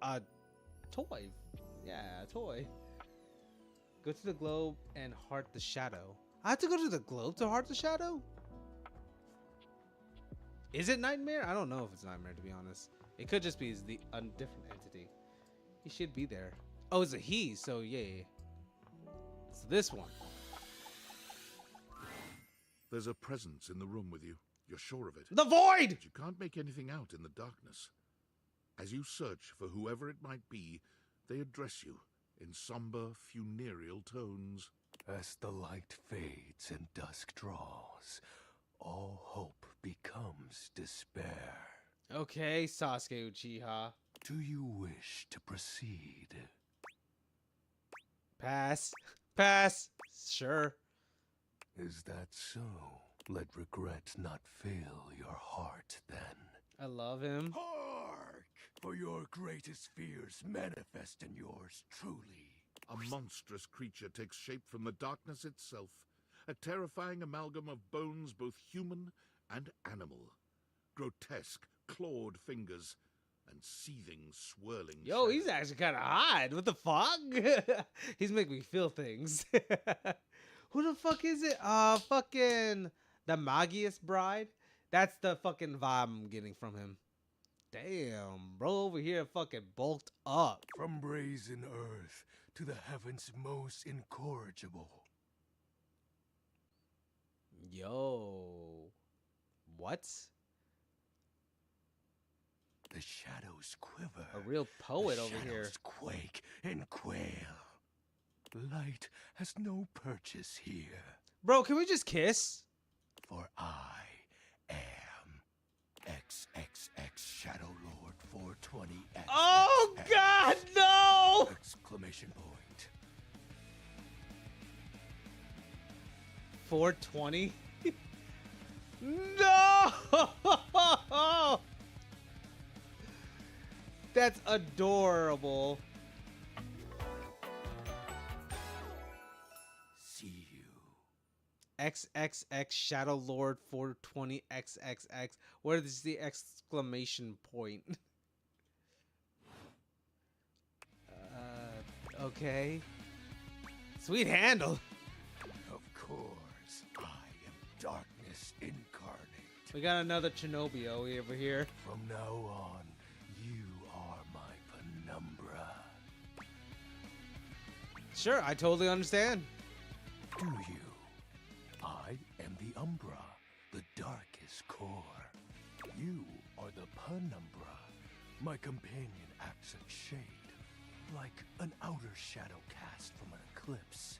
a toy. Yeah, a toy. Go to the globe and heart the shadow. I have to go to the globe to heart the shadow? Is it Nightmare? I don't know if it's Nightmare, to be honest. It could just be a different entity. He should be there. Oh, it's a he, so yeah. It's this one.
There's a presence in the room with you. You're sure of it.
The void!
But you can't make anything out in the darkness. As you search for whoever it might be, they address you in somber, funereal tones.
As the light fades and dusk draws, all hope becomes despair.
Okay, Sasuke Uchiha.
Do you wish to proceed?
Pass. Pass. Sure.
Is that so? Let regret not fill your heart then.
I love him.
Hark! For your greatest fears manifest in yours truly.
A monstrous creature takes shape from the darkness itself, a terrifying amalgam of bones both human and animal. Grotesque, clawed fingers and seething, swirling
Yo, he's actually kind of hot. What the fuck? He's making me feel things. Who the fuck is it? Fucking the Magius Bride. That's the fucking vibe I'm getting from him. Damn, bro, over here fucking bulked up.
From brazen earth to the heavens most incorrigible.
Yo. What?
The shadows quiver.
A real poet
the
over here.
Shadows quake and quail. Light has no purchase here.
Bro, can we just kiss?
For I am XXX Shadow Lord 420 X.
Oh God, no!
Exclamation point.
420? No! That's adorable.
See you.
XXX Shadow Lord 420 XXX. Where is the exclamation point? Okay. Sweet handle.
Of course, I am darkness incarnate.
We got another Chernobyl over here.
From now on, you are my penumbra.
Sure, I totally understand.
Do you? I am the Umbra, the darkest core. You are the penumbra. My companion acts in shade, like an outer shadow cast from an eclipse.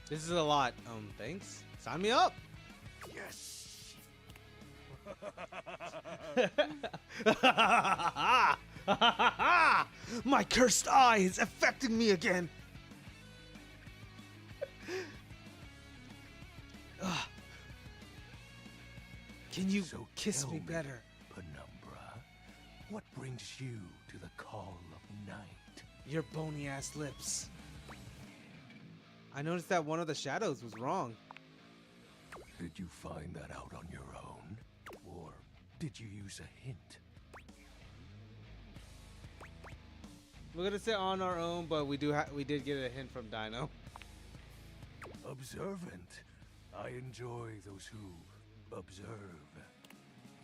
This is a lot. Thanks. Sign me up.
Yes.
My cursed eye is affecting me again. Can you kiss me better?
Penumbra, what brings you to the call of night?
Your bony ass lips. I noticed that one of the shadows was wrong.
Did you find that out on your own? Or did you use a hint?
We're gonna say on our own, but we did get a hint from Dino.
Observant. I enjoy those who observe.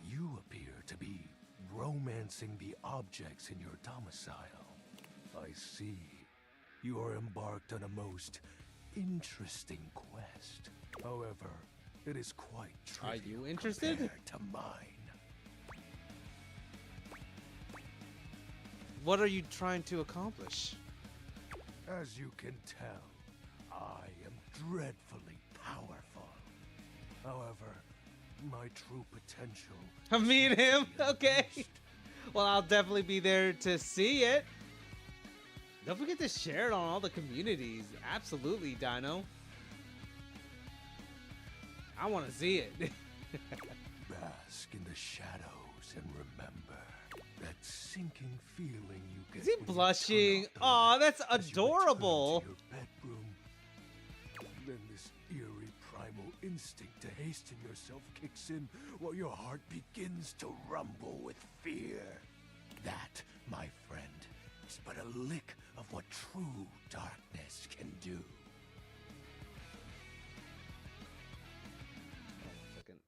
You appear to be romancing the objects in your domicile. I see. You are embarked on a most interesting quest. However, it is quite trivial.
Are you interested?
Compared to mine.
What are you trying to accomplish?
As you can tell, I am dreadfully powerful. However, my true potential...
Me and him? Okay. Well, I'll definitely be there to see it. Don't forget to share it on all the communities. Absolutely, Dino. I want to see it.
Bask in the shadows and remember that sinking feeling you get.
Is he blushing? Aw, that's adorable.
Your bedroom. Then this eerie primal instinct to hasten yourself kicks in while your heart begins to rumble with fear. That, my friend, is but a lick of what true darkness can do.
Hold on a second.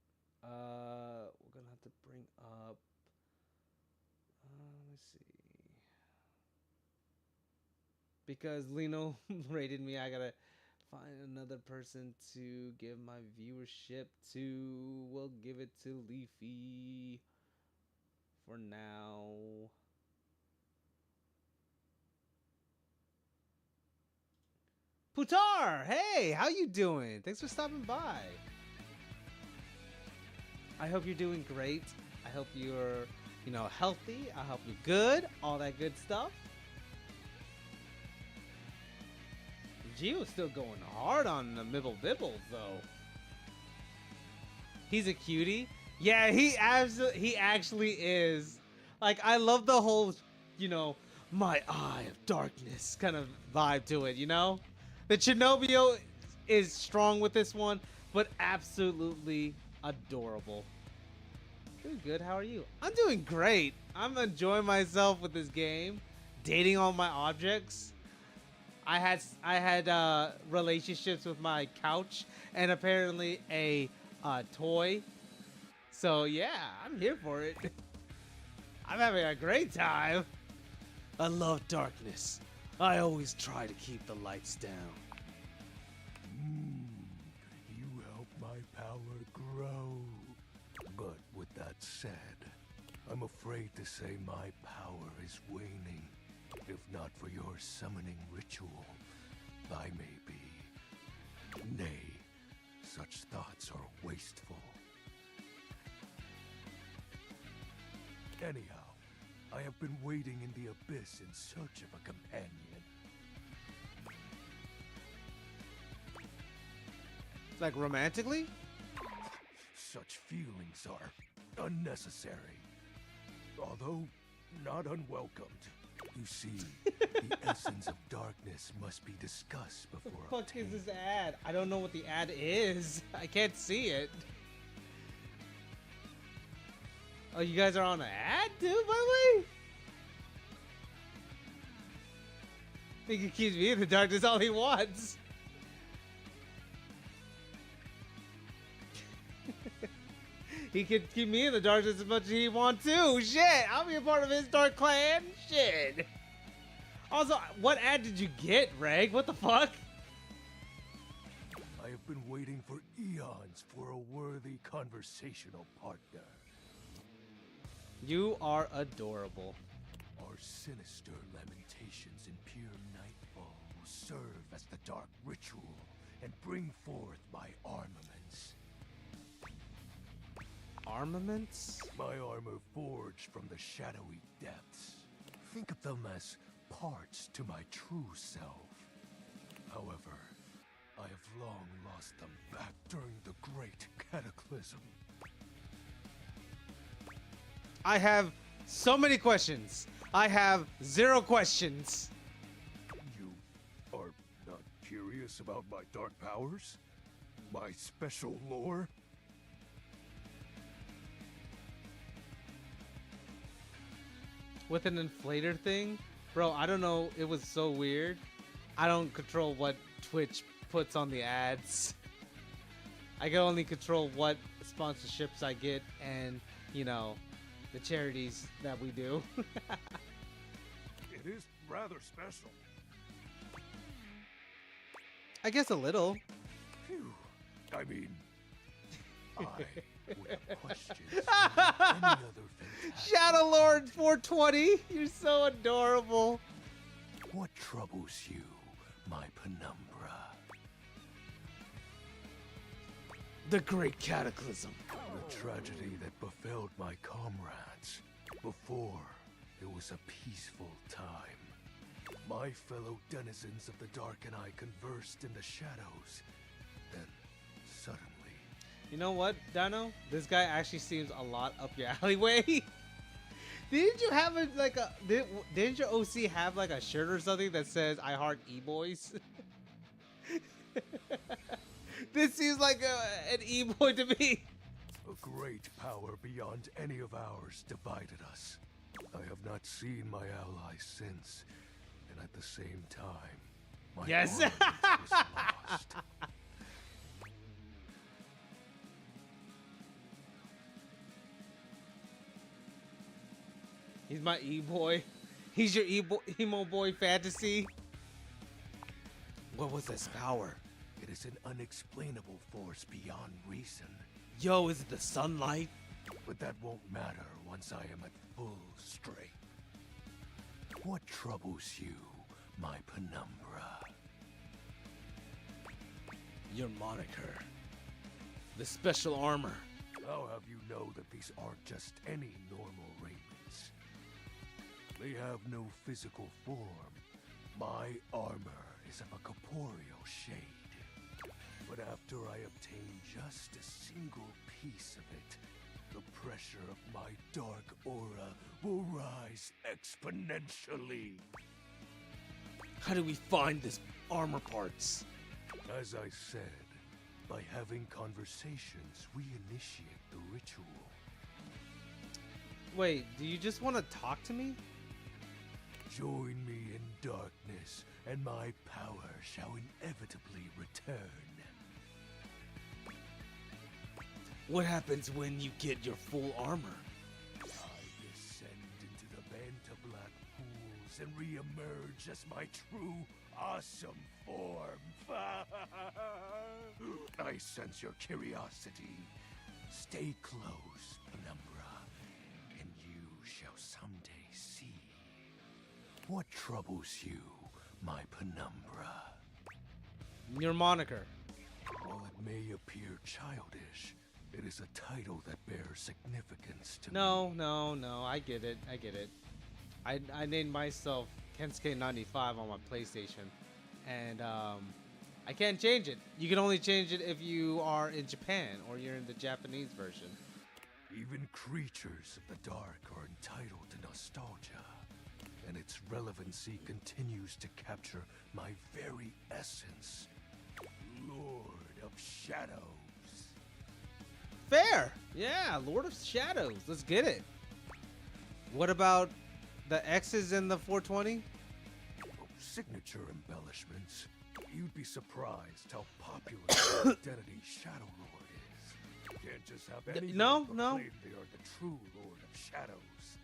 We're gonna have to bring up. Let me see. Because Lino rated me, I gotta find another person to give my viewership to. We'll give it to Leafy for now. Putar, hey, how you doing? Thanks for stopping by. I hope you're doing great. I hope you're, healthy. I hope you're good. All that good stuff. Gio's still going hard on the Mibble Bibbles, though. He's a cutie. Yeah, he actually is. Like, I love the whole, my eye of darkness kind of vibe to it, The Chinobio is strong with this one, but absolutely adorable. Doing good. How are you? I'm doing great. I'm enjoying myself with this game. Dating all my objects. I had relationships with my couch and apparently a toy. So yeah, I'm here for it. I'm having a great time. I love darkness. I always try to keep the lights down.
You help my power grow. But with that said, I'm afraid to say my power is waning. If not for your summoning ritual, I may be. Nay, such thoughts are wasteful. Anyhow, I have been waiting in the abyss in search of a companion.
Like romantically?
Such feelings are unnecessary, although not unwelcomed. You see, the essence of darkness must be discussed before
What the fuck is this ad? I don't know what the ad is. I can't see it. Oh, you guys are on an ad too, by the way? I think he keeps me in the dark. That's all he wants. He could keep me in the dark just as much as he wants to. Shit, I'll be a part of his dark clan. Shit. Also, what ad did you get, Reg? What the fuck?
I have been waiting for eons for a worthy conversational partner.
You are adorable.
Our sinister lamentations in pure nightfall will serve as the dark ritual and bring forth my armaments.
Armaments?
My armor forged from the shadowy depths. Think of them as parts to my true self. However, I have long lost them back during the great cataclysm.
I have so many questions. I have 0 questions.
You are not curious about my dark powers? My special lore?
With an inflator thing? Bro, I don't know. It was so weird. I don't control what Twitch puts on the ads. I can only control what sponsorships I get and, you know, the charities that we do.
It is rather special.
I guess a little.
Phew. I mean, I would have questions for any other
Shadow Lord 420, you're so adorable.
What troubles you, my penumbra?
The Great Cataclysm.
The tragedy that befell my comrades. Before, it was a peaceful time. My fellow denizens of the dark and I conversed in the shadows. Then, suddenly...
You know what, Dano? This guy actually seems a lot up your alleyway. Didn't you have didn't your OC have like a shirt or something that says "I heart e-boys"? This seems like an e-boy to me.
A great power beyond any of ours divided us. I have not seen my allies since, and at the same time, my armies was lost.
He's my e-boy. He's your emo boy fantasy. What was this power?
It is an unexplainable force beyond reason.
Yo, is it the sunlight?
But that won't matter once I am at full strength. What troubles you, my penumbra?
Your moniker. The special armor.
I'll have you know that these aren't just any normal raiments. They have no physical form. My armor is of a corporeal shade. But after I obtain just a single piece of it, the pressure of my dark aura will rise exponentially.
How do we find this armor parts?
As I said, by having conversations, we initiate the ritual.
Wait, do you just want to talk to me?
Join me in darkness, and my power shall inevitably return.
What happens when you get your full armor?
I descend into the Banta Black pools and re-emerge as my true, awesome form. I sense your curiosity. Stay close, Penumbra, and you shall someday see. What troubles you, my Penumbra?
Your moniker.
While it may appear childish, it is a title that bears significance to me.
No, I get it. I named myself Kensuke 95 on my PlayStation, and I can't change it. You can only change it if you are in Japan or you're in the Japanese version.
Even creatures of the dark are entitled to nostalgia, and its relevancy continues to capture my very essence. Lord of Shadows.
Fair. Yeah, Lord of Shadows. Let's get it. What about the X's in the 420?
Signature embellishments. You'd be surprised how popular the identity Shadow Lord is. You can't just have anyone
No.
proclaim they are the true Lord of Shadows.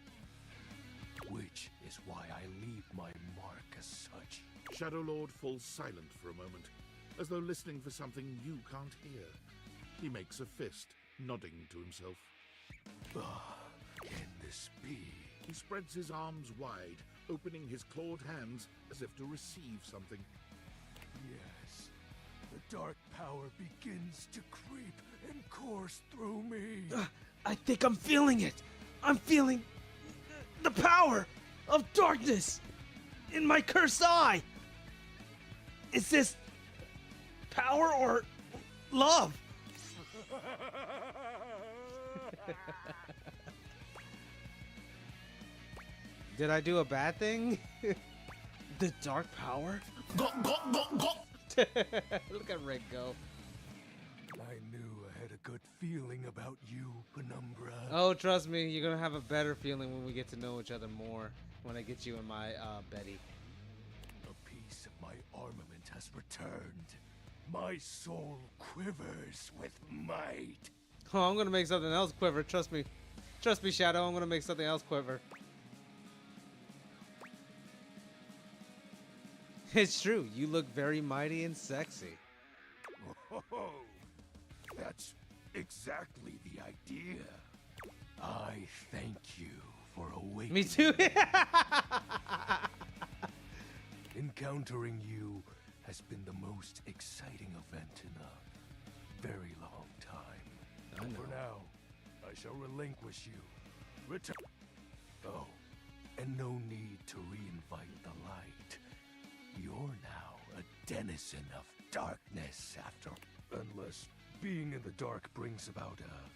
Which is why I leave my mark as such.
Shadow Lord falls silent for a moment, as though listening for something you can't hear. He makes a fist, nodding to himself.
Can this be?
He spreads his arms wide, opening his clawed hands as if to receive something.
Yes. The dark power begins to creep and course through me.
I think I'm feeling it. I'm feeling the power of darkness in my cursed eye. Is this power or love? Did I do a bad thing? The dark power? Look at Rick go.
I knew I had a good feeling about you, Penumbra.
Oh, trust me, you're gonna have a better feeling when we get to know each other more. When I get you in my Betty.
A piece of my armament has returned. My soul quivers with might.
Oh, I'm gonna make something else quiver. Trust me. Trust me, Shadow. I'm gonna make something else quiver. It's true. You look very mighty and sexy.
Oh, that's exactly the idea. I thank you for awakening.
Me too.
Encountering you has been the most exciting event in a very long time. For now, I shall relinquish you. Return. Oh, and no need to reinvite the light. You're now a denizen of darkness after... Unless being in the dark brings about a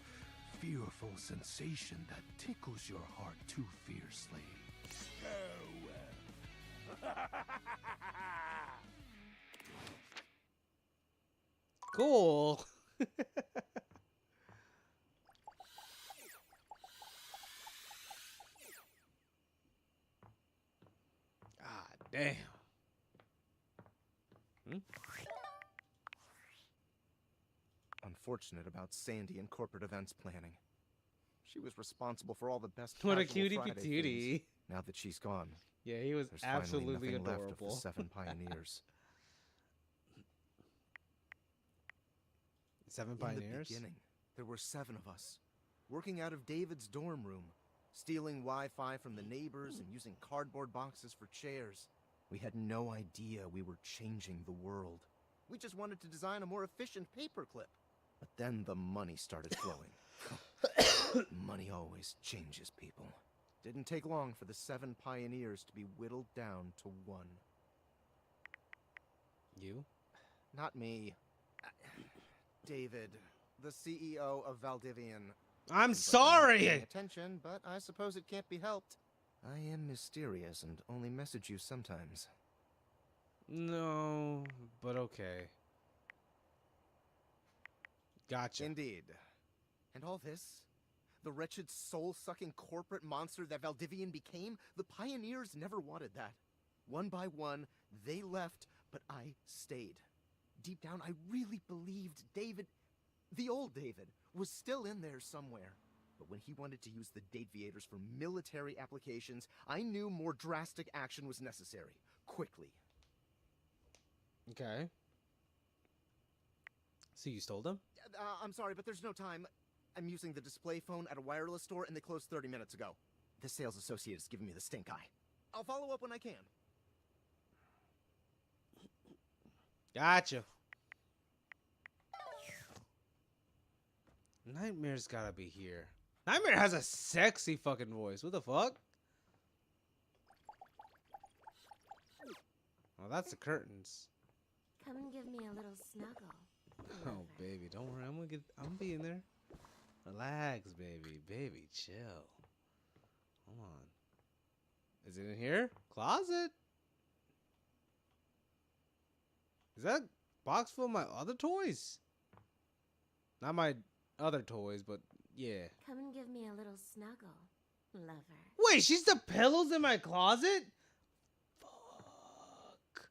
fearful sensation that tickles your heart too fiercely. Farewell.
Cool. Ah, damn.
Unfortunate about Sandy and corporate events planning. She was responsible for all the best
What a
casual
cutie
Friday
patootie.
things. Now that she's gone,
Yeah, he was
there's finally
absolutely
nothing left of
adorable.
the 7 pioneers.
7
In
pioneers?
the beginning, there were 7 of us, working out of David's dorm room, stealing Wi-Fi from the neighbors and using cardboard boxes for chairs. We had no idea we were changing the world. We just wanted to design a more efficient paperclip. But then the money started flowing. Money always changes people. Didn't take long for the 7 pioneers to be whittled down to 1.
You?
Not me. David, the CEO of Valdivian.
I'm
Seems like you're not
sorry!
paying attention, but I suppose it can't be helped. I am mysterious and only message you sometimes.
No, but okay. Gotcha.
Indeed. And all this? The wretched soul-sucking corporate monster that Valdivian became? The pioneers never wanted that. One by one, they left, but I stayed. Deep down, I really believed David, the old David, was still in there somewhere. But when he wanted to use the Dateviators for military applications, I knew more drastic action was necessary. Quickly.
Okay. So you stole them?
I'm sorry, but there's no time. I'm using the display phone at a wireless store, and they closed 30 minutes ago. The sales associate is giving me the stink eye. I'll follow up when I can.
Gotcha. Nightmare's gotta be here. Nightmare has a sexy fucking voice. What the fuck? Oh, that's the curtains.
Come and give me a little snuggle.
Oh, baby, don't worry. I'm gonna be in there. Relax, baby. Baby, chill. Hold on. Is it in here? Closet? Is that box full of my other toys? Not my other toys, but yeah.
Come and give me a little snuggle, lover.
Wait, she's the pillows in my closet? Fuck.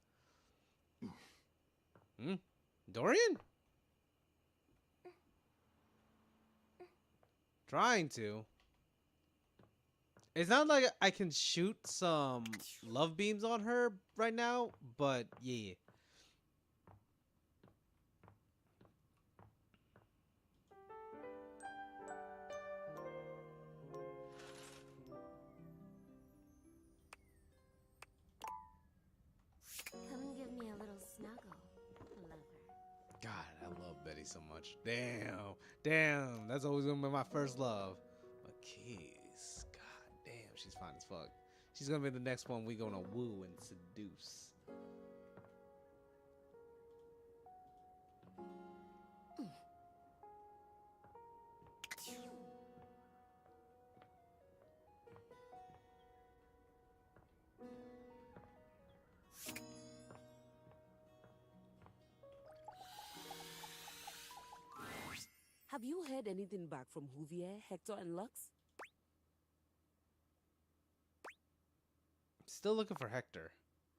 Dorian? Trying to. It's not like I can shoot some love beams on her right now, but yeah.
Come and give me a little snuggle, lover.
God, I love Betty so much. Damn. Damn. That's always gonna be my first love. A kiss. God damn, she's fine as fuck. She's gonna be the next one we gonna woo and seduce.
Have you heard anything back from Huvier, Hector, and Lux?
Still looking for Hector.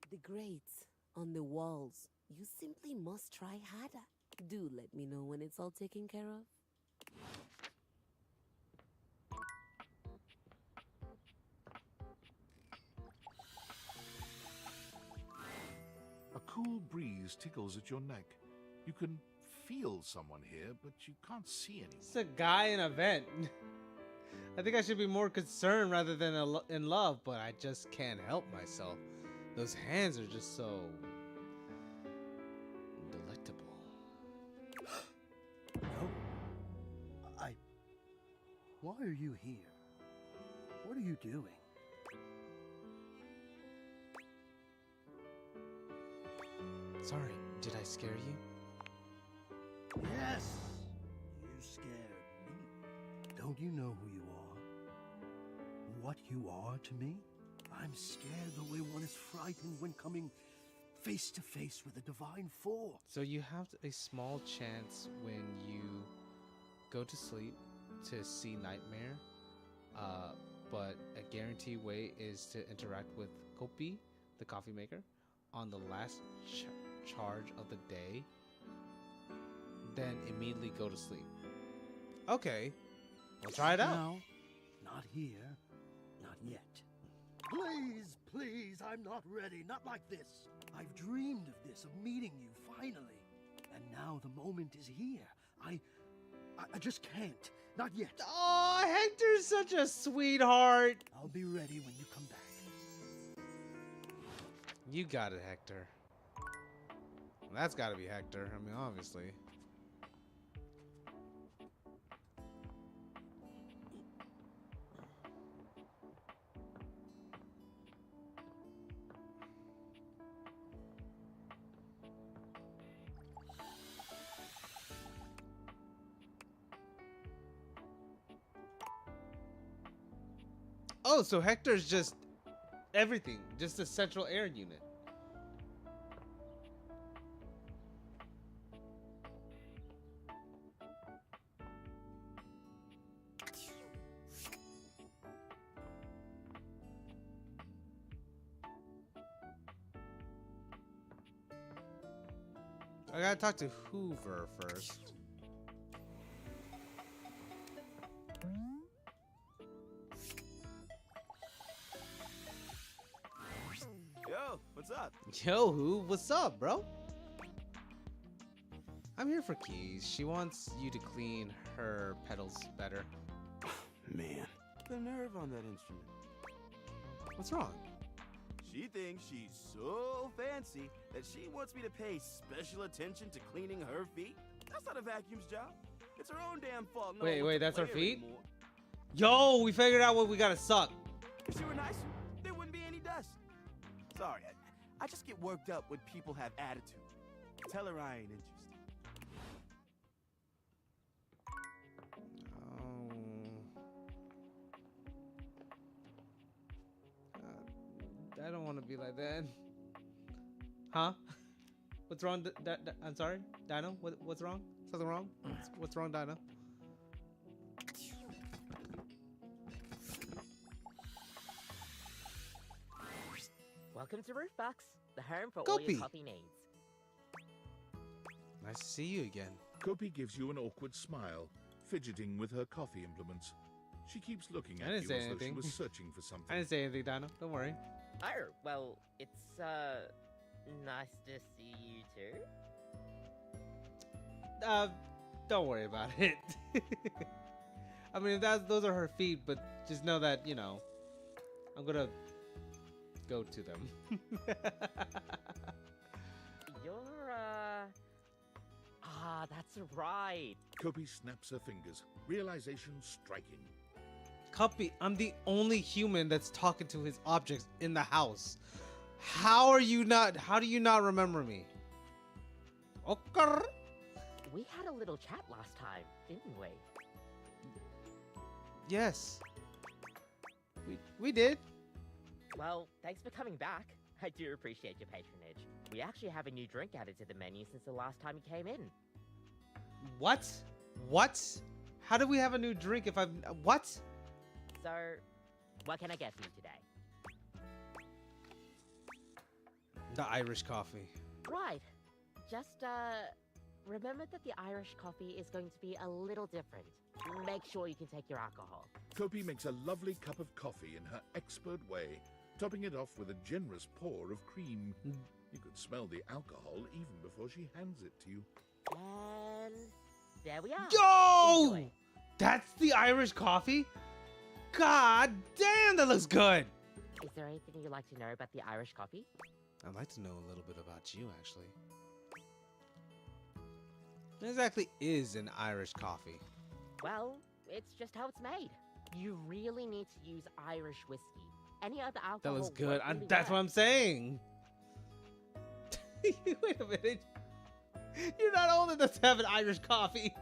The grates on the walls. You simply must try harder. Do let me know when it's all taken care of.
A cool breeze tickles at your neck. You can feel someone here, but you can't see anyone.
It's a guy in a vent. I think I should be more concerned rather than in love, but I just can't help myself. Those hands are just so delectable.
No. Why are you here? What are you doing?
Sorry, did I scare you?
Yes! You scared me. Don't you know who you are? What you are to me? I'm scared the way one is frightened when coming face to face with a divine force.
So you have a small chance when you go to sleep to see Nightmare, but a guaranteed way is to interact with Kopi, the coffee maker, on the last charge of the day, then immediately go to sleep. Okay, we'll try it out.
No, not here, not yet. Please, please, I'm not ready, not like this. I've dreamed of this, of meeting you, finally. And now the moment is here. I just can't, not yet.
Oh, Hector's such a sweetheart.
I'll be ready when you come back.
You got it, Hector. That's gotta be Hector, I mean, obviously. Oh, so Hector's just everything, just a central air unit. I gotta talk to Hoover first.
Yo, what's up?
Yo, Hoov, what's up, bro? I'm here for keys. She wants you to clean her pedals better.
Man, the nerve on that instrument.
What's wrong?
She thinks she's so fancy that she wants me to pay special attention to cleaning her feet. That's not a vacuum's job. It's her own damn fault. No one wants
Wait,
to
that's her
play her
feet?
anymore.
Yo, we figured out what we gotta suck.
If she were nicer, there wouldn't be any dust. Sorry, I just get worked up when people have attitude. Tell her I ain't interested.
I don't want to be like that. Huh? What's wrong? I'm sorry, Dino. What's wrong? Something wrong? What's wrong, Dino?
Welcome to Roofbox, the home for all your coffee needs.
Nice to see you again.
Kopi gives you an awkward smile, fidgeting with her coffee implements. She keeps looking
I
at
didn't
you
say
as though she
anything.
was searching for something.
I didn't say anything, Dino. Don't worry.
Oh, well, it's, nice to see you too.
Don't worry about it. I mean, those are her feet, but just know that, you know, I'm gonna go to them.
You're, that's right.
Kopi snaps her fingers, realization striking.
Cuppy, I'm the only human that's talking to his objects in the house. How do you not remember me? Okay.
We had a little chat last time, didn't we?
Yes. We did.
Well, thanks for coming back. I do appreciate your patronage. We actually have a new drink added to the menu since the last time you came in.
What? How do we have a new drink if I've... What?
So, what can I get for you today?
The Irish coffee.
Right. Just, remember that the Irish coffee is going to be a little different. Make sure you can take your alcohol.
Kopi makes a lovely cup of coffee in her expert way, topping it off with a generous pour of cream. You could smell the alcohol even before she hands it to you.
And there we are.
Yo!
Enjoy.
That's the Irish coffee? God damn, that looks good!
Is there anything you'd like to know about the Irish coffee?
I'd like to know a little bit about you, actually. What exactly is an Irish coffee?
Well, it's just how it's made. You really need to use Irish whiskey. Any other alcohol...
That looks good.
won't really
That's
work.
what I'm saying. Wait a minute. You're not old enough to have an Irish coffee.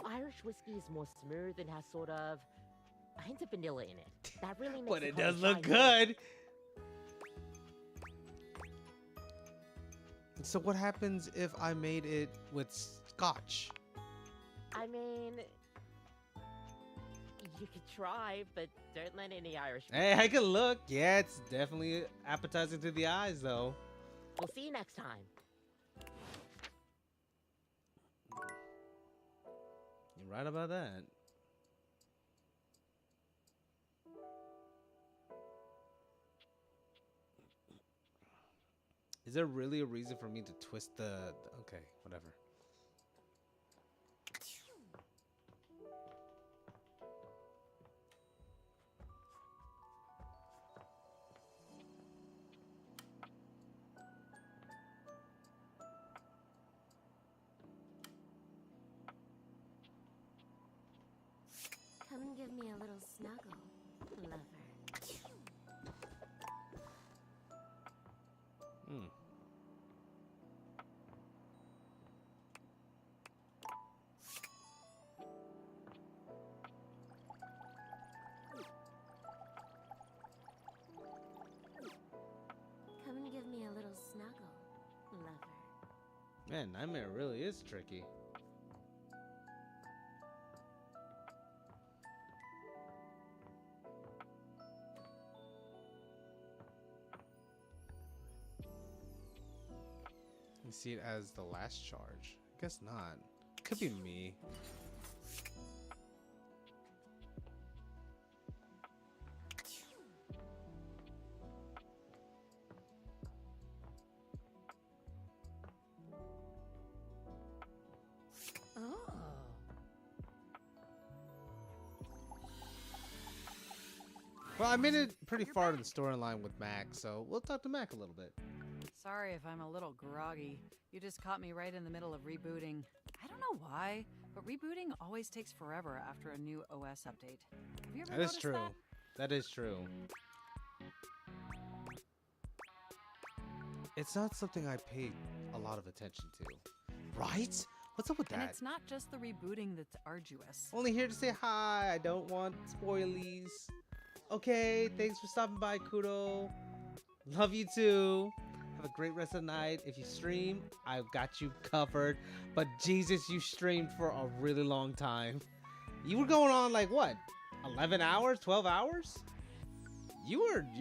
Irish whiskey is more smooth and has sort of a hint of vanilla in it. That really makes
But
the
it
coffee
does look
shine.
good. So what happens if I made it with scotch?
I mean, you could try, but don't let any Irish...
Hey, I can look. Yeah, it's definitely appetizing to the eyes, though.
We'll see you next time.
You're right about that. Is there really a reason for me to twist the... Okay, whatever.
Come and give me a little snuggle, lover.
Hmm.
Come and give me a little snuggle, lover.
Man, Nightmare really is tricky. You see it as the last charge. Guess not. Could be me. Well, I made it pretty far in the storyline with Mac, so we'll talk to Mac a little bit.
Sorry if I'm a little groggy. You just caught me right in the middle of rebooting. I don't know why, but rebooting always takes forever after a new OS update. Have you ever
That is
noticed
true.
that?
That is true. It's not something I paid a lot of attention to. Right? What's up with that?
And it's not just the rebooting that's arduous.
Only here to say hi. I don't want spoilies. Okay, thanks for stopping by, Kudo. Love you too. Have a great rest of the night. If you stream, I've got you covered. But Jesus, you streamed for a really long time. You were going on like what? 11 hours? 12 hours? You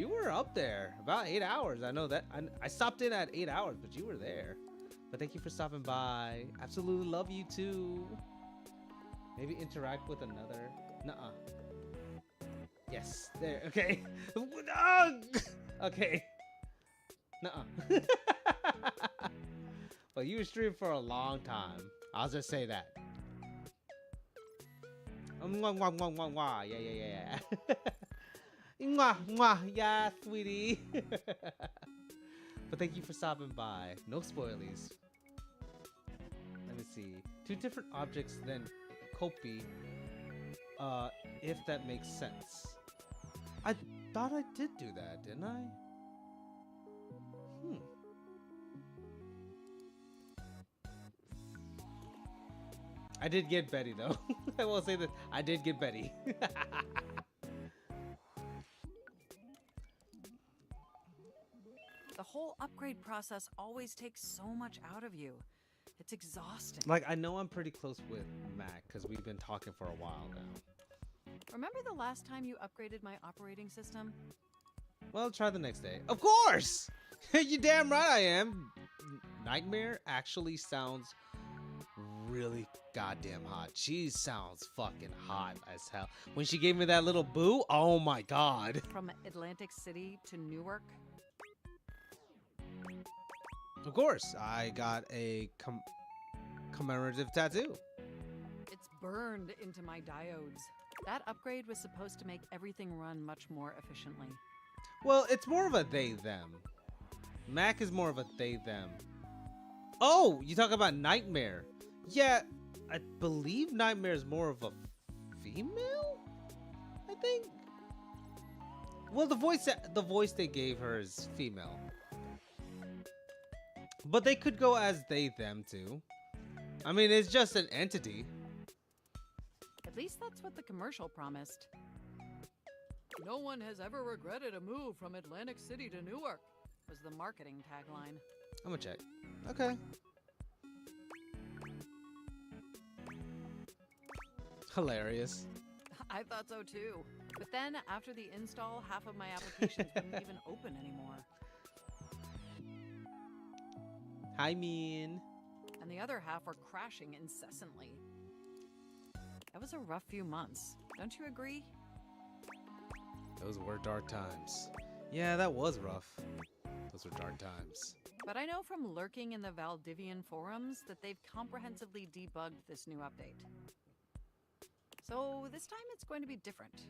were up there. About 8 hours. I know that. I stopped in at 8 hours, but you were there. But thank you for stopping by. Absolutely love you too. Maybe interact with another. Nuh-uh. Yes, there. Okay. Okay. Nuh-uh. Well, you were streaming for a long time. I'll just say that. Mwah, mwah, mwah, mwah, mwah. Yeah. Mwah, mwah. Yeah, sweetie. But thank you for stopping by. No spoilies. Let me see. 2 different objects, then copy. If that makes sense. I thought I did do that, didn't I? I did get Betty, though. I will say that I did get Betty.
The whole upgrade process always takes so much out of you. It's exhausting.
Like, I know I'm pretty close with Mac, because we've been talking for a while now.
Remember the last time you upgraded my operating system?
Well, try the next day. Of course! You damn right I am! Nightmare actually sounds really goddamn hot. She sounds fucking hot as hell. When she gave me that little boo, oh my god.
From Atlantic City to Newark?
Of course, I got a commemorative tattoo.
It's burned into my diodes. That upgrade was supposed to make everything run much more efficiently.
Well, it's more of a they-them. Mac is more of a they-them. Oh, you talk about Nightmare. Yeah, I believe Nightmare is more of a female? I think. Well, the voice they gave her is female. But they could go as they-them too. I mean, it's just an entity.
At least that's what the commercial promised. No one has ever regretted a move from Atlantic City to Newark, was the marketing tagline.
I'm gonna check. Okay. Hilarious.
I thought so too. But then, after the install, half of my applications wouldn't even open anymore.
Hi, Mean.
And the other half were crashing incessantly. That was a rough few months. Don't you agree?
Those were dark times. Yeah, that was rough. Those were dark times.
But I know from lurking in the Valdivian forums that they've comprehensively debugged this new update. So this time it's going to be different.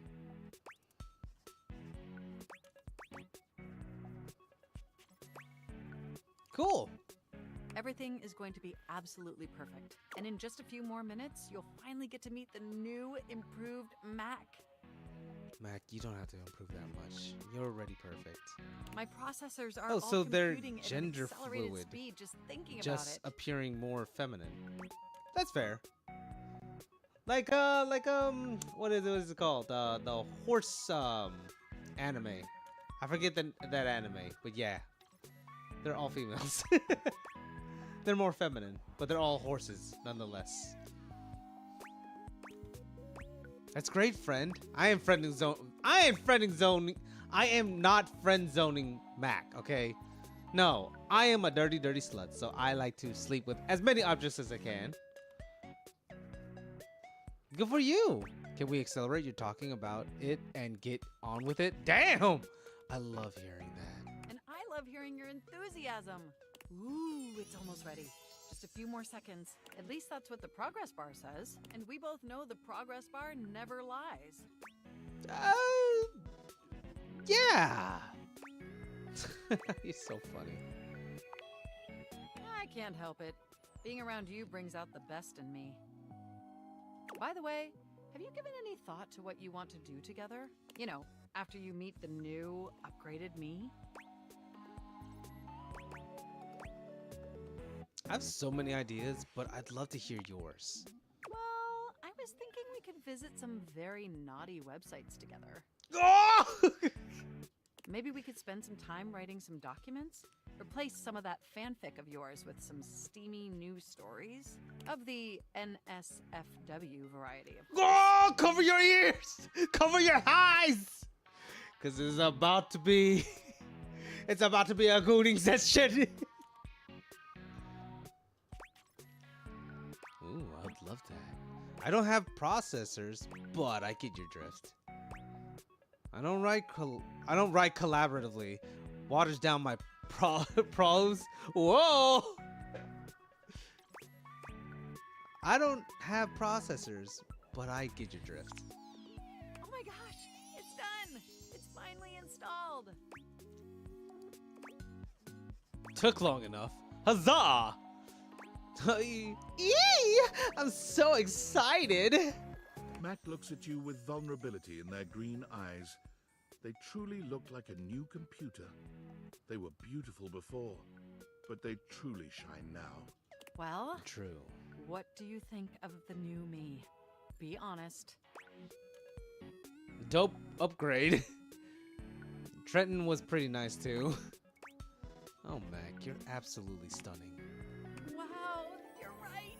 Cool.
Everything is going to be absolutely perfect. And in just a few more minutes, you'll finally get to meet the new, improved Mac.
Mac, you don't have to improve that much. You're already perfect.
My processors are
Oh,
all
so they're
computing at an
gender
accelerated
fluid.
speed just thinking about
Just
it.
appearing more feminine. That's fair. Like what is it called? The horse anime. I forget that anime, but yeah, they're all females. They're more feminine, but they're all horses nonetheless. That's great, friend. I am not friend zoning Mac, okay? No, I am a dirty, dirty slut, so I like to sleep with as many objects as I can. Good for you. Can we accelerate your talking about it and get on with it? Damn! I love hearing that.
And I love hearing your enthusiasm. Ooh, it's almost ready. Just a few more seconds. At least that's what the progress bar says. And we both know the progress bar never lies.
Yeah. You're so funny.
I can't help it. Being around you brings out the best in me. By the way, have you given any thought to what you want to do together? You know, after you meet the new, upgraded me?
I have so many ideas, but I'd love to hear yours.
Well, I was thinking we could visit some very naughty websites together.
Oh!
Maybe we could spend some time writing some documents? Replace some of that fanfic of yours with some steamy news stories? Of the NSFW variety, of course.
Oh, cover your ears! Cover your eyes! Because it's about to be... It's about to be a gooning session. Ooh, I would love that. I don't have processors, but I get your drift. I don't write collaboratively. Waters down my prose. Whoa! I don't have processors, but I get your drift.
Oh my gosh, it's done! It's finally installed!
Took long enough. Huzzah! I'm so excited!
Mac looks at you with vulnerability in their green eyes. They truly look like a new computer. They were beautiful before, but they truly shine now.
Well,
true.
What do you think of the new me? Be honest.
Dope upgrade. Trenton was pretty nice too. Oh, Mac, you're absolutely stunning.
Wow, you're right.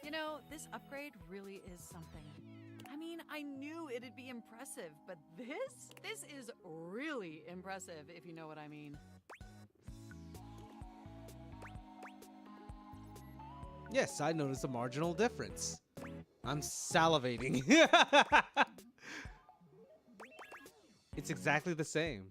You know, this upgrade really is something. I mean, I knew it'd be impressive, but this is really impressive, if you know what I mean.
Yes, I noticed a marginal difference. I'm salivating. It's exactly the same.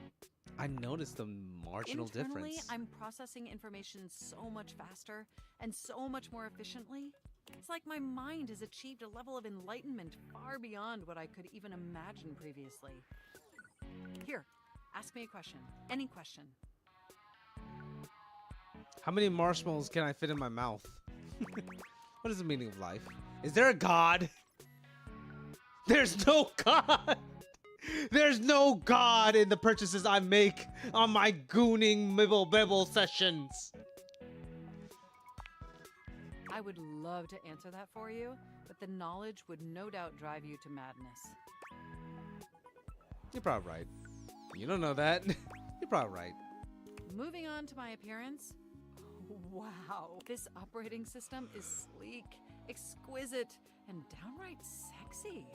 I noticed the marginal
Internally,
difference.
I'm processing information so much faster and so much more efficiently. It's like my mind has achieved a level of enlightenment far beyond what I could even imagine previously. Here, ask me a question. Any question.
How many marshmallows can I fit in my mouth? What is the meaning of life? Is there a God? There's no God! There's no God in the purchases I make on my gooning mibble bibble sessions.
I would love to answer that for you, but the knowledge would no doubt drive you to madness.
You're probably right. You don't know that. You're probably right.
Moving on to my appearance. Wow, this operating system is sleek, exquisite, and downright sexy.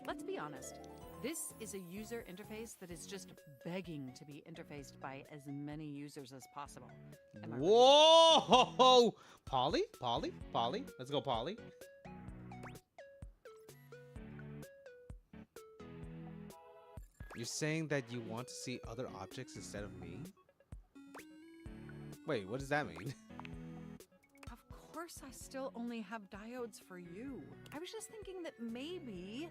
Let's be honest. This is a user interface that is just begging to be interfaced by as many users as possible. Am I right?
Whoa! Polly? Let's go, Polly. You're saying that you want to see other objects instead of me? Wait, what does that mean?
Of course I still only have diodes for you. I was just thinking that maybe,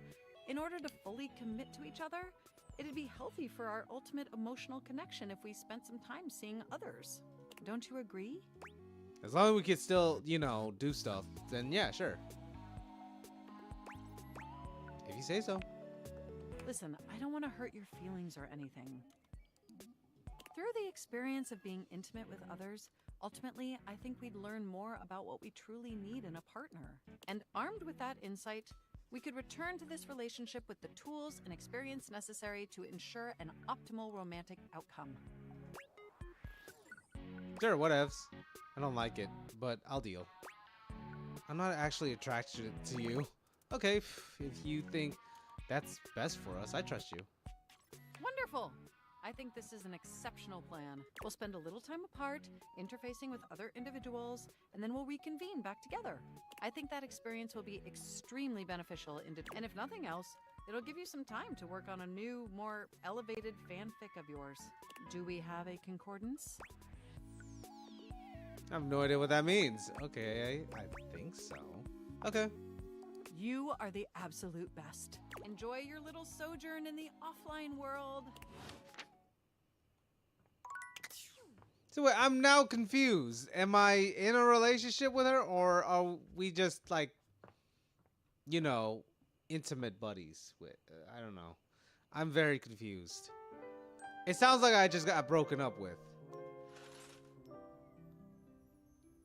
in order to fully commit to each other, it'd be healthy for our ultimate emotional connection if we spent some time seeing others. Don't you agree?
As long as we can still, you know, do stuff, then yeah, sure. If you say so.
Listen, I don't want to hurt your feelings or anything. Through the experience of being intimate with others, ultimately, I think we'd learn more about what we truly need in a partner. And armed with that insight, we could return to this relationship with the tools and experience necessary to ensure an optimal romantic outcome.
Sure, whatevs. I don't like it, but I'll deal. I'm not actually attracted to you. Okay, if you think that's best for us, I trust you.
Wonderful!
I think this is an exceptional plan. We'll spend a little time apart, interfacing with other individuals, and then we'll reconvene back together. I think that experience will be extremely beneficial, and if nothing else, it'll give you some time to work on a new, more elevated fanfic of yours. Do we have a concordance?
I have no idea what that means. Okay, I think so. Okay.
You are the absolute best. Enjoy your little sojourn in the offline world.
So wait, I'm now confused. Am I in a relationship with her, or are we just like, you know, intimate buddies? With I don't know. I'm very confused. It sounds like I just got broken up with.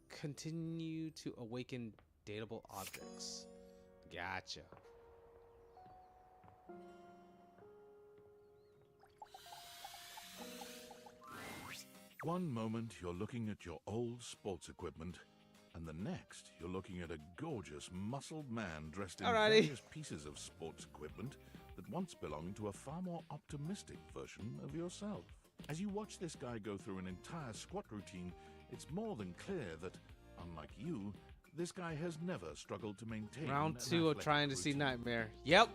Continue to awaken dateable objects. Gotcha.
One moment you're looking at your old sports equipment, and the next you're looking at a gorgeous, muscled man dressed in
Alrighty.
various pieces of sports equipment that once belonged to a far more optimistic version of yourself. As you watch this guy go through an entire squat routine, it's more than clear that, unlike you, this guy has never struggled to maintain
Round
an
2 of
athletic
trying to see
routine.
Nightmare. Yep.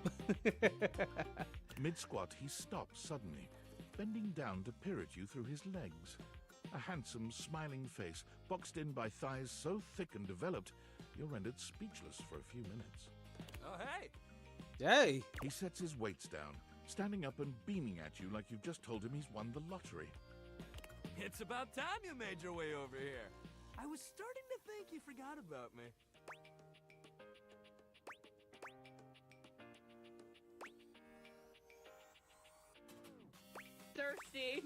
Mid-squat, he stops suddenly, bending down to peer at you through his legs. A handsome, smiling face, boxed in by thighs so thick and developed, you're rendered speechless for a few minutes.
Oh, hey!
Hey!
He sets his weights down, standing up and beaming at you like you've just told him he's won the lottery.
It's about time you made your way over here. I was starting to think you forgot about me.
Thirsty.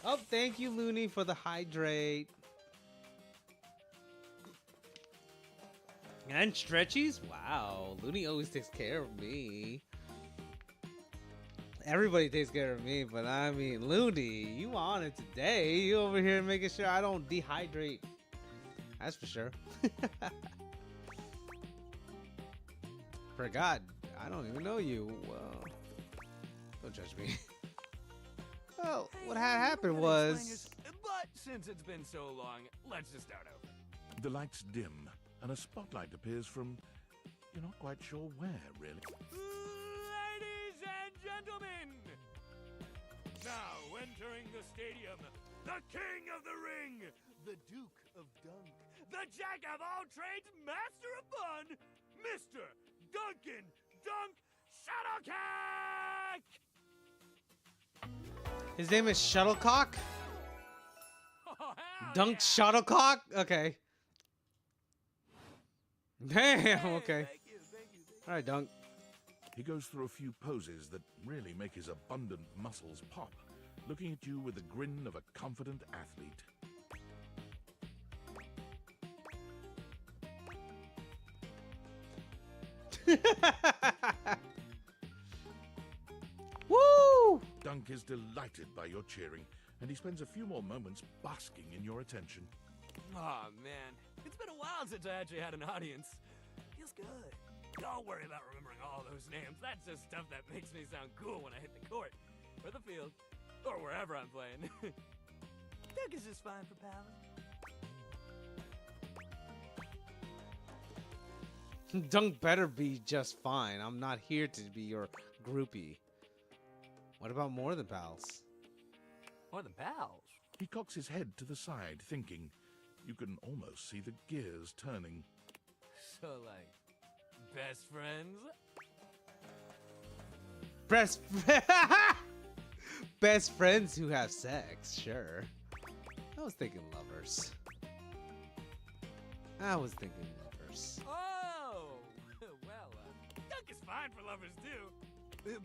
Oh, thank you, Looney, for the hydrate. And stretchies? Wow, Looney always takes care of me. Everybody takes care of me, but I mean, Looney, you on it today. You over here making sure I don't dehydrate. That's for sure. Forgot, I don't even know you. Well, don't judge me. Well, what had happened was...
But since it's been so long, let's just start over.
The lights dim, and a spotlight appears from... You're not quite sure where, really.
Ladies and gentlemen! Now entering the stadium, the king of the ring, the Duke of Dunk, the jack of all trades, master of fun, Mr. Duncan Dunk Shuttlecock!
His name is Shuttlecock?
Oh,
Dunk Shuttlecock? Okay. Damn, okay. Alright, Dunk.
He goes through a few poses that really make his abundant muscles pop, looking at you with the grin of a confident athlete.
Woo!
Dunk is delighted by your cheering, and he spends a few more moments basking in your attention.
Aw, man. It's been a while since I actually had an audience. Feels good. Don't worry about remembering all those names. That's just stuff that makes me sound cool when I hit the court, or the field, or wherever I'm playing. Dunk is just fine for pals.
Dunk better be just fine. I'm not here to be your groupie. What about more than pals?
More than pals?
He cocks his head to the side, thinking. You can almost see the gears turning.
So, like, best friends?
Best friends who have sex, sure. I was thinking lovers.
Oh! Well, Dunk is fine for lovers, too.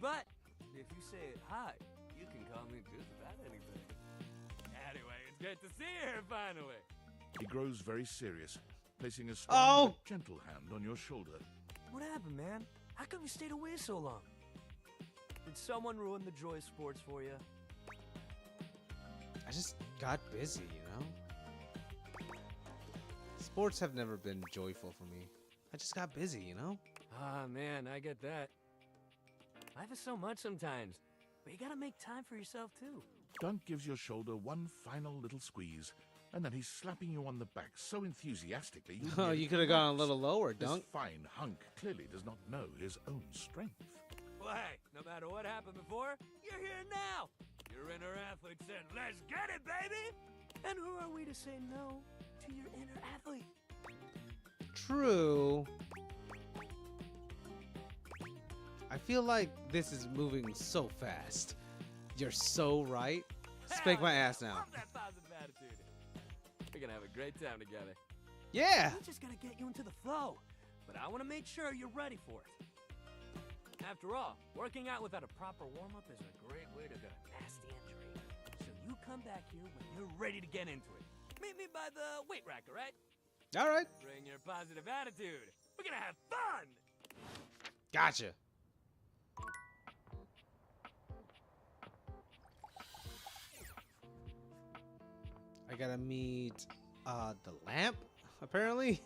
But if you say it high, you can call me just about anything. Anyway, it's great to see you here, finally.
He grows very serious, placing a strong but gentle hand on your shoulder.
What happened, man? How come you stayed away so long? Did someone ruin the joy of sports for you?
I just got busy, you know? Sports have never been joyful for me. I just got busy, you know?
Ah, man, I get that. Life is so much sometimes.
but you gotta make time for yourself too.
Dunk gives your shoulder one final little squeeze, and then he's slapping you on the back so enthusiastically you
Oh, you could have gone a little lower, Dunk.
This fine hunk clearly does not know his own strength.
Well, hey, no matter what happened before, you're here now. Your inner athlete said, let's get it, baby! And who are we to say no to your inner athlete?
True. I feel like this is moving so fast. You're so right. Spank my ass now.
Love that positive attitude. We're gonna have a great time together.
Yeah.
I'm just gonna get you into the flow, but I want to make sure you're ready for it. After all, working out without a proper warm-up is a great way to get a nasty injury. So you come back here when you're ready to get into it. Meet me by the weight rack, all right?
All right.
Bring your positive attitude. We're gonna have fun!
Gotcha. I gotta meet the lamp, apparently.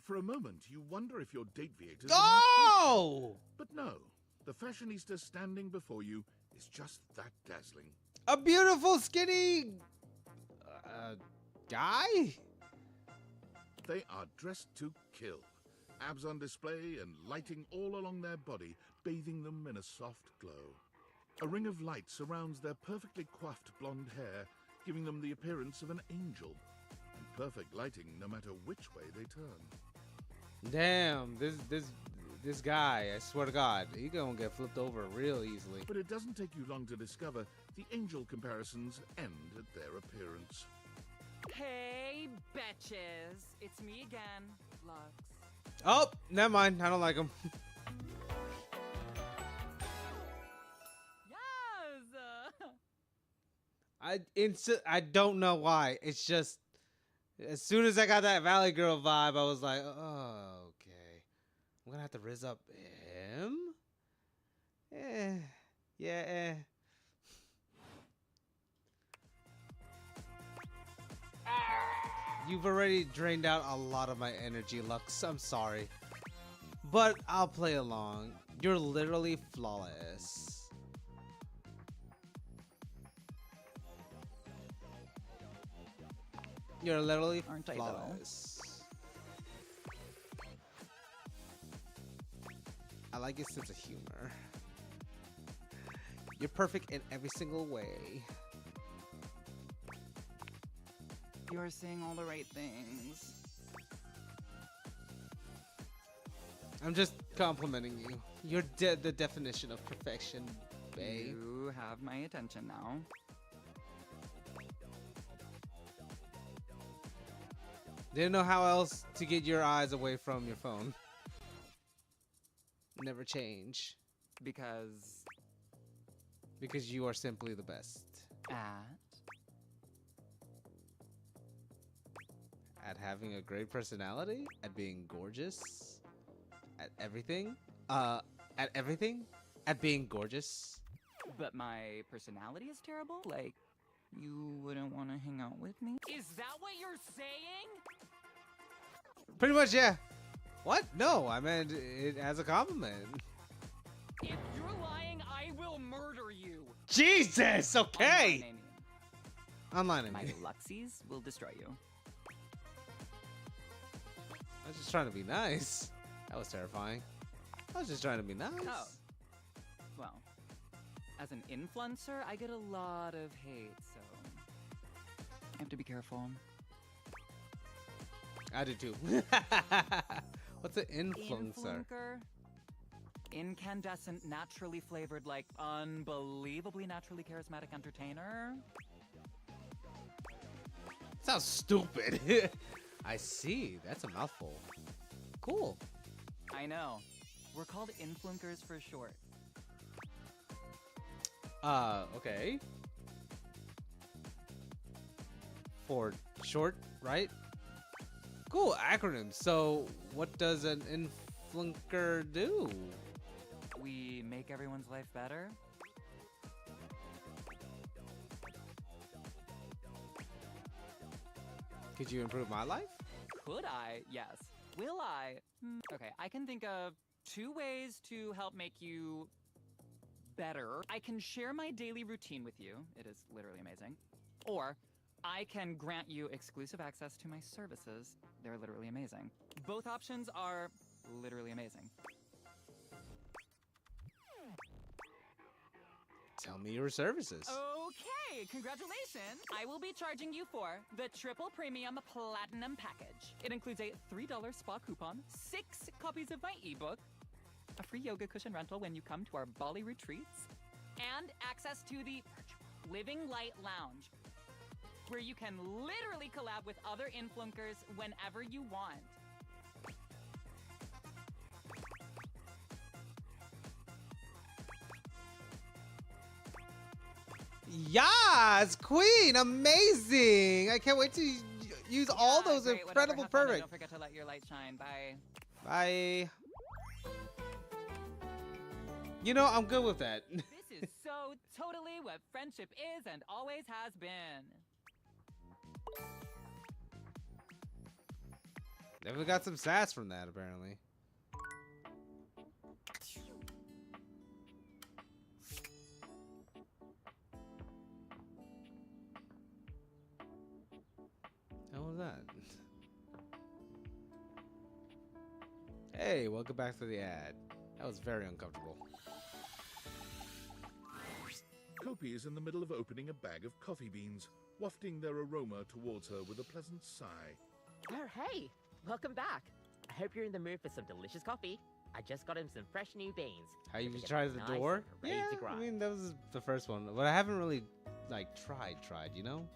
For a moment, you wonder if your date vehicle is
Oh!
But no, the fashionista standing before you is just that dazzling.
A beautiful, skinny guy?
They are dressed to kill. Abs on display and lighting all along their body, bathing them in a soft glow. A ring of light surrounds their perfectly coiffed blonde hair, giving them the appearance of an angel. And perfect lighting no matter which way they turn.
Damn, this guy, I swear to God, he gonna get flipped over real easily.
But it doesn't take you long to discover the angel comparisons end at their appearance.
Hey, betches. It's me again, Lux.
Oh, never mind. I don't like him.
Yes!
I don't know why. It's just, as soon as I got that Valley Girl vibe, I was like, oh, okay. I'm gonna have to rizz up him? Yeah. You've already drained out a lot of my energy, Lux. I'm sorry. But I'll play along. You're literally flawless. You're literally flawless. I like your sense of humor. You're perfect in every single way.
You're saying all the right things.
I'm just complimenting you. You're the definition of perfection, babe.
You have my attention now.
Didn't know how else to get your eyes away from your phone. Never change.
Because
you are simply the best. At having a great personality, at being gorgeous, at everything, at being gorgeous.
But my personality is terrible? Like, you wouldn't want to hang out with me? Is that what you're saying?
Pretty much, yeah. What? No, I meant it as a compliment.
If you're lying, I will murder you.
Jesus, okay. Online
My
enemy.
Luxies will destroy you.
I was just trying to be nice. That was terrifying. I was just trying to be nice.
Oh. Well, as an influencer, I get a lot of hate, so I have to be careful.
I do too. What's an influencer?
Incandescent, naturally flavored, like unbelievably naturally charismatic entertainer.
Sounds stupid. I see. That's a mouthful. Cool.
I know. We're called influencers for short.
Okay. For short, right? Cool, acronym. So, what does an influnker do?
We make everyone's life better.
Could you improve my life?
Could I? Yes. Will I? Okay, I can think of 2 ways to help make you better. I can share my daily routine with you. It is literally amazing. Or I can grant you exclusive access to my services. They're literally amazing. Both options are literally amazing.
Tell me your services.
Okay, congratulations! I will be charging you for the Triple Premium Platinum Package. It includes a $3 spa coupon, 6 copies of my ebook, a free yoga cushion rental when you come to our Bali retreats, and access to the Living Light Lounge, where you can literally collab with other influencers whenever you want.
Yes, Queen, amazing! I can't wait to use all those
Great,
incredible
whatever, have fun, and
perfect.
Don't forget to let your light shine. Bye.
Bye. You know, I'm good with that.
This is so totally what friendship is and always has been.
Definitely got some sass from that, apparently. How was that? Hey, welcome back to the ad. That was very uncomfortable.
Kopi is in the middle of opening a bag of coffee beans, wafting their aroma towards her with a pleasant sigh.
Oh, hey! Welcome back. I hope you're in the mood for some delicious coffee. I just got him some fresh new beans.
How you
Looking to
tried
get
the
nice
door?
and ready
Yeah,
to grind.
I mean, that was the first one. But I haven't really, like, tried, you know?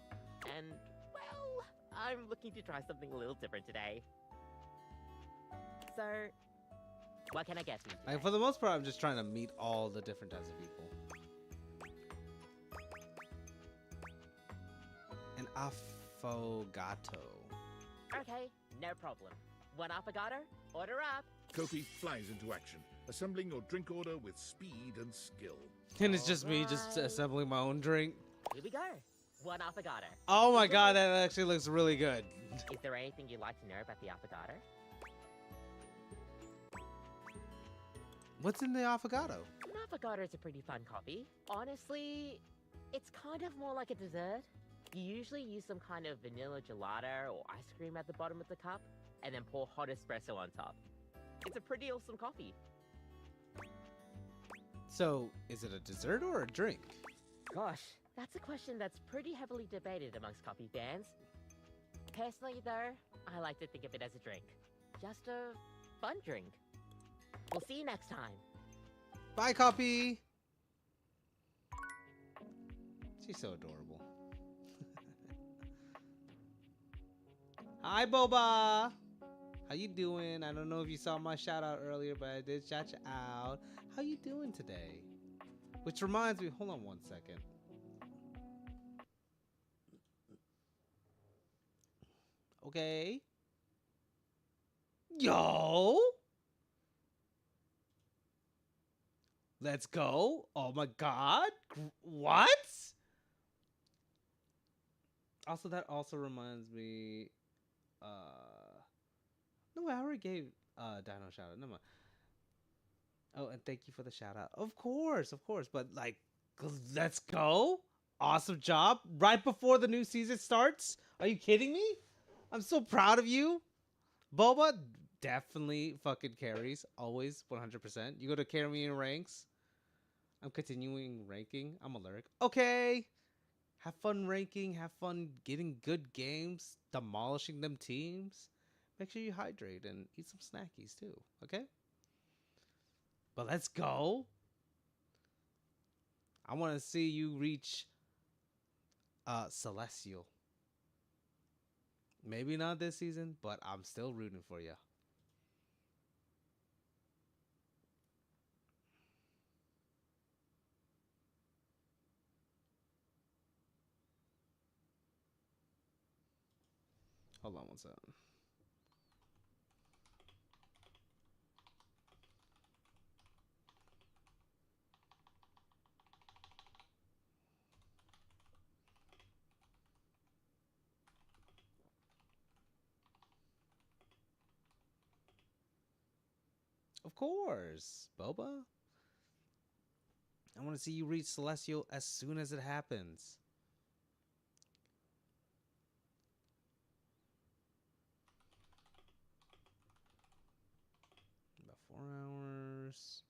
And, well, I'm looking to try something a little different today. So, what can I get for you today?
Like, for the most part, I'm just trying to meet all the different types of people. An affogato.
Okay, no problem. 1 affogato, order up.
Kopi flies into action, assembling your drink order with speed and skill.
And it's just me just assembling my own drink.
Here we go. 1 affogato.
Oh my god, that actually looks really good.
Is there anything you'd like to know about the affogato?
What's in the affogato?
An affogato is a pretty fun coffee. Honestly, it's kind of more like a dessert. You usually use some kind of vanilla gelato or ice cream at the bottom of the cup, and then pour hot espresso on top. It's a pretty awesome coffee.
So, is it a dessert or a drink?
Gosh, that's a question that's pretty heavily debated amongst coffee fans. Personally, though, I like to think of it as a drink. Just a fun drink. We'll see you next time.
Bye, Copy! She's so adorable. Hi, Boba! How you doing? I don't know if you saw my shout out earlier, but I did shout you out. How you doing today? Which reminds me, hold on one second. Okay. Yo! Let's go. Oh my god. What? Also, that also reminds me, no, I already gave Dino shout out. Never mind. Oh, and thank you for the shout out. Of course. But like, let's go. Awesome job. Right before the new season starts. Are you kidding me? I'm so proud of you. Boba definitely fucking carries. Always 100%. You go to carry me in ranks. I'm continuing ranking. I'm allergic. Okay. Have fun ranking. Have fun getting good games. Demolishing them teams. Make sure you hydrate and eat some snackies too. Okay? But let's go. I want to see you reach Celestial. Maybe not this season, but I'm still rooting for you. Hold on one second. Of course, Boba. I want to see you reach Celestial as soon as it happens. About 4 hours.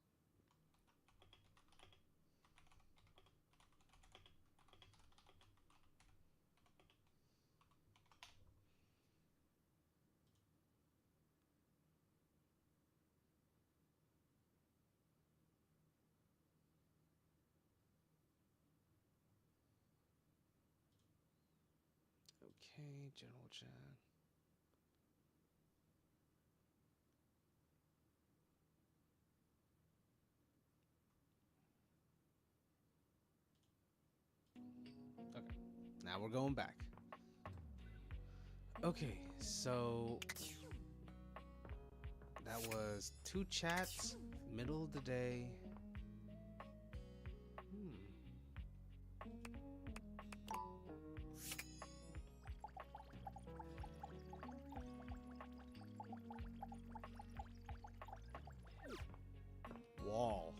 Okay, general chat. Okay, now we're going back. Okay, so that was 2 chats, middle of the day. Wall.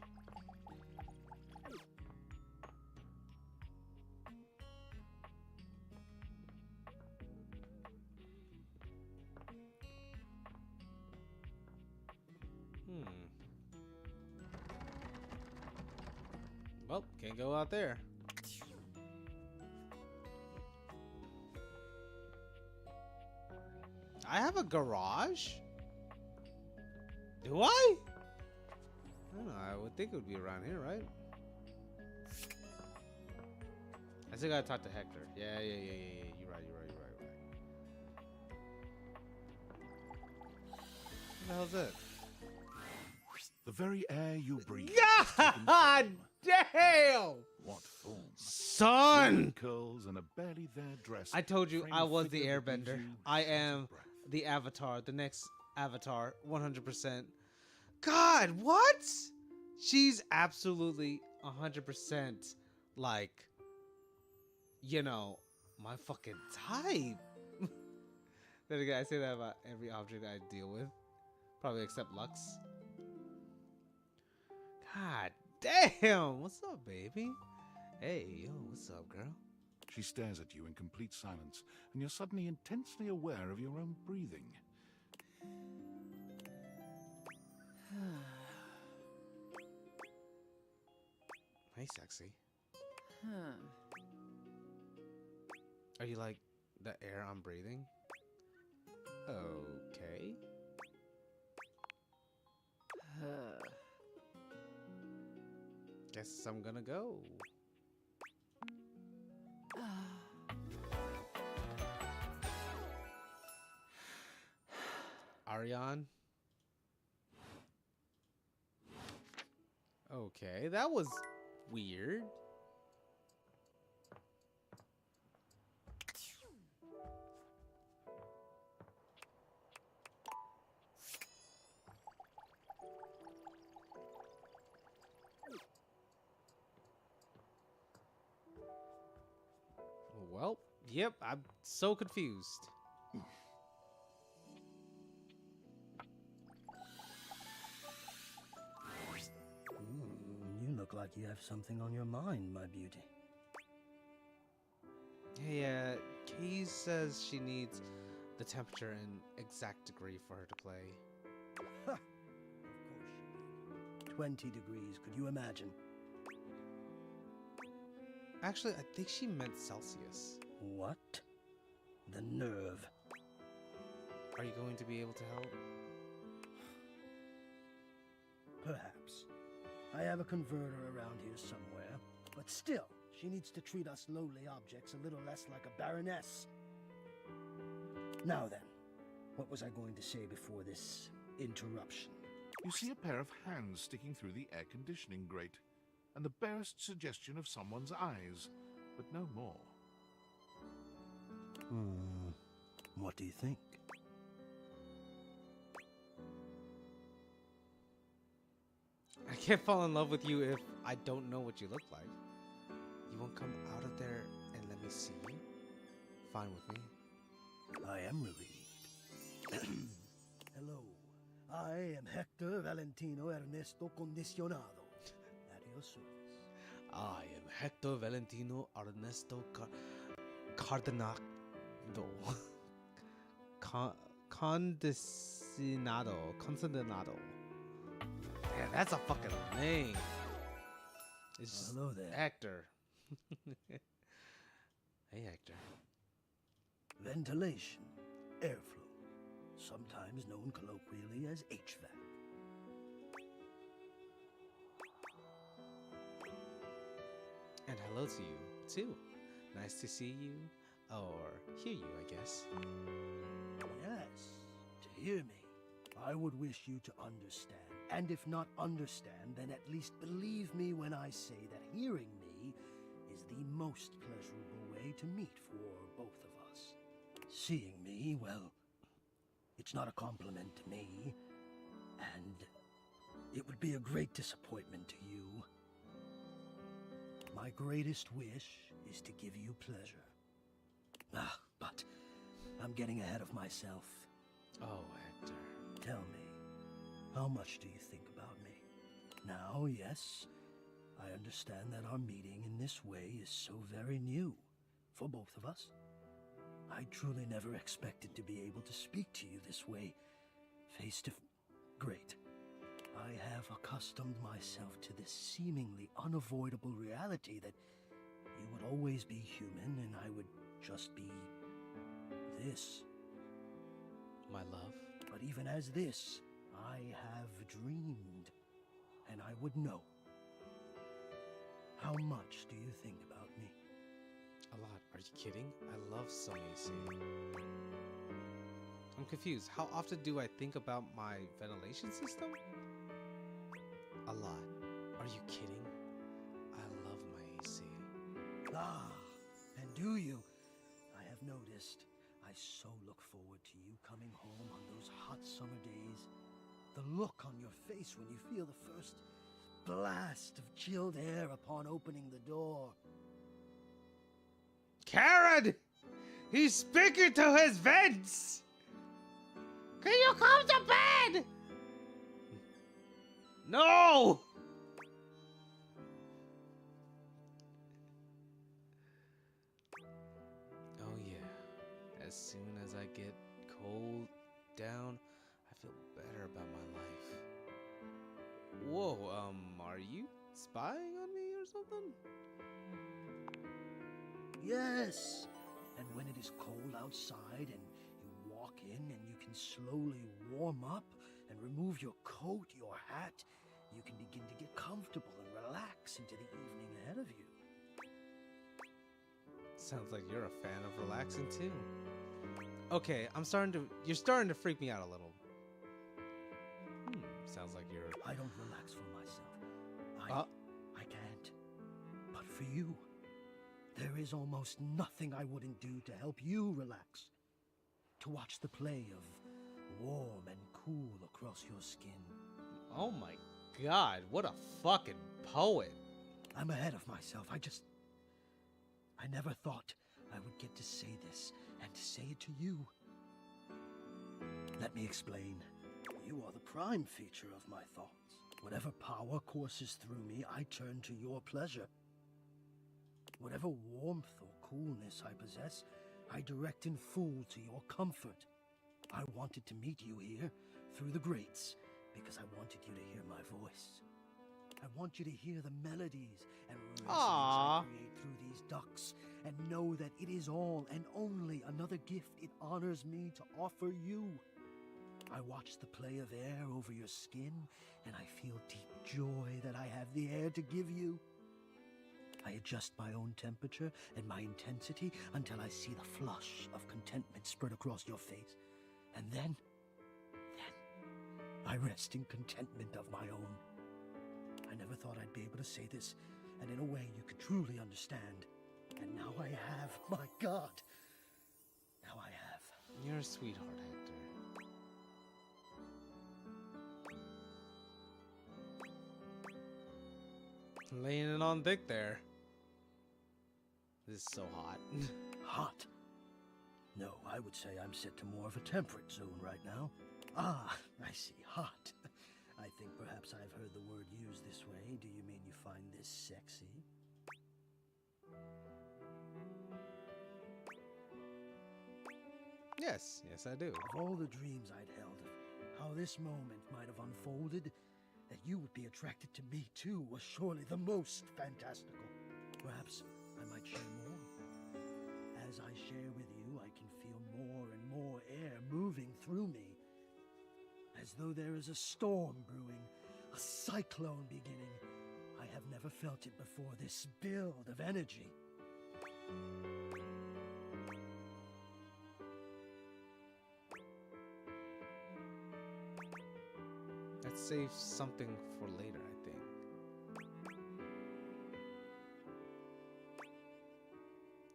Well, can't go out there. I have a garage? Do I? I don't know. I would think it would be around here, right? I still gotta talk to Hector. Yeah. You're right. What the hell's that?
The very air you breathe.
God damn!
What form?
Son!
Wavy curls and a barely there dress.
I told you
frame
I
a
was the
figure that gives
airbender.
you
I
short of
am
breath.
the avatar, the next avatar, 100%. God, what? She's absolutely 100% like, you know, my fucking type. Then again, I say that about every object I deal with. Probably except Lux. God damn. What's up, baby? Hey, yo, what's up, girl?
She stares at you in complete silence, and you're suddenly intensely aware of your own breathing.
Hey, sexy. Are you like the air I'm breathing? Okay. Guess I'm gonna go. Ariane? Okay, that was weird. Well, yep, I'm so confused.
You look like you have something on your mind, my beauty.
Hey, Kay says she needs the temperature and exact degree for her to play.
Ha! Of course she did. 20 degrees, could you imagine?
Actually, I think she meant Celsius.
What? The nerve.
Are you going to be able to help?
Perhaps. I have a converter around here somewhere, but still, she needs to treat us lowly objects a little less like a baroness. Now then, what was I going to say before this interruption?
You see a pair of hands sticking through the air conditioning grate, and the barest suggestion of someone's eyes, but no more.
What do you think?
I can't fall in love with you if I don't know what you look like. You won't come out of there and let me see you? Fine with me.
I am relieved. Hello. I am Hector Valentino Ernesto Condicionado, at your service.
I am Hector Valentino Ernesto Cardenado. Condicionado. Man, that's a fucking name. It's just
Hello there.
Hector. Hey, Hector.
Ventilation, airflow, sometimes known colloquially as HVAC.
And hello to you, too. Nice to see you, or hear you, I guess.
Yes, to hear me. I would wish you to understand, and if not understand, then at least believe me when I say that hearing me is the most pleasurable way to meet for both of us. Seeing me, well, it's not a compliment to me, and it would be a great disappointment to you. My greatest wish is to give you pleasure. But I'm getting ahead of myself.
Oh, Hector.
Tell me, how much do you think about me? Now, yes, I understand that our meeting in this way is so very new for both of us. I truly never expected to be able to speak to you this way, face to Great. I have accustomed myself to this seemingly unavoidable reality that you would always be human and I would just be this.
My love?
But even as this, I have dreamed, and I would know. How much do you think about me?
A lot. Are you kidding? I love some AC. I'm confused. How often do I think about my ventilation system? A lot. Are you kidding? I love my AC.
Ah, and do you? I have noticed. I so look forward to you coming home on those hot summer days. The look on your face when you feel the first blast of chilled air upon opening the door.
Karen! He's speaking to his vents! Can you come to bed? No! Oh yeah. As soon as I get cold down, I feel better about my life. Whoa, are you spying on me or something?
Yes, and when it is cold outside and you walk in and you can slowly warm up and remove your coat, your hat, you can begin to get comfortable and relax into the evening ahead of you.
Sounds like you're a fan of relaxing too. Okay, you're starting to freak me out a little. Sounds like you're...
I don't relax for myself. I can't. But for you, there is almost nothing I wouldn't do to help you relax. To watch the play of warm and cool across your skin.
Oh my god, what a fucking poet.
I'm ahead of myself. I never thought I would get to say this and to say it to you. Let me explain. You are the prime feature of my thoughts. Whatever power courses through me, I turn to your pleasure. Whatever warmth or coolness I possess, I direct in full to your comfort. I wanted to meet you here through the grates because I wanted you to hear my voice. I want you to hear the melodies and resonance I create through these ducts and know that it is all and only another gift it honors me to offer you. I watch the play of air over your skin and I feel deep joy that I have the air to give you. I adjust my own temperature and my intensity until I see the flush of contentment spread across your face. And then I rest in contentment of my own. I never thought I'd be able to say this, and in a way you could truly understand. And now I have, my God. Now I have.
You're a sweetheart, Hector. Laying it on thick there. This is so hot.
Hot? No, I would say I'm set to more of a temperate zone right now. Ah, I see. Hot. I think perhaps I've heard the word used this way. Do you mean you find this sexy?
Yes, I do.
Of all the dreams I'd held of how this moment might have unfolded, that you would be attracted to me too was surely the most fantastical. Perhaps I might share more. As I share with you, I can feel more and more air moving through me, as though there is a storm brewing, a cyclone beginning. I have never felt it before, this build of energy.
Let's save something for later, I think.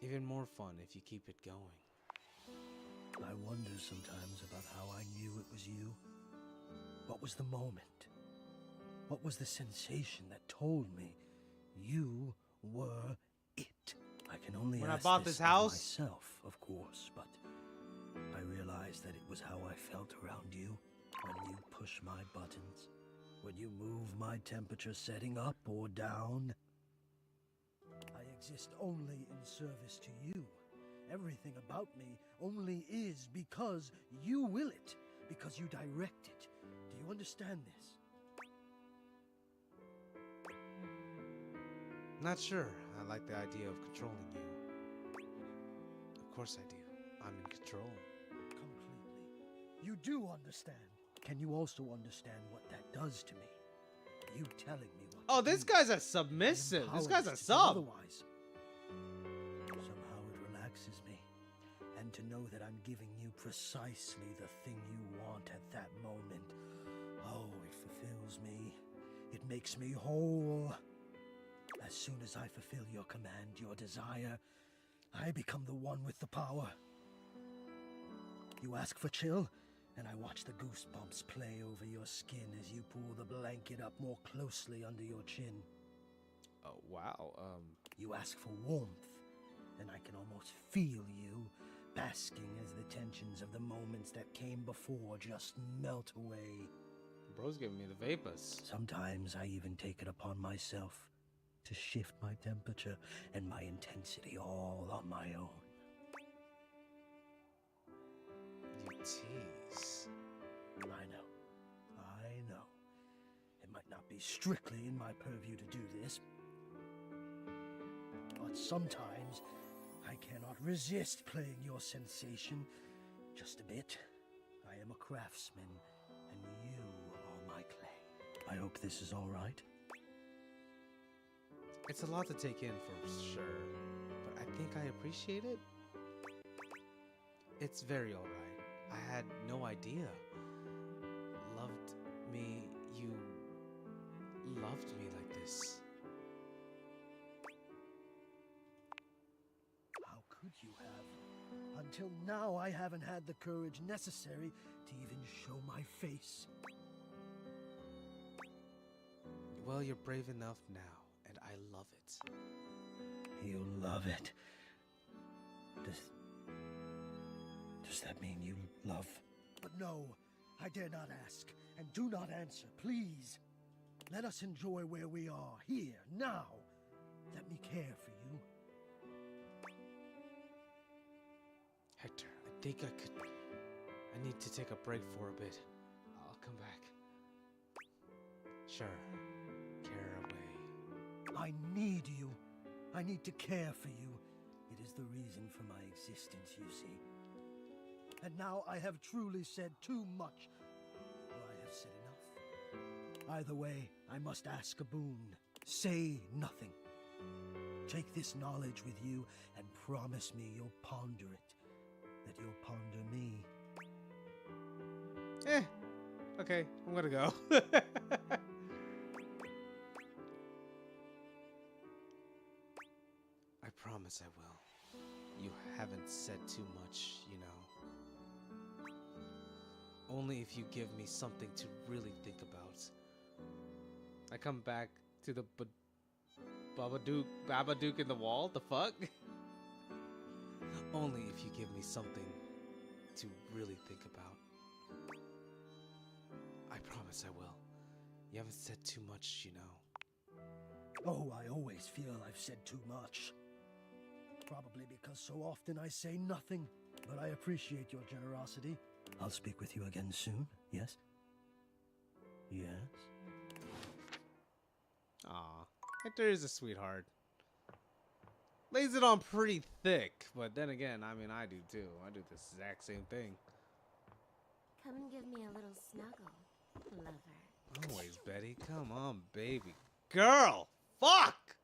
Even more fun if you keep it going.
I wonder sometimes about how I knew it was you. What was the moment? What was the sensation that told me you were it? I can only
When I
ask
bought
this
this house?
of myself, of course, but I realized that it was how I felt around you. When you push my buttons, when you move my temperature setting up or down. I exist only in service to you. Everything about me only is because you will it, because you direct it. Do you understand this?
Not sure. I like the idea of controlling you. Of course I do. I'm in control.
Completely. You do understand. Can you also understand what that does to me? You telling me what
Oh,
to
this
do.
guy's a submissive. This guy's a
Powerless to do
sub.
Otherwise. Somehow it relaxes me. And to know that I'm giving you precisely the thing you want at that moment. Oh, it fulfills me. It makes me whole. As soon as I fulfill your command, your desire, I become the one with the power. You ask for chill, and I watch the goosebumps play over your skin as you pull the blanket up more closely under your chin.
Oh, wow.
You ask for warmth, and I can almost feel you, basking as the tensions of the moments that came before just melt away.
Bro's giving me the vapors.
Sometimes I even take it upon myself to shift my temperature and my intensity all on my own.
You tease.
I know. It might not be strictly in my purview to do this, but sometimes I cannot resist playing your sensation just a bit. I am a craftsman, and you are my clay. I hope this is all right.
It's a lot to take in for sure, but I think I appreciate it. It's very alright. I had no idea. Loved me, you loved me like this.
How could you have? Until now, I haven't had the courage necessary to even show my face.
Well, you're brave enough now, and I love it.
You love it. Does that mean you love? But no, I dare not ask, and do not answer, please. Let us enjoy where we are, here, now. Let me care for you.
Hector, I think I need to take a break for a bit. I'll come back. Sure. Care away.
I need you. I need to care for you. It is the reason for my existence, you see. And now I have truly said too much, or I have said enough. Either way, I must ask a boon. Say nothing. Take this knowledge with you and promise me you'll ponder it, that you'll ponder me.
Okay, I'm gonna go. I promise I will. You haven't said too much, you know. Only if you give me something to really think about. I come back to the Babadook in the wall? The fuck? Only if you give me something to really think about. promise I will. You haven't said too much, you know.
Oh, I always feel I've said too much. Probably because so often I say nothing. But I appreciate your generosity. I'll speak with you again soon, yes? Yes?
Aw, Hector is a sweetheart. Lays it on pretty thick, but then again, I mean, I do too. I do the exact same thing.
Come and give me a little snuggle, lover.
Always, Betty. Come on, baby. Girl! Fuck!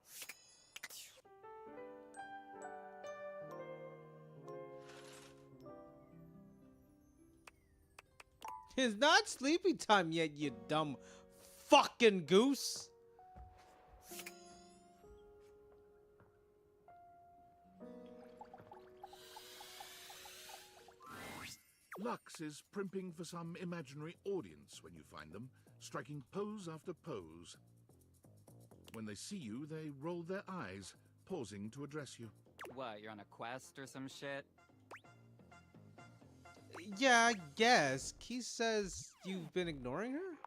It's not sleepy time yet, you dumb fucking goose.
Lux is primping for some imaginary audience when you find them, striking pose after pose. When they see you, they roll their eyes, pausing to address you.
What, you're on a quest or some shit?
Yeah, I guess. Keith says you've been ignoring her?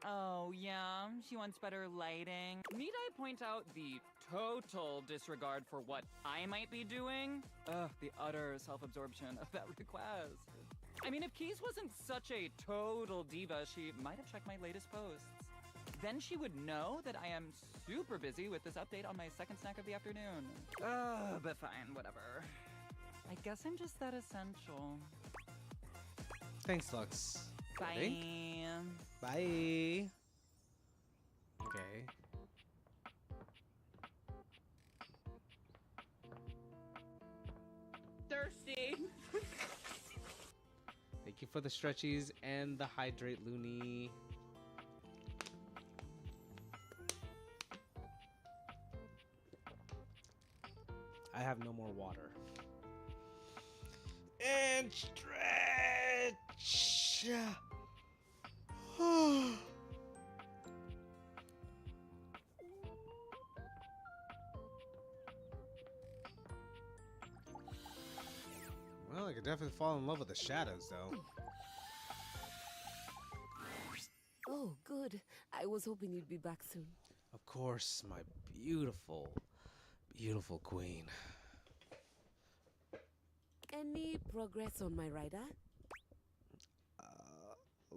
Oh, yeah, she wants better lighting. Need I point out the total disregard for what I might be doing? Ugh, the utter self-absorption of that request. I mean, if Keys wasn't such a total diva, she might have checked my latest posts. Then she would know that I am super busy with this update on my second snack of the afternoon. But fine, whatever. I guess I'm just that essential.
Thanks, Lux.
Bye.
I think. Bye. Okay.
Thirsty.
Thank you for the stretchies and the hydrate, Looney. I have no more water. And stretch. Well, I could definitely fall in love with the shadows, though.
Oh, good. I was hoping you'd be back soon.
Of course, my beautiful, beautiful queen.
Any progress on my rider?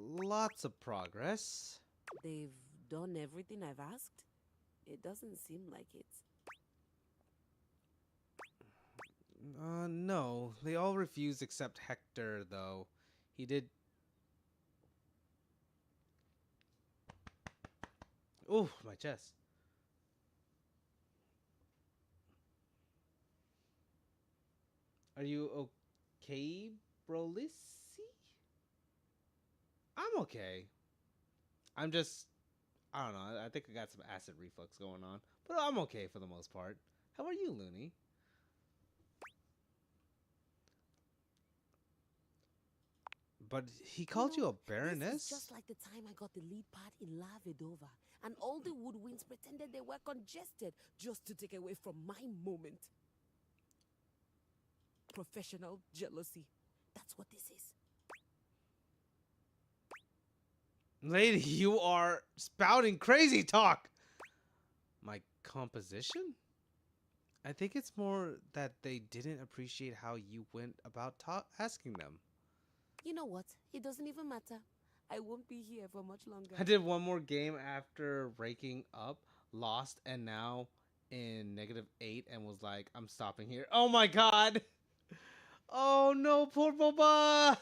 Lots of progress.
They've done everything I've asked? It doesn't seem like it.
No. They all refused except Hector, though. He did... Ooh, my chest. Are you okay, Brolissy? I'm okay. I'm just... I don't know. I think I got some acid reflux going on. But I'm okay for the most part. How are you, Looney? But he called you a baroness?
This is just like the time I got the lead part in La Vedova, and all the woodwinds pretended they were congested just to take away from my moment. Professional jealousy. That's what this is.
Lady, you are spouting crazy talk. My composition? I think it's more that they didn't appreciate how you went about asking them.
You know what? It doesn't even matter. I won't be here for much longer.
I did one more game after raking up, lost, and now in -8 and was like, I'm stopping here. Oh my god! Oh no, poor Boba!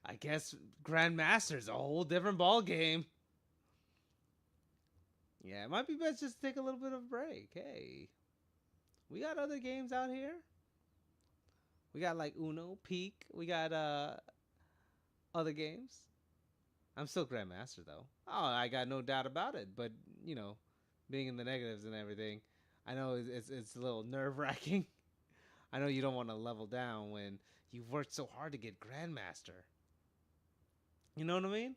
I guess Grandmaster's a whole different ball game. Yeah, it might be best just to take a little bit of a break. Hey, we got other games out here. We got like Uno, Peak. We got other games. I'm still Grandmaster though. Oh, I got no doubt about it. But you know, being in the negatives and everything, I know it's a little nerve-wracking. I know you don't want to level down when you've worked so hard to get Grandmaster. You know what I mean?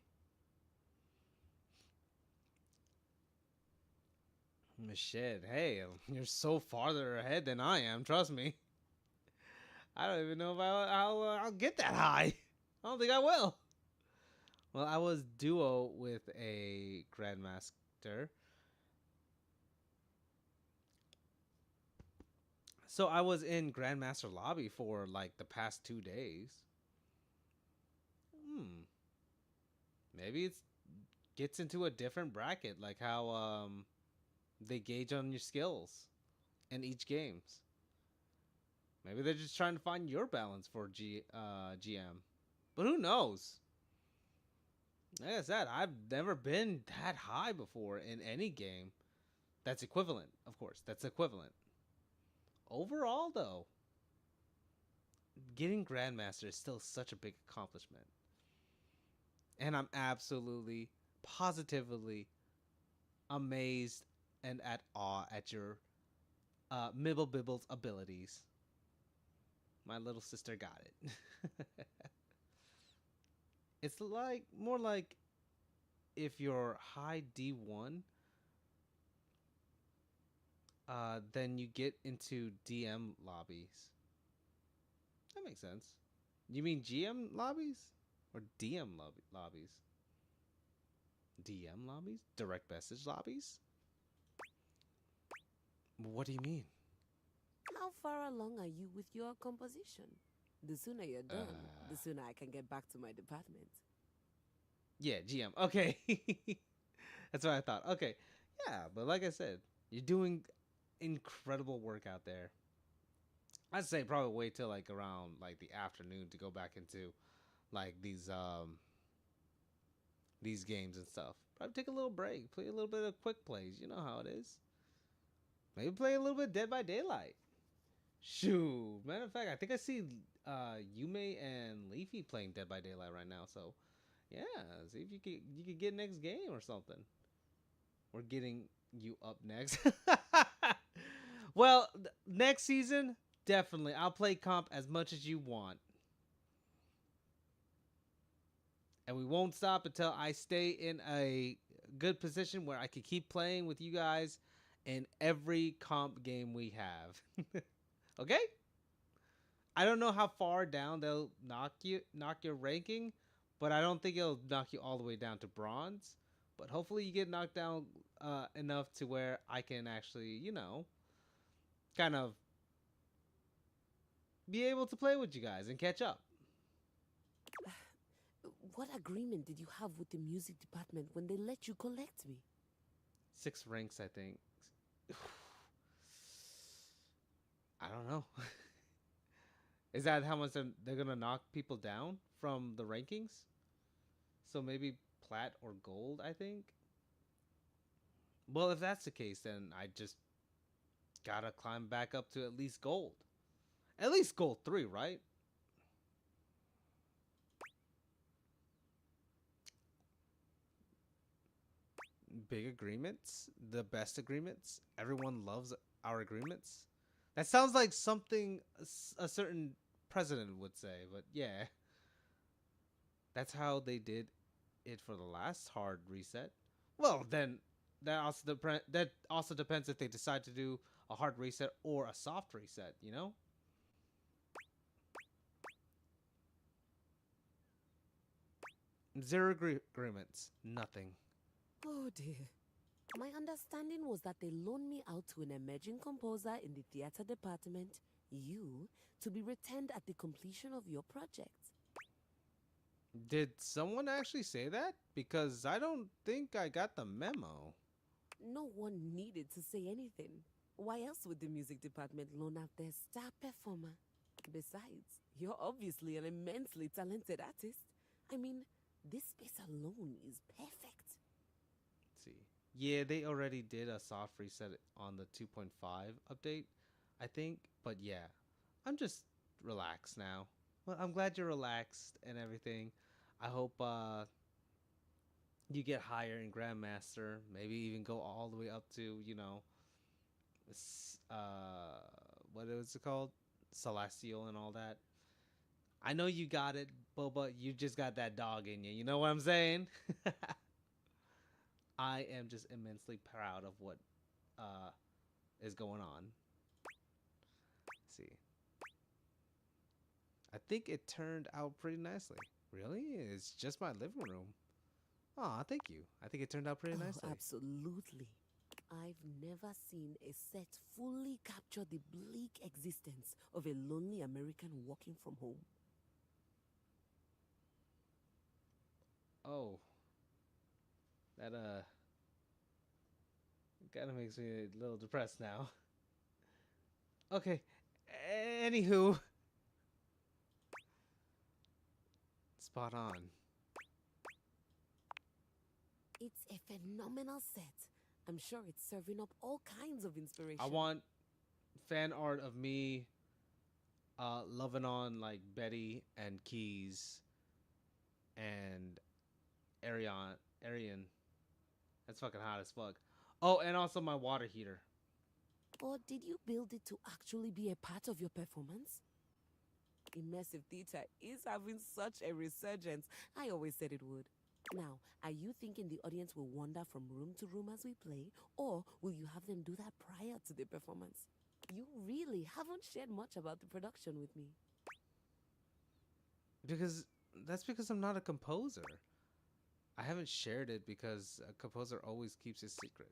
Shit, hey, you're so farther ahead than I am, trust me. I don't even know if I'll get that high. I don't think I will. Well, I was duo with a grandmaster. So I was in grandmaster lobby for like the past 2 days. Maybe it's gets into a different bracket, like how they gauge on your skills in each games. Maybe they're just trying to find your balance for GM. But who knows? Like I said, I've never been that high before in any game. That's equivalent, of course. That's equivalent. Overall, though, getting Grandmaster is still such a big accomplishment. And I'm absolutely, positively amazed and at awe at your Mibble Bibble's abilities. My little sister got it. It's like more like if you're high D1, then you get into DM lobbies. That makes sense. You mean GM lobbies or DM lobbies? DM lobbies? Direct message lobbies? What do you mean?
How far along are you with your composition? The sooner you're done, the sooner I can get back to my department.
Yeah, GM. Okay. That's what I thought. Okay. Yeah, but like I said, you're doing incredible work out there. I'd say probably wait till like around like the afternoon to go back into like these games and stuff. Probably take a little break, play a little bit of quick plays. You know how it is. Maybe play a little bit Dead by Daylight. Shoot, matter of fact, I think I see Yume and Leafy playing Dead by Daylight right now. So, yeah, see if you could get next game or something. We're getting you up next. Well, next season, definitely. I'll play comp as much as you want. And we won't stop until I stay in a good position where I can keep playing with you guys in every comp game we have. Okay? I don't know how far down they'll knock your ranking, but I don't think it'll knock you all the way down to bronze. But hopefully you get knocked down enough to where I can actually, kind of be able to play with you guys and catch up.
What agreement did you have with the music department when they let you collect me?
6 ranks, I think. I don't know. Is that how much they're going to knock people down from the rankings? So maybe plat or gold, I think? Well, if that's the case, then I just gotta climb back up to at least gold. At least gold 3, right? Big agreements, the best agreements. Everyone loves our agreements. That sounds like something a certain president would say, but yeah. That's how they did it for the last hard reset. Well, then that also depends if they decide to do a hard reset or a soft reset, Zero agreements. Nothing.
Oh dear. My understanding was that they loaned me out to an emerging composer in the theater department, you, to be returned at the completion of your project.
Did someone actually say that? Because I don't think I got the memo.
No one needed to say anything. Why else would the music department loan out their star performer? Besides, you're obviously an immensely talented artist. I mean, this space alone is perfect.
Let's see. Yeah, they already did a soft reset on the 2.5 update, I think. But yeah, I'm just relaxed now. Well, I'm glad you're relaxed and everything. I hope you get higher in Grandmaster. Maybe even go all the way up to, what is it called? Celestial and all that. I know you got it, Boba. You just got that dog in you. You know what I'm saying? I am just immensely proud of what is going on. Let's see. I think it turned out pretty nicely. Really? It's just my living room. Aw, thank you. I think it turned out pretty nicely.
Absolutely. I've never seen a set fully capture the bleak existence of a lonely American working from home.
Oh. That, kind of makes me a little depressed now. Okay. Anywho. Spot on.
It's a phenomenal set. I'm sure it's serving up all kinds of inspiration.
I want fan art of me loving on like Betty and Keys and Arian. That's fucking hot as fuck. Oh, and also my water heater.
Or did you build it to actually be a part of your performance? Immersive theater is having such a resurgence. I always said it would. Now, are you thinking the audience will wander from room to room as we play, or will you have them do that prior to the performance? You really haven't shared much about the production with me.
That's because I'm not a composer. I haven't shared it because a composer always keeps his secret.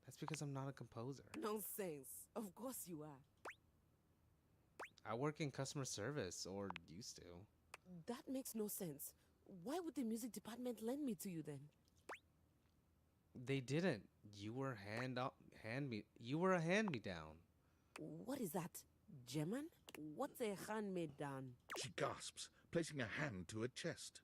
That's because I'm not a composer.
Nonsense. Of course you are.
I work in customer service, or used to.
That makes no sense. Why would the music department lend me to you then?
They didn't. You were you were a hand-me-down.
What is that? German? What's a hand-me-down?
She gasps, placing a hand to her chest.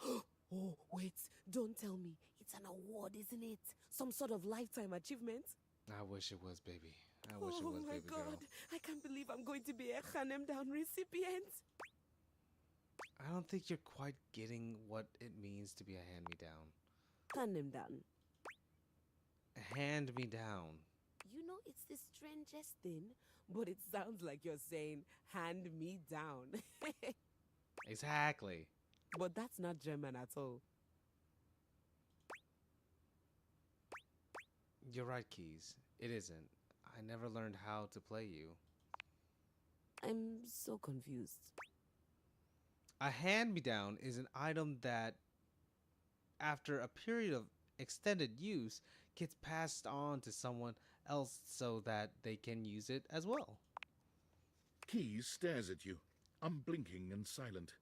Oh, wait. Don't tell me. It's an award, isn't it? Some sort of lifetime achievement?
I wish it was, baby. I wish it was, baby girl.
Oh my god. I can't believe I'm going to be a hand-me-down recipient.
I don't think you're quite getting what it means to be a hand-me-down.
Hand-me-down.
Hand-me-down.
You know, it's the strangest thing, but it sounds like you're saying, hand me down.
Exactly.
But that's not German at all.
You're right, Keys. It isn't. I never learned how to play you.
I'm so confused.
A hand-me-down is an item that, after a period of extended use, gets passed on to someone else so that they can use it as well.
Keys stares at you, unblinking and silent.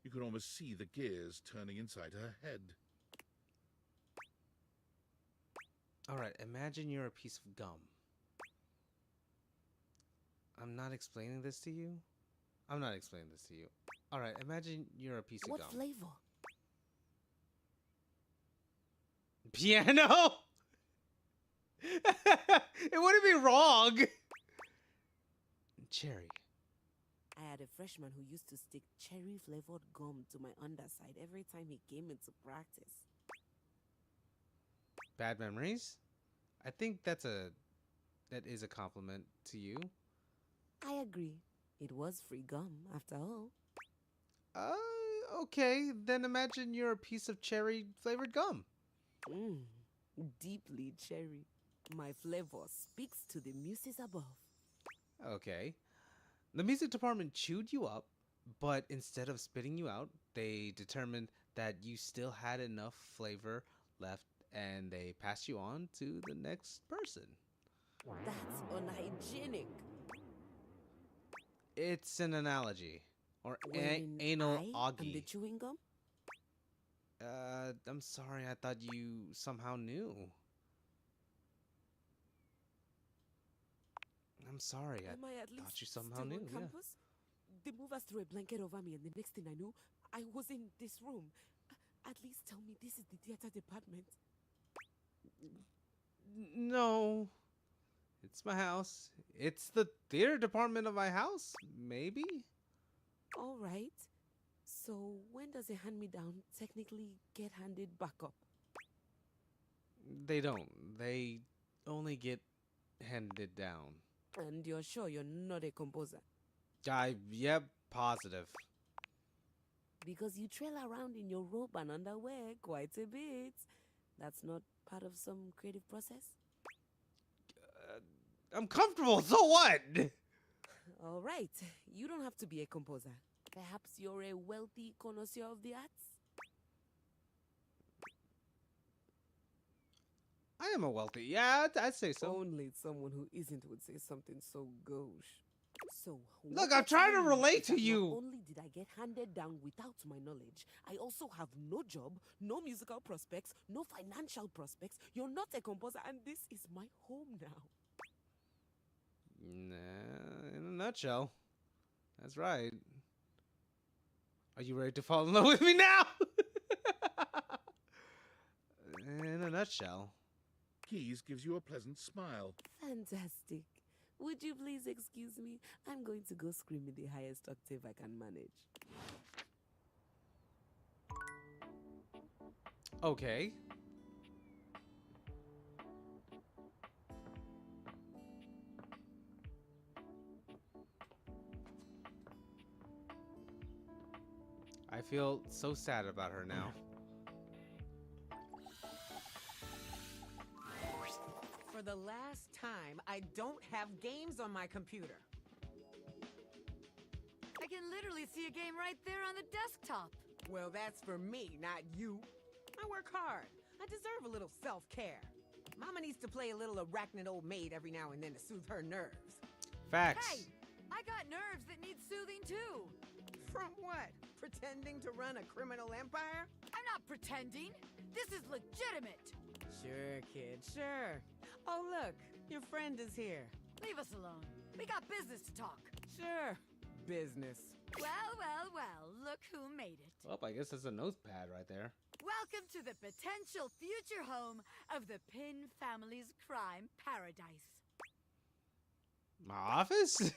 You can almost see the gears turning inside her head.
Alright, imagine you're a piece of gum. I'm not explaining this to you? I'm not explaining this to you. Alright, imagine you're a piece of gum.
What flavor?
Piano? It wouldn't be wrong. Cherry.
I had a freshman who used to stick cherry-flavored gum to my underside every time he came into practice.
Bad memories? I think that is a compliment to you.
I agree. It was free gum, after all.
Okay. Then imagine you're a piece of cherry-flavored gum.
Deeply cherry. My flavor speaks to the muses above.
Okay. The music department chewed you up, but instead of spitting you out, they determined that you still had enough flavor left, and they passed you on to the next person.
That's unhygienic.
It's an analogy. Or
When
anal
I am
augie.
the chewing gum?
I'm sorry, I thought you somehow knew. I'm sorry,
Am I at
thought
least
you somehow
still
knew,
on
yeah.
campus? They moved us threw a blanket over me, and the next thing I knew, I was in this room. At least tell me this is the theater department.
No. It's my house. It's the theater department of my house, maybe?
All right. So when does a hand-me-down technically get handed back up?
They don't. They only get handed down.
And you're sure you're not a composer?
Yep, positive.
Because you trail around in your robe and underwear quite a bit. That's not part of some creative process?
I'm comfortable, so what?
All right. You don't have to be a composer. Perhaps you're a wealthy connoisseur of the arts?
I am a wealthy. Yeah, I'd say so.
Only someone who isn't would say something so gauche. So,
Look,
what
I'm trying to
you're saying
relate
is
to
that
you.
Not only did I get handed down without my knowledge, I also have no job, no musical prospects, no financial prospects. You're not a composer, and this is my home now.
Nah, in a nutshell. That's right. Are you ready to fall in love with me now? In a nutshell.
Keys gives you a pleasant smile.
Fantastic. Would you please excuse me? I'm going to go scream in the highest octave I can manage.
Okay. I feel so sad about her now.
For the last time, I don't have games on my computer.
I can literally see a game right there on the desktop.
Well, that's for me, not you. I work hard. I deserve a little self-care. Mama needs to play a little arachnid old maid every now and then to soothe her nerves.
Facts.
Hey, I got nerves that need soothing too.
From what? Pretending to run a criminal empire?
I'm not pretending. This is legitimate.
Sure, kid, sure. Oh, look, your friend is here.
Leave us alone. We got business to talk.
Sure, business.
Well, well, well, look who made it.
Well, I guess that's a notepad right there.
Welcome to the potential future home of the Pin family's crime paradise.
My office?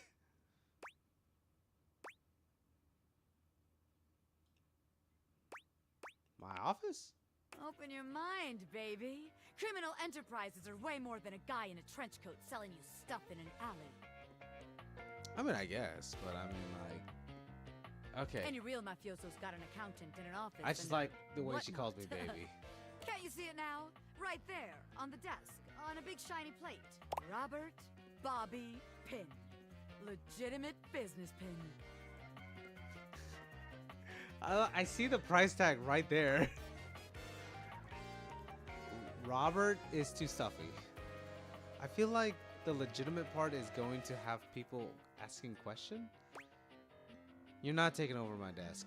My office?
Open your mind, baby. Criminal enterprises are way more than a guy in a trench coat selling you stuff in an alley.
I mean, I guess, but I mean, like, okay.
Any real mafioso's got an accountant in an office.
I just like the way she calls me
whatnot.
baby.
Can't you see it now? Right there, on the desk, on a big shiny plate. Robert Bobby Pin. Legitimate business pin.
I see the price tag right there. Robert is too stuffy. I feel like the legitimate part is going to have people asking questions. You're not taking over my desk.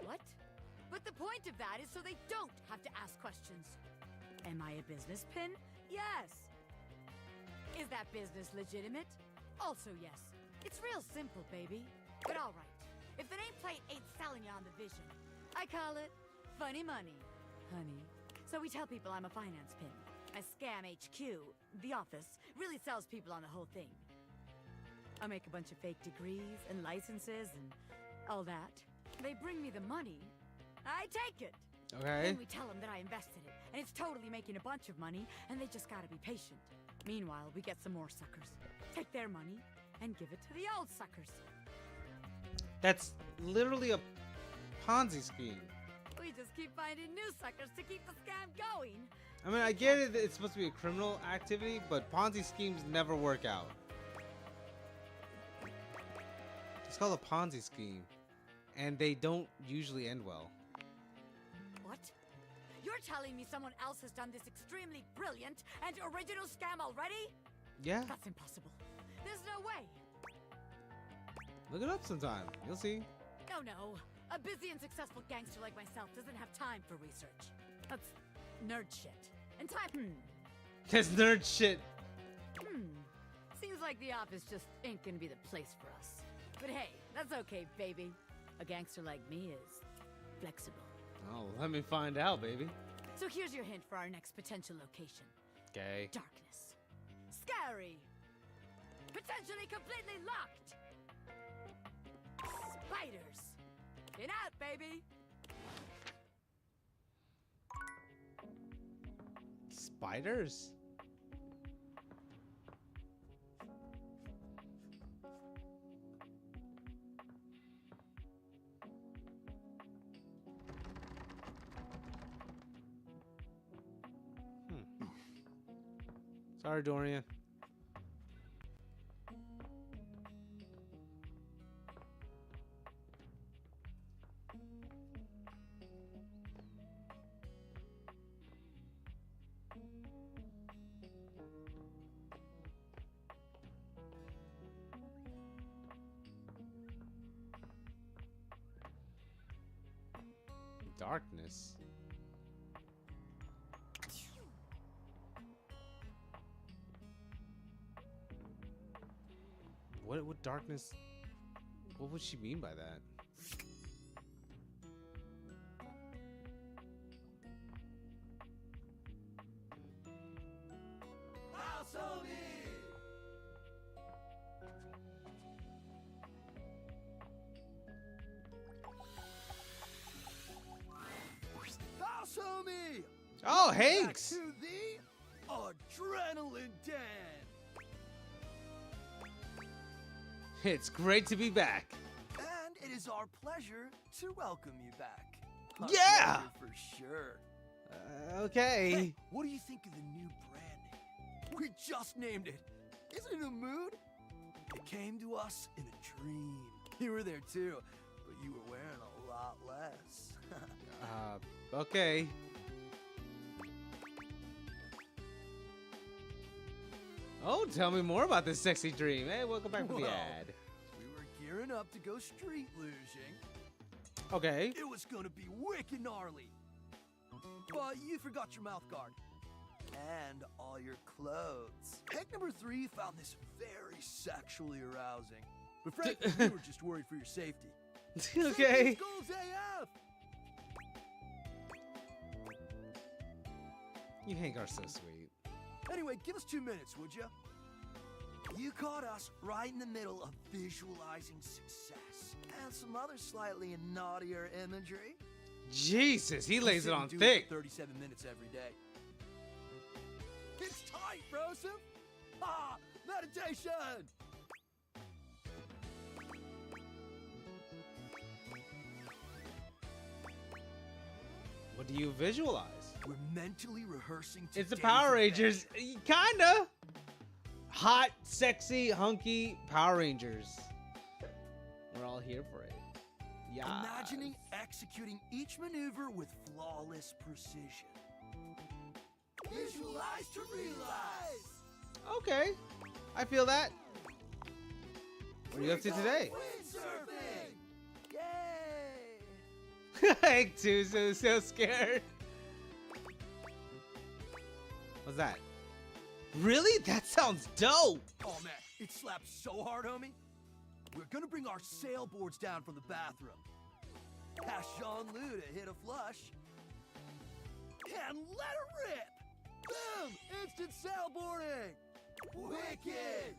What? But the point of that is so they don't have to ask questions. Am I a business pin? Yes. Is that business legitimate? Also yes. It's real simple, baby. But all right. If the nameplate ain't selling you on the vision, I call it funny money, honey. So we tell people I'm a finance pin. My scam HQ, the office, really sells people on the whole thing. I make a bunch of fake degrees and licenses and all that. They bring me the money. I take it.
Okay.
Then we tell them that I invested it, and it's totally making a bunch of money, and they just gotta be patient. Meanwhile, we get some more suckers, take their money, and give it to the old suckers.
That's literally a Ponzi scheme.
We just keep finding new suckers to keep the scam going.
I mean, I get it that it's supposed to be a criminal activity, but Ponzi schemes never work out. It's called a Ponzi scheme, and they don't usually end well.
What? You're telling me someone else has done this extremely brilliant and original scam already?
Yeah.
That's impossible. There's no way.
Look it up sometime. You'll see.
No. A busy and successful gangster like myself doesn't have time for research. That's nerd shit. And time.
That's nerd shit.
Seems like the office just ain't gonna be the place for us. But hey, that's okay, baby. A gangster like me is flexible.
Oh, let me find out, baby.
So here's your hint for our next potential location.
Okay.
Darkness. Scary. Potentially completely locked. Spiders. Get out, baby.
Spiders? Sorry, Dorian. Darkness. What would darkness? What would she mean by that? Oh, Hanks!
To the adrenaline den.
It's great to be back.
And it is our pleasure to welcome you back.
Yeah!
For sure.
Okay.
Hey, what do you think of the new brand name? We just named it. Isn't it a mood? It came to us in a dream. You were there too, but you were wearing a lot less.
Okay. Oh, tell me more about this sexy dream. Hey, welcome back to the ad.
We were gearing up to go street lugeing.
Okay.
It was gonna be wicked gnarly. But you forgot your mouth guard. And all your clothes. Egg number 3 found this very sexually arousing. But frankly, we were just worried for your safety.
Okay.
Safety goals AF!
You Hank are so sweet.
Anyway, give us 2 minutes, would you? You caught us right in the middle of visualizing success and some other slightly naughtier imagery.
Jesus, he lays it on
Do
thick.
for 37 minutes every day. It's tight, Broseph! Ah, meditation!
What do you visualize?
We're mentally rehearsing.
It's the
today's
Power
event.
Rangers. Kinda. Hot, sexy, hunky Power Rangers. We're all here for it. Yeah.
Imagining executing each maneuver with flawless precision. Visualize to realize.
Okay. I feel that. What are you up to today?
Windsurfing! Yay!
Hank too, so scared. What's that? Really? That sounds dope.
Oh man, it slaps so hard, homie. We're gonna bring our sailboards down from the bathroom. Ask Jean-Lou to hit a flush. And let it rip! Boom! Instant sailboarding! Wicked!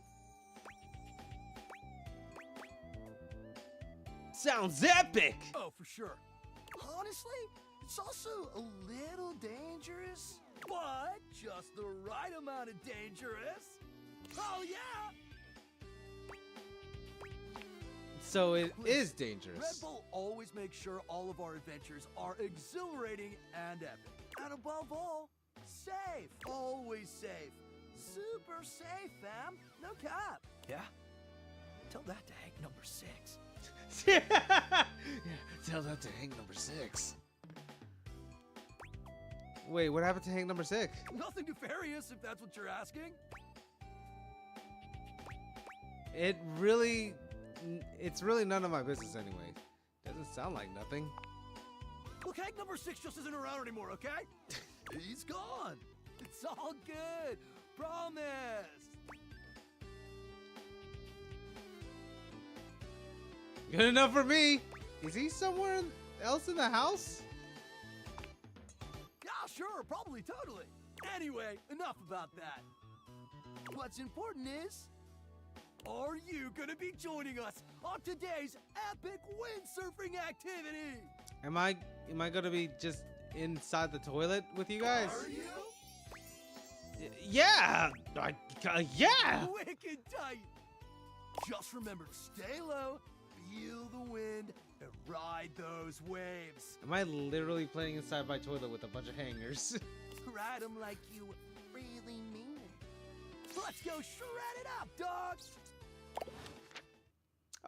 Sounds epic!
Oh, for sure. Honestly, it's also a little dangerous, but just the right amount of dangerous. Oh yeah!
So it is
Red
dangerous.
Bull always makes sure all of our adventures are exhilarating and epic. And above all, safe. Always safe. Super safe, fam. No cap. Yeah? Tell that to Hank number 6.
Yeah, tell that to Hank number 6. Wait, what happened to Hank number 6?
Nothing nefarious, if that's what you're asking.
It's really none of my business anyway. Doesn't sound like nothing.
Look, Hank number 6 just isn't around anymore, okay? He's gone. It's all good. Promise.
Good enough for me. Is he somewhere else in the house?
Yeah, sure, probably, totally. Anyway, enough about that. What's important is, are you gonna be joining us on today's epic windsurfing activity?
Am I gonna be just inside the toilet with you guys?
Are you?
Yeah. Yeah.
Wicked tight. Just remember to stay low, feel the wind, and ride those waves.
Am I literally playing inside my toilet with a bunch of hangers?
Ride them like you really mean it. Let's go shred it up, dog.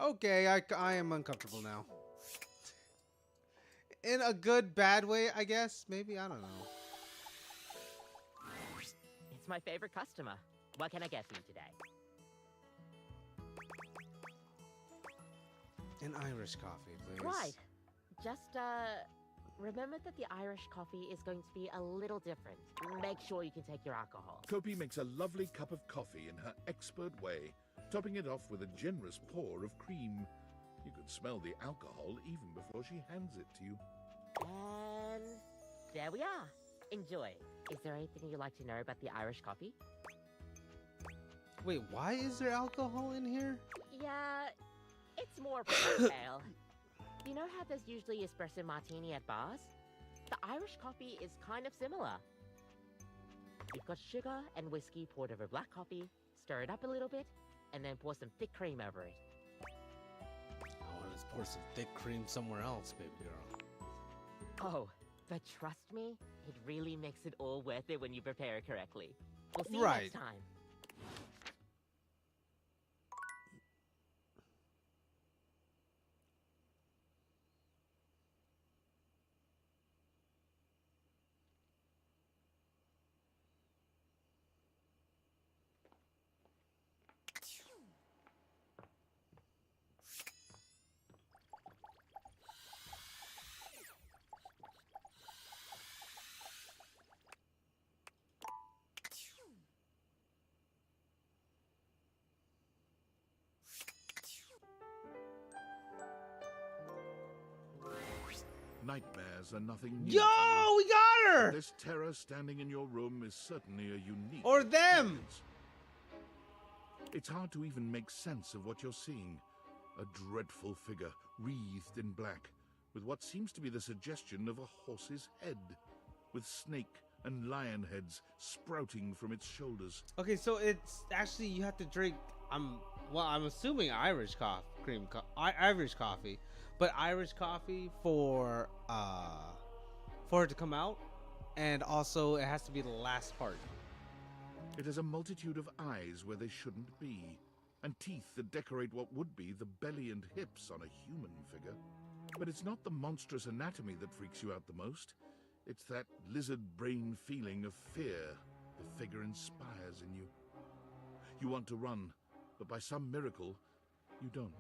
Okay, I am uncomfortable now. In a good, bad way, I guess. Maybe, I don't know.
It's my favorite customer. What can I get for you today?
An Irish coffee, please.
Right. Just, remember that the Irish coffee is going to be a little different. Make sure you can take your alcohol.
Kopi makes a lovely cup of coffee in her expert way, topping it off with a generous pour of cream. You could smell the alcohol even before she hands it to you.
And there we are. Enjoy. Is there anything you'd like to know about the Irish coffee?
Wait, why is there alcohol in here?
Yeah, it's more of a cocktail. You know how there's usually espresso martini at bars? The Irish coffee is kind of similar. You've got sugar and whiskey poured over black coffee, stir it up a little bit, and then pour some thick cream over it.
I want to pour some thick cream somewhere else, baby girl.
Oh, but trust me, it really makes it all worth it when you prepare it correctly. We'll see you next time.
Nightmares are nothing new.
Yo, we got her!
But this terror standing in your room is certainly a unique
Or them!
experience. It's hard to even make sense of what you're seeing. A dreadful figure, wreathed in black, with what seems to be the suggestion of a horse's head, with snake and lion heads sprouting from its shoulders.
Okay, so it's actually you have to drink. I'm assuming Irish Irish coffee, but Irish coffee for it to come out, and also it has to be the last part.
It has a multitude of eyes where they shouldn't be, and teeth that decorate what would be the belly and hips on a human figure. But it's not the monstrous anatomy that freaks you out the most. It's that lizard brain feeling of fear the figure inspires in you. You want to run, but by some miracle, you don't.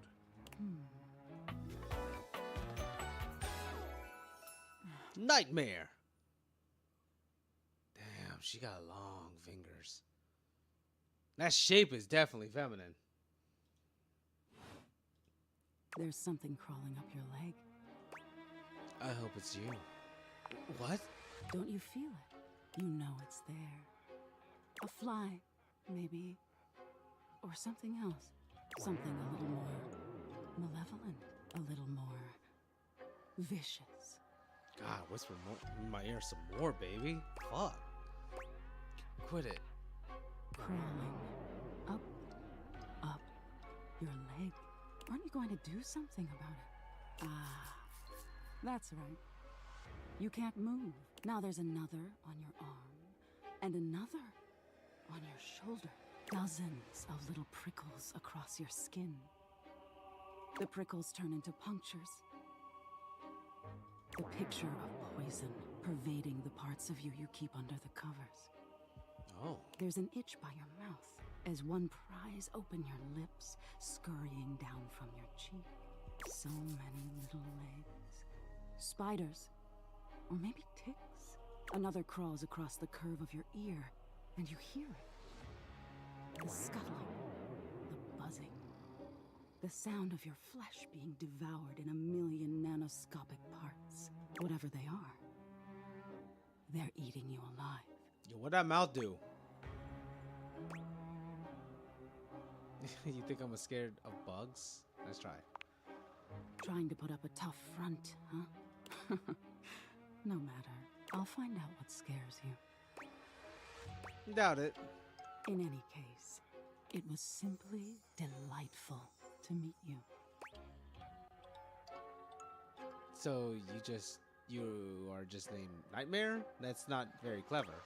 Nightmare. Damn, she got long fingers. That shape is definitely feminine.
There's something crawling up your leg.
I hope it's you. What?
Don't you feel it? You know it's there. A fly, maybe. Or something else. Something a little more malevolent. A little more vicious.
God, whisper more in my ear some more, baby. Fuck. Quit it.
Crawling. Up. Up. Your leg. Aren't you going to do something about it? Ah. That's right. You can't move. Now there's another on your arm. And another on your shoulder. Dozens of little prickles across your skin. The prickles turn into punctures. The picture of poison pervading the parts of you keep under the covers.
Oh.
There's an itch by your mouth as one pries open your lips, scurrying down from your cheek. So many little legs. Spiders. Or maybe ticks. Another crawls across the curve of your ear, and you hear it. The scuttling. The buzzing. The sound of your flesh being devoured in a million nanoscopic parts. Whatever they are. They're eating you alive.
Yo, what'd that mouth do? You think I'm scared of bugs? Let's try.
Trying to put up a tough front, huh? No matter. I'll find out what scares you.
Doubt it.
In any case, it was simply delightful to meet you.
So you are just named Nightmare? That's not very clever.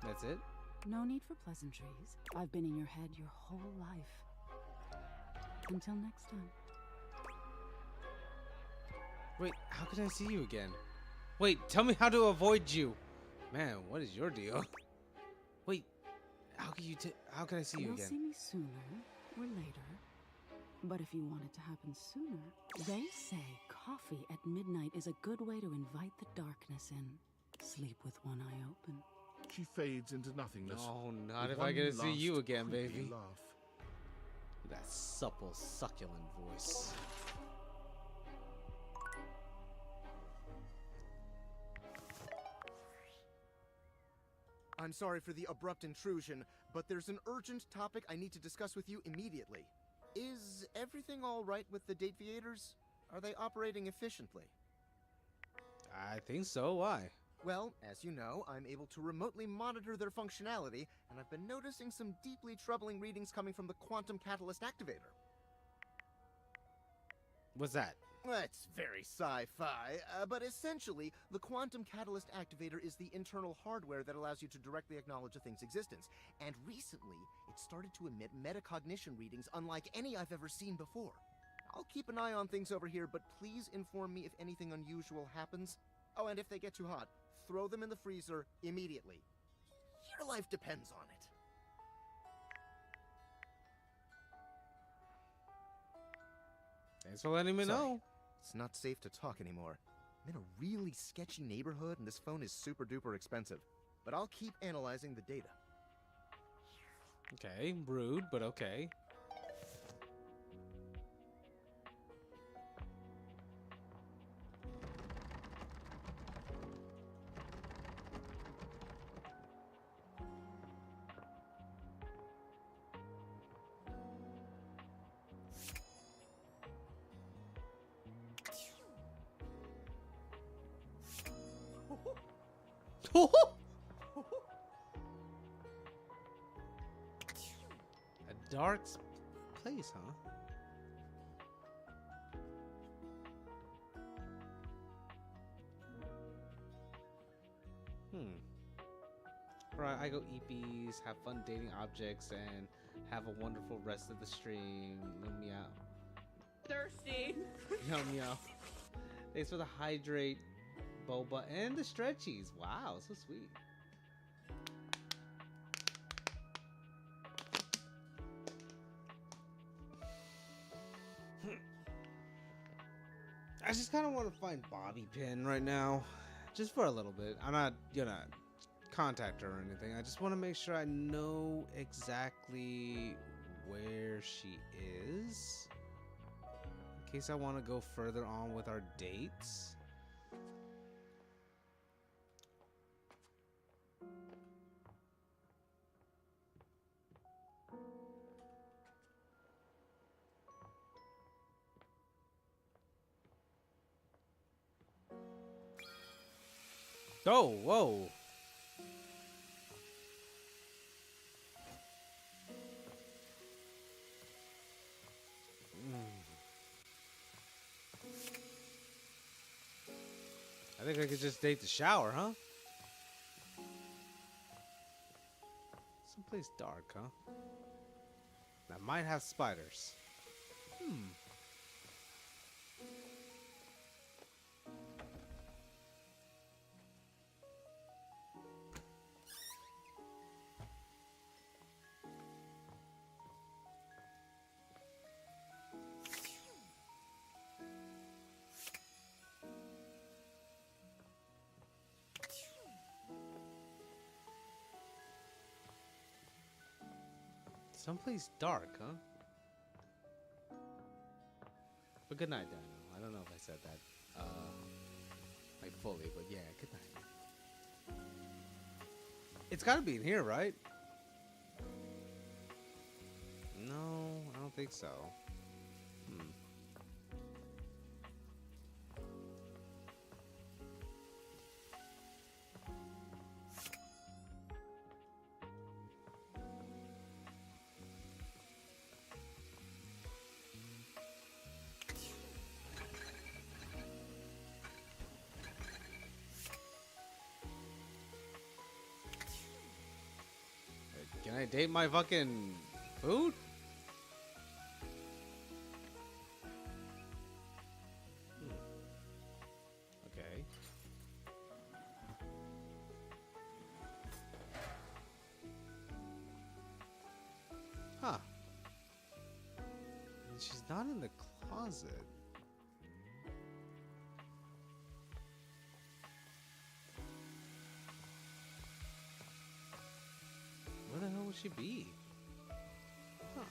That's it?
No need for pleasantries. I've been in your head your whole life. Until next time.
Wait, how can I see you again? Wait, tell me how to avoid you. Man, what is your deal? Wait, how can I see you
You'll
again?
see me sooner or later. But if you want it to happen sooner, they say coffee at midnight is a good way to invite the darkness in. Sleep with one eye open.
She fades into nothingness.
No, not
with
if I
one
get to see
last
you again,
creepy
baby.
Laugh.
That supple, succulent voice.
I'm sorry for the abrupt intrusion, but there's an urgent topic I need to discuss with you immediately. Is everything all right with the date theaters? Are they operating efficiently?
I think so. Why?
Well, as you know, I'm able to remotely monitor their functionality, and I've been noticing some deeply troubling readings coming from the quantum catalyst activator.
What's that?
That's very sci-fi, but essentially, the quantum catalyst activator is the internal hardware that allows you to directly acknowledge a thing's existence. And recently, it started to emit metacognition readings unlike any I've ever seen before. I'll keep an eye on things over here, but please inform me if anything unusual happens. Oh, and if they get too hot, throw them in the freezer immediately. Your life depends on it.
Thanks for letting me know.
It's not safe to talk anymore. I'm in a really sketchy neighborhood, and this phone is super duper expensive. But I'll keep analyzing the data.
Okay, rude, but okay. A dark place, huh? Alright, I go eat bees, have fun dating objects, and have a wonderful rest of the stream. Meow.
Thirsty.
Meow. Thanks for the hydrate, boba, and the stretchies. Wow, so sweet. I just kind of want to find Bobby Pin right now, just for a little bit. I'm not gonna contact her or anything. I just want to make sure I know exactly where she is, in case I want to go further on with our dates. Oh, whoa. I think I could just date the shower, huh? Someplace dark, huh? That might have spiders. Someplace dark, huh? But good night, Daniel. I don't know if I said that, like fully, but yeah, good night. It's gotta be in here, right? No, I don't think so. Can I date my fucking food? Okay. Huh. She's not in the closet. Where the hell would she be? Huh.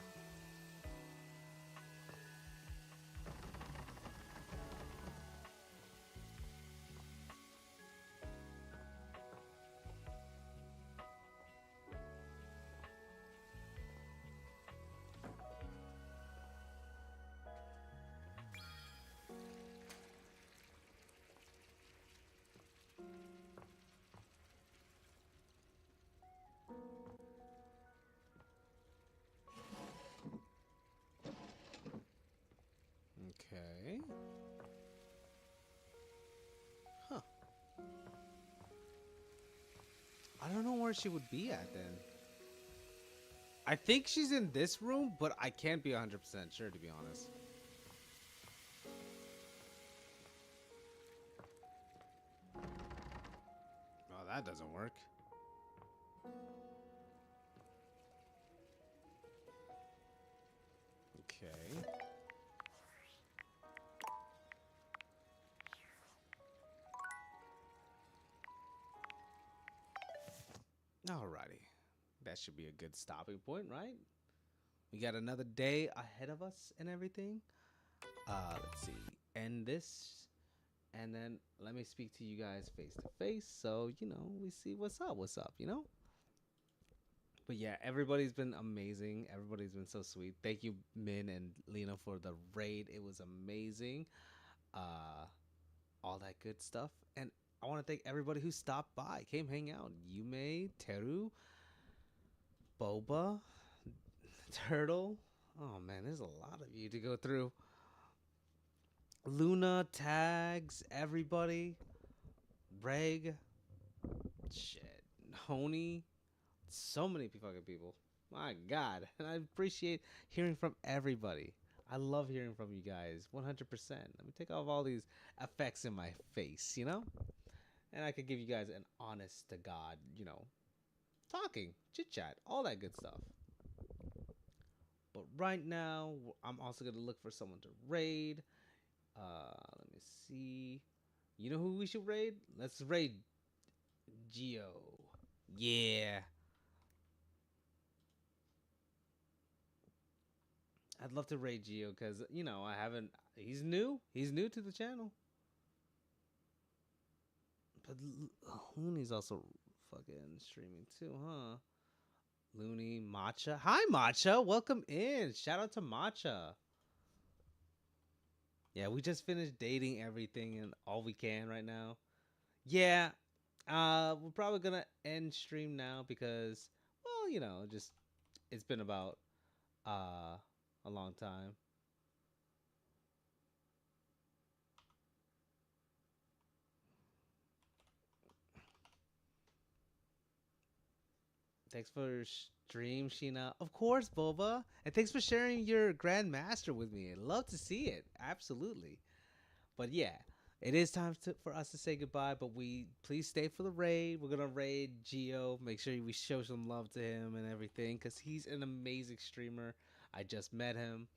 Okay. Huh. I don't know where she would be at then. I think she's in this room, but I can't be 100% sure, to be honest. Oh, that doesn't work. Okay. Alrighty. That should be a good stopping point, right? We got another day ahead of us and everything. Let's see. End this. And then let me speak to you guys face to face. So, you know, we see what's up, you know? But yeah, everybody's been amazing. Everybody's been so sweet. Thank you, Min and Lena, for the raid. It was amazing. All that good stuff. And I want to thank everybody who stopped by, came hang out. Yume, Teru, Boba, Turtle. Oh man, there's a lot of you to go through. Luna, Tags, everybody. Reg. Shit. Honey. So many fucking people. My God. And I appreciate hearing from everybody. I love hearing from you guys. 100%. Let me take off all these effects in my face, you know? And I could give you guys an honest to God, you know, talking, chit chat, all that good stuff. But right now, I'm also going to look for someone to raid. Let me see. You know who we should raid? Let's raid Geo. Yeah. I'd love to raid Geo because, you know, he's new. He's new to the channel. But Looney's also fucking streaming too, huh? Looney, Matcha. Hi, Matcha. Welcome in. Shout out to Matcha. Yeah, we just finished dating everything and all we can right now. Yeah, we're probably gonna end stream now because, well, you know, just it's been about a long time. Thanks for stream, Sheena. Of course, Boba. And thanks for sharing your Grandmaster with me. I'd love to see it. Absolutely. But yeah, it is time for us to say goodbye. But please stay for the raid. We're going to raid Geo. Make sure we show some love to him and everything. Because he's an amazing streamer. I just met him.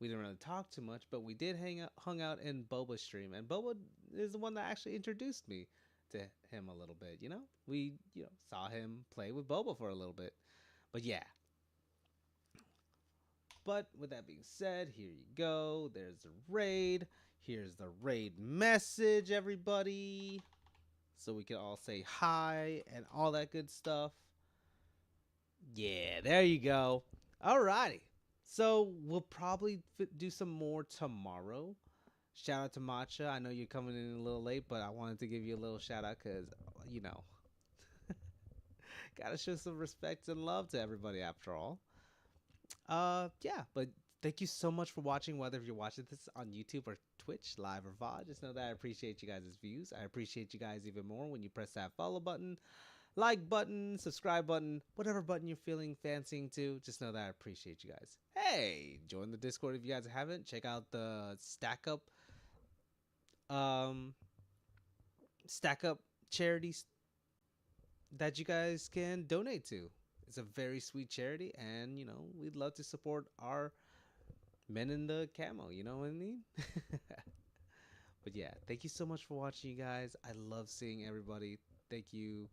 We didn't really talk too much. But we did hung out in Boba's stream. And Boba is the one that actually introduced me to him a little bit, you know? We, you know, saw him play with Boba for a little bit. But yeah. But with that being said, here you go. There's the raid. Here's the raid message, everybody. So we can all say hi and all that good stuff. Yeah, there you go. Alrighty. So we'll probably do some more tomorrow. Shout out to Matcha. I know you're coming in a little late, but I wanted to give you a little shout out because, you know, gotta show some respect and love to everybody after all. Yeah, but thank you so much for watching, whether if you're watching this on YouTube or Twitch, live or VOD. Just know that I appreciate you guys' views. I appreciate you guys even more when you press that follow button, like button, subscribe button, whatever button you're feeling fancying to. Just know that I appreciate you guys. Hey, join the Discord if you guys haven't. Check out the Stackup charities that you guys can donate to. It's a very sweet charity, and you know, we'd love to support our men in the camo, you know what I mean? But yeah, thank you so much for watching, you guys. I love seeing everybody. Thank you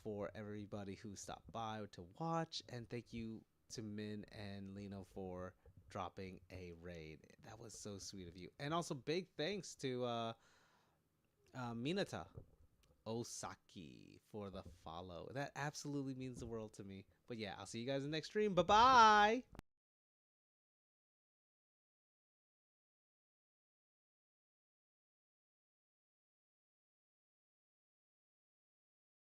for everybody who stopped by to watch, and thank you to Min and Lino for dropping a raid. That was so sweet of you. And also big thanks to Minata Osaki for the follow. That absolutely means the world to me. But yeah, I'll see you guys in the next stream. Bye bye.